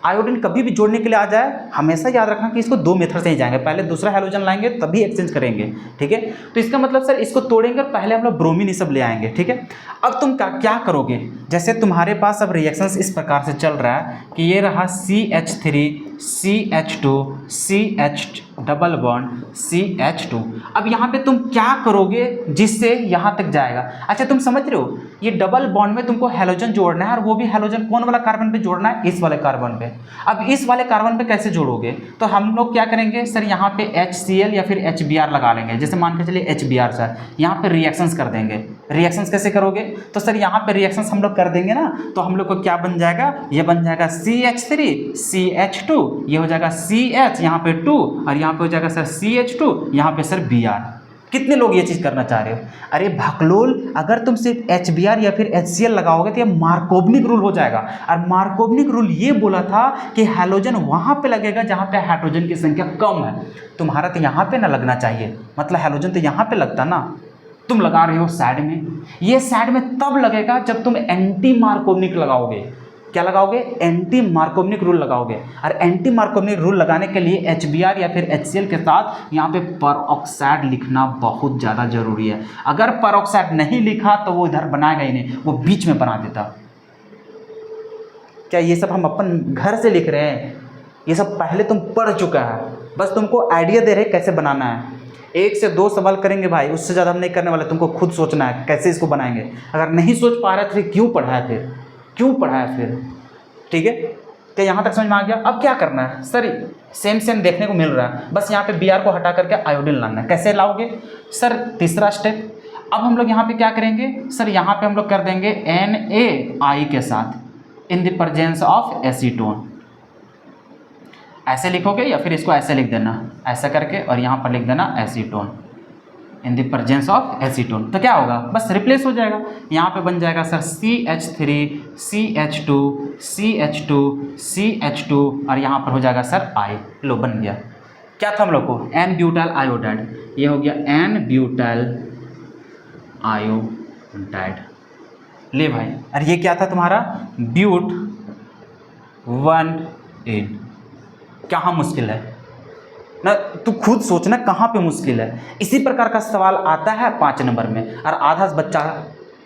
आयोडीन कभी भी जोड़ने के लिए आ जाए, हमेशा याद रखना कि इसको 2 मेथड से ही जाएंगे, पहले दूसरा हैलोजन लाएंगे तभी एक्सचेंज करेंगे, ठीक है। तो इसका मतलब सर इसको तोड़ेंगे और पहले हम लोग ब्रोमीन ये सब ले आएंगे, ठीक है। अब तुम क्या करोगे, जैसे तुम्हारे पास अब रिएक्शंस इस प्रकार से चल रहा है कि ये रहा CH3 CH2 CH double bond CH2। अब यहाँ पे तुम क्या करोगे जिससे यहाँ तक जाएगा। अच्छा तुम समझ रहे हो, ये डबल बॉन्ड में तुमको हैलोजन जोड़ना है और वो भी हैलोजन कौन वाला कार्बन पे जोड़ना है, इस वाले कार्बन पे। अब इस वाले कार्बन पे कैसे जोड़ोगे, तो हम लोग क्या करेंगे सर, यहाँ पे HCl या फिर HBr लगा लेंगे। जैसे मान के चलिए HBr सर, यहाँ पे रिएक्शंस कर देंगे। रिएक्शंस कैसे करोगे, तो सर यहाँ पे रिएक्शंस हम लोग कर देंगे ना, तो हम लोग को क्या बन जाएगा, ये बन जाएगा CH3 CH2, ये हो जाएगा CH यहाँ पे 2 और यहाँ पे हो जाएगा सर CH2, यहाँ पे सर Br। कितने लोग ये चीज़ करना चाह रहे हो। अरे भकलोल, अगर तुम सिर्फ HBr या फिर HCl लगाओगे तो ये मार्कोवनिक रूल हो जाएगा। और मार्कोवनिक रूल ये बोला था कि हैलोजन वहाँ पे लगेगा जहाँ पे हाइड्रोजन की संख्या कम है। तुम्हारा तो यहाँ पे ना लगना चाहिए, मतलब हैलोजन तो यहाँ पे लगता ना, तुम लगा रहे हो साइड में। ये साइड में तब लगेगा जब तुम एंटी मार्कोवनिक लगाओगे। क्या लगाओगे, एंटी मार्कोवनिक रूल लगाओगे। और एंटी मार्कोवनिक रूल लगाने के लिए HBr या फिर HCl के साथ यहाँ पे परऑक्साइड लिखना बहुत ज़्यादा जरूरी है। अगर परऑक्साइड नहीं लिखा तो वो इधर बनाएगा ही नहीं, वो बीच में बना देता। क्या ये सब हम अपन घर से लिख रहे हैं, ये सब पहले तुम पढ़ चुका है, बस तुमको आइडिया दे रहे हैं कैसे बनाना है। 1 से 2 सवाल करेंगे भाई, उससे ज़्यादा हम नहीं करने वाले। तुमको खुद सोचना है कैसे इसको बनाएंगे। अगर नहीं सोच पा रहे तो फिर क्यों पढ़ा है, फिर क्यों पढ़ा है फिर, ठीक है। तो यहाँ तक समझ में आ गया। अब क्या करना है सर, सेम देखने को मिल रहा है, बस यहाँ पे Br को हटा करके आयोडीन लाना है। कैसे लाओगे सर, तीसरा स्टेप। अब हम लोग यहाँ पे क्या करेंगे सर, यहाँ पे हम लोग कर देंगे NaI के साथ इन द प्रेजेंस ऑफ एसीटोन। ऐसे लिखोगे या फिर इसको ऐसे लिख देना, ऐसा करके, और यहाँ पर लिख देना acetone in the presence of acetone. तो क्या होगा, बस रिप्लेस हो जाएगा। यहाँ पे बन जाएगा sir CH3 CH2 CH2 CH2 और यहाँ पर हो जाएगा सर I। लो बन गया। क्या था हम लोग को, एन ब्यूटाइल आयोडाइड, ये हो गया एन ब्यूटाइल आयोडाइड। ले भाई, और ये क्या था तुम्हारा, ब्यूट 1। कहाँ मुश्किल है ना, तू खुद सोचना कहाँ पे मुश्किल है। इसी प्रकार का सवाल आता है 5 नंबर में, और आधा बच्चा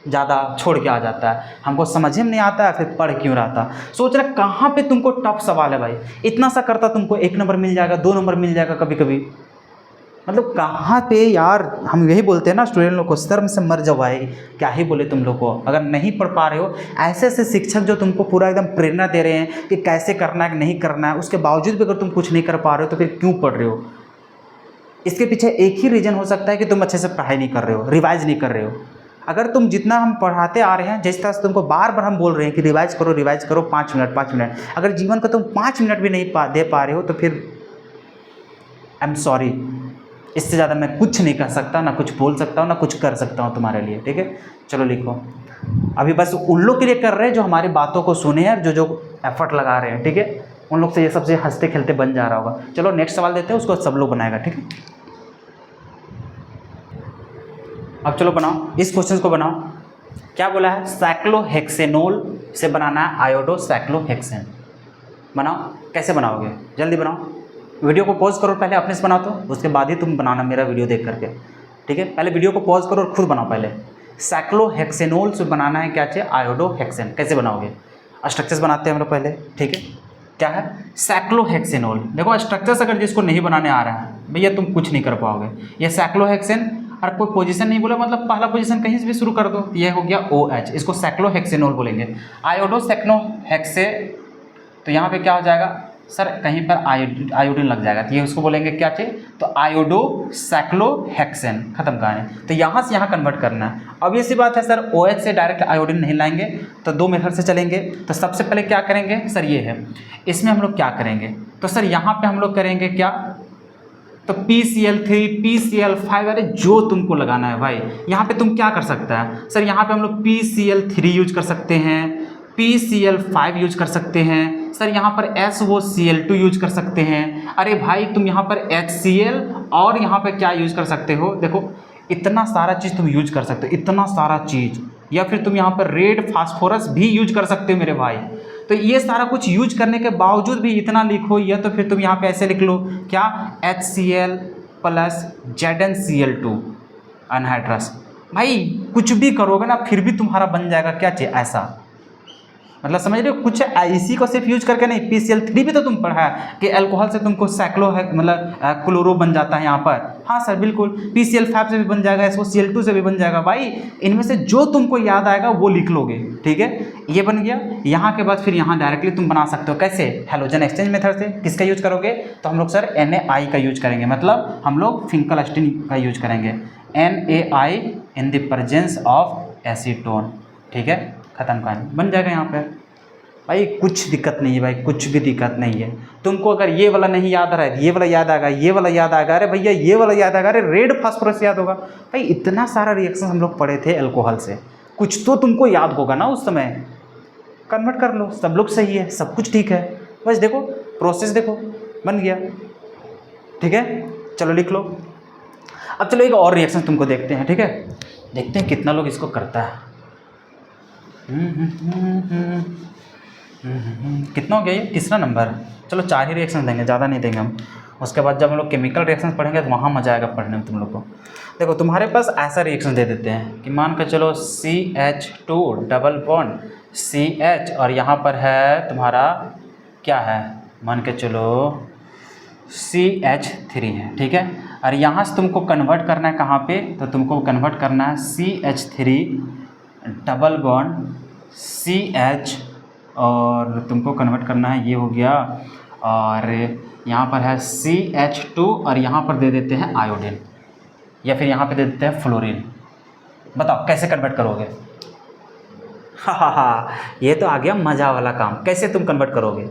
ज़्यादा छोड़ के आ जाता है, हमको समझ में नहीं आता है, फिर पढ़ क्यों रहा था। सोच रहा कहाँ पे तुमको टफ सवाल है भाई। इतना सा करता तुमको 1 नंबर मिल जाएगा, 2 नंबर मिल जाएगा कभी कभी। मतलब कहाँ पे यार, हम यही बोलते हैं ना स्टूडेंट लोग को, शर्म से मर जाओ भाई। क्या ही बोले तुम लोग को, अगर नहीं पढ़ पा रहे हो, ऐसे ऐसे शिक्षक जो तुमको पूरा एकदम प्रेरणा दे रहे हैं कि कैसे करना है नहीं करना है, उसके बावजूद भी अगर तुम कुछ नहीं कर पा रहे हो तो फिर क्यों पढ़ रहे हो। इसके पीछे एक ही रीज़न हो सकता है कि तुम अच्छे से पढ़ाई नहीं कर रहे हो, रिवाइज नहीं कर रहे हो। अगर तुम जितना हम पढ़ाते आ रहे हैं, जिस तरह से तुमको बार बार हम बोल रहे हैं कि रिवाइज करो 5 मिनट 5 मिनट, अगर जीवन का तुम 5 मिनट भी नहीं दे पा रहे हो तो फिर आई एम सॉरी, इससे ज़्यादा मैं कुछ नहीं कर सकता, ना कुछ बोल सकता हूँ, ना कुछ कर सकता हूँ तुम्हारे लिए। ठीक है, चलो लिखो। अभी बस उन लोग के लिए कर रहे हैं जो हमारी बातों को सुने हैं, जो एफर्ट लगा रहे हैं। ठीक है, उन लोग से ये सबसे हंसते खेलते बन जा रहा होगा। चलो नेक्स्ट सवाल देते हैं, उसको सब लोग बनाएगा। ठीक है, अब चलो बनाओ, इस क्वेश्चन को बनाओ। क्या बोला है? साइक्लोहेक्सेनोल से बनाना है आयोडोसाइक्लोहेक्सेन। बनाओ, कैसे बनाओगे? जल्दी बनाओ। वीडियो को पॉज करो, पहले अपने से बनाओ, तो उसके बाद ही तुम बनाना मेरा वीडियो देख करके। ठीक है, पहले वीडियो को पॉज करो और खुद बनाओ। पहले साइक्लोहेक्सेनोल से बनाना है क्या चाहिए? आयोडोहेक्सेन। कैसे बनाओगे? स्ट्रक्चर्स बनाते हैं हम लोग पहले। ठीक है, क्या है? साइक्लोहेक्सेनोल। देखो स्ट्रक्चर्स अगर जिसको नहीं बनाने आ रहा है भैया, तुम कुछ नहीं कर पाओगे। ये साइक्लोहेक्सेन, और कोई पोजीशन नहीं बोला, मतलब पहला पोजीशन कहीं से भी शुरू कर दो। ये हो गया OH, इसको साइक्लोहेक्सेनोल बोलेंगे। आयोडोसाइक्लोहेक्से, तो यहाँ पे क्या हो जाएगा सर? कहीं पर आयोडीन लग जाएगा, तो ये उसको बोलेंगे क्या चाहिए? तो आयोडोसाइक्लोहेक्सेन। खत्म कहानी। तो यहाँ से यहाँ कन्वर्ट करना है। अब ये सी बात है सर, OH से डायरेक्ट आयोडीन नहीं लाएंगे, तो दो मेथड से चलेंगे। तो सबसे पहले क्या करेंगे सर? ये है, इसमें हम लोग क्या करेंगे? तो सर यहाँ पे हम लोग करेंगे क्या? तो PCl3, PCl5, अरे जो तुमको लगाना है भाई। यहाँ पे तुम क्या कर सकता है सर? यहाँ पे हम लोग PCl3 यूज कर सकते हैं, PCl5 यूज कर सकते हैं सर। यहाँ पर SOCl2 यूज कर सकते हैं। अरे भाई तुम यहाँ पर HCl और यहाँ पे क्या यूज कर सकते हो? देखो इतना सारा चीज़ तुम यूज कर सकते हो, इतना सारा चीज़। या फिर तुम यहाँ पर रेड फास्फोरस भी यूज कर सकते हो मेरे भाई। तो ये सारा कुछ यूज करने के बावजूद भी इतना लिखो, या तो फिर तुम यहाँ पे ऐसे लिख लो क्या? HCl plus ZnCl2 anhydrous. भाई कुछ भी करोगे ना, फिर भी तुम्हारा बन जाएगा क्या चाहिए? ऐसा। मतलब समझ रहे हो? कुछ इसी को सिर्फ यूज करके नहीं, PCl3 भी तो तुम पढ़ा है कि अल्कोहल से तुमको साइक्लो है, मतलब क्लोरो बन जाता है यहाँ पर। हाँ सर बिल्कुल, PCl5 से भी बन जाएगा, SOCl2 से भी बन जाएगा। भाई इनमें से जो तुमको याद आएगा वो लिख लोगे। ठीक है, ये बन गया। यहाँ के बाद फिर यहाँ डायरेक्टली तुम बना सकते हो। कैसे? हैलोजन एक्सचेंज मेथड से। किसका यूज करोगे? तो हम लोग सर NaI का यूज करेंगे, मतलब हम लोग फिंकलस्टीन का यूज करेंगे। NaI in the presence of acetone. ठीक है, खत्म कहानी। बन जाएगा यहाँ पे। भाई कुछ दिक्कत नहीं है भाई, कुछ भी दिक्कत नहीं है। तुमको अगर ये वाला नहीं याद आ रहा है, ये वाला याद आएगा, ये वाला याद आएगा, अरे भैया ये वाला याद आएगा, अरे रेड फास्फोरस याद होगा। भाई इतना सारा रिएक्शन हम लोग पढ़े थे अल्कोहल से, कुछ तो तुमको याद होगा ना उस समय। कन्वर्ट कर लो, सब लोग सही है, सब कुछ ठीक है। बस देखो प्रोसेस, देखो बन गया। ठीक है, चलो लिख लो। अब चलो एक और रिएक्शन तुमको देखते हैं। ठीक है, देखते हैं कितना लोग इसको करता है। कितना हो गया ये? तीसरा नंबर। चलो 4 ही रिएक्शन देंगे, ज़्यादा नहीं देंगे हम। उसके बाद जब हम लोग केमिकल रिएक्शन पढ़ेंगे तो वहाँ मजा आएगा पढ़ने में तुम लोग को। देखो तुम्हारे पास ऐसा रिएक्शन दे देते हैं कि मान कर चलो CH2 डबल बॉन्ड CH, और यहाँ पर है तुम्हारा क्या है? मान के चलो CH3 है। ठीक है, और यहाँ से तुमको कन्वर्ट करना है कहाँ पे? तो तुमको कन्वर्ट करना है CH3 डबल बॉन्ड CH, और तुमको कन्वर्ट करना है, ये हो गया। और यहाँ पर है CH2, और यहाँ पर दे देते हैं आयोडीन, या फिर यहाँ पे दे देते हैं फ्लोरीन। बताओ कैसे कन्वर्ट करोगे? हा, ये तो आ गया मज़ा वाला काम। कैसे तुम कन्वर्ट करोगे?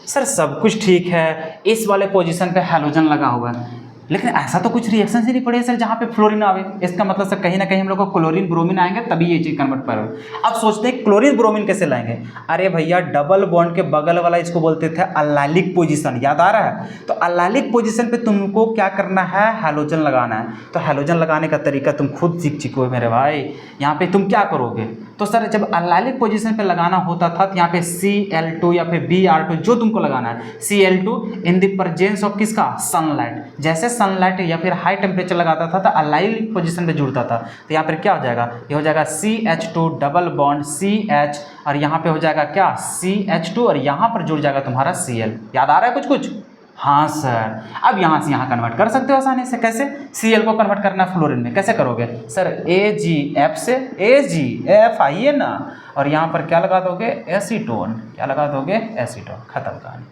सर सब कुछ ठीक है, इस वाले पोजीशन पे हैलोजन लगा हुआ है, लेकिन ऐसा तो कुछ रिएक्शन ही नहीं पड़े सर जहाँ पे फ्लोरीन आवे। इसका मतलब सर कहीं ना कहीं हम लोग को क्लोरीन ब्रोमीन आएंगे तभी ये चीज़ कन्वर्ट पर। अब सोचते हैं क्लोरीन ब्रोमीन कैसे लाएंगे? अरे भैया डबल बॉन्ड के बगल वाला इसको बोलते थे अल्लाइलिक पोजीशन, याद आ रहा है? तो अल्लाइलिक पोजीशन पे तुमको क्या करना है? हैलोजन लगाना है। तो हैलोजन लगाने का तरीका तुम खुद सीख चुके हो मेरे भाई। यहाँ पे तुम क्या करोगे? तो सर जब अल्लाइलिक पोजीशन पे लगाना होता था तो यहाँ पे Cl2 या फिर Br2 जो तुमको लगाना है, Cl2 in the presence of किसका? सनलाइट। जैसे सनलाइट या फिर हाई टेम्परेचर लगाता था तो अल्लाइलिक पोजीशन पे जुड़ता था। तो यहाँ पर क्या हो जाएगा? ये हो जाएगा CH2 डबल बॉन्ड CH, और यहाँ पे हो जाएगा क्या? CH2, और यहाँ पर जुड़ जाएगा तुम्हारा Cl। याद आ रहा है कुछ कुछ? हाँ सर। अब यहाँ से यहाँ कन्वर्ट कर सकते हो आसानी से। कैसे? Cl को कन्वर्ट करना है फ्लोरीन में, कैसे करोगे सर? AgF से AgF आइए ना, और यहाँ पर क्या लगा दोगे? एसीटोन। क्या लगा दोगे? एसीटोन। खत्म कहानी।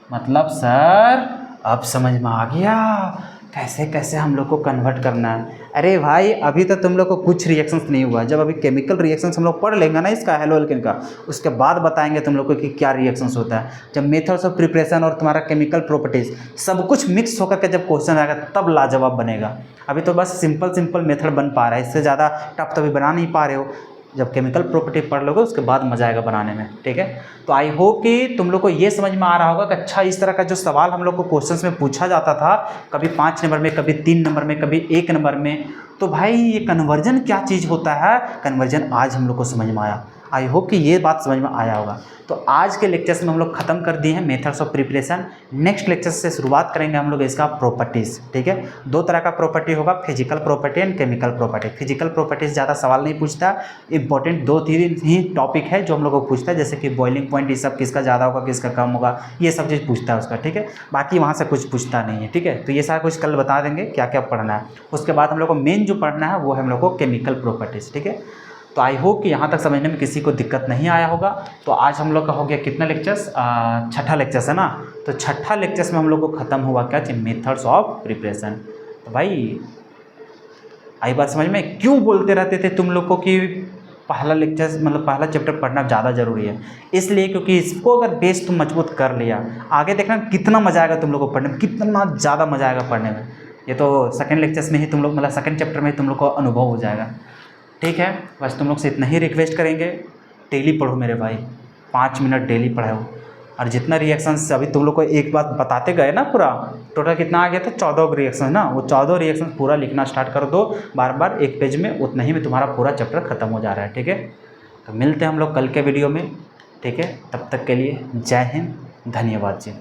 मतलब सर अब समझ में आ गया कैसे कैसे हम लोग को कन्वर्ट करना है। अरे भाई अभी तो तुम लोग को कुछ रिएक्शंस नहीं हुआ, जब अभी केमिकल रिएक्शंस हम लोग पढ़ लेंगे ना इसका हेलोअल्केन का, उसके बाद बताएंगे तुम लोग को कि क्या रिएक्शंस होता है। जब मेथड्स ऑफ प्रिपरेशन और तुम्हारा केमिकल प्रॉपर्टीज सब कुछ मिक्स होकर के जब क्वेश्चन आएगा तब लाजवाब बनेगा। अभी तो बस सिंपल मेथड बन पा रहा है, इससे ज़्यादा टफ तो अभी बना नहीं पा रहे हो। जब केमिकल प्रॉपर्टी पढ़ लोगे उसके बाद मजा आएगा बनाने में, ठीक है। तो आई होप कि तुम लोग को ये समझ में आ रहा होगा कि अच्छा इस तरह का जो सवाल हम लोग को क्वेश्चंस में पूछा जाता था, कभी 5 नंबर में, कभी 3 नंबर में, कभी 1 नंबर में, तो भाई ये कन्वर्जन क्या चीज़ होता है, कन्वर्जन आज हम लोग को समझ में आया। आई होप कि ये बात समझ में आया होगा। तो आज के लेक्चर्स में हम लोग ख़त्म कर दिए हैं methods of preparation. Next lecture से शुरुआत करेंगे हम लोग इसका प्रॉपर्टीज़, ठीक है। 2 तरह का प्रॉपर्टी होगा, physical property and chemical property. Physical properties ज़्यादा सवाल नहीं पूछता, इंपॉर्टेंट 2-3 ही टॉपिक है जो हम लोग को पूछता है, जैसे कि बॉइलिंग पॉइंट, ये सब किसका ज़्यादा होगा किसका कम होगा, ये सब चीज़ पूछता है उसका, ठीक है। बाकी वहाँ से कुछ पूछता नहीं है, ठीक है। तो ये सारा कुछ कल बता देंगे क्या क्या पढ़ना है। उसके बाद हम लोग को मेन जो पढ़ना है वो है हम लोग को केमिकल प्रॉपर्टीज़, ठीक है। तो आई होप कि यहाँ तक समझने में किसी को दिक्कत नहीं आया होगा। तो आज हम लोग का हो गया कितना लेक्चर्स, 6ठा लेक्चर्स है ना। तो 6ठा लेक्चर्स में हम लोग को ख़त्म हुआ क्या, मेथड्स ऑफ प्रिपरेशन। तो भाई आई बात समझ में, क्यों बोलते रहते थे तुम लोग को कि पहला लेक्चर मतलब पहला चैप्टर पढ़ना ज़्यादा ज़रूरी है, इसलिए क्योंकि इसको अगर बेस तुम मजबूत कर लिया, आगे देखना कितना मज़ा आएगा तुम लोग को पढ़ने में, कितना ज़्यादा मज़ा आएगा पढ़ने में। ये तो सेकंड लेक्चर्स में ही तुम लोग मतलब सेकंड चैप्टर में ही तुम लोग को अनुभव हो जाएगा, ठीक है। बस तुम लोग से इतना ही रिक्वेस्ट करेंगे, डेली पढ़ो मेरे भाई, 5 मिनट डेली पढ़ाओ। और जितना रिएक्शंस अभी तुम लोग को एक बात बताते गए ना, पूरा टोटल कितना आ गया था, 14 रिएक्शन ना, वो 14 रिएक्शन पूरा लिखना स्टार्ट कर दो बार बार एक पेज में, उतना ही में तुम्हारा पूरा चैप्टर खत्म हो जा रहा है, ठीक है। तो मिलते हैं हम लोग कल के वीडियो में, ठीक है। तब तक के लिए जय हिंद, धन्यवाद जी।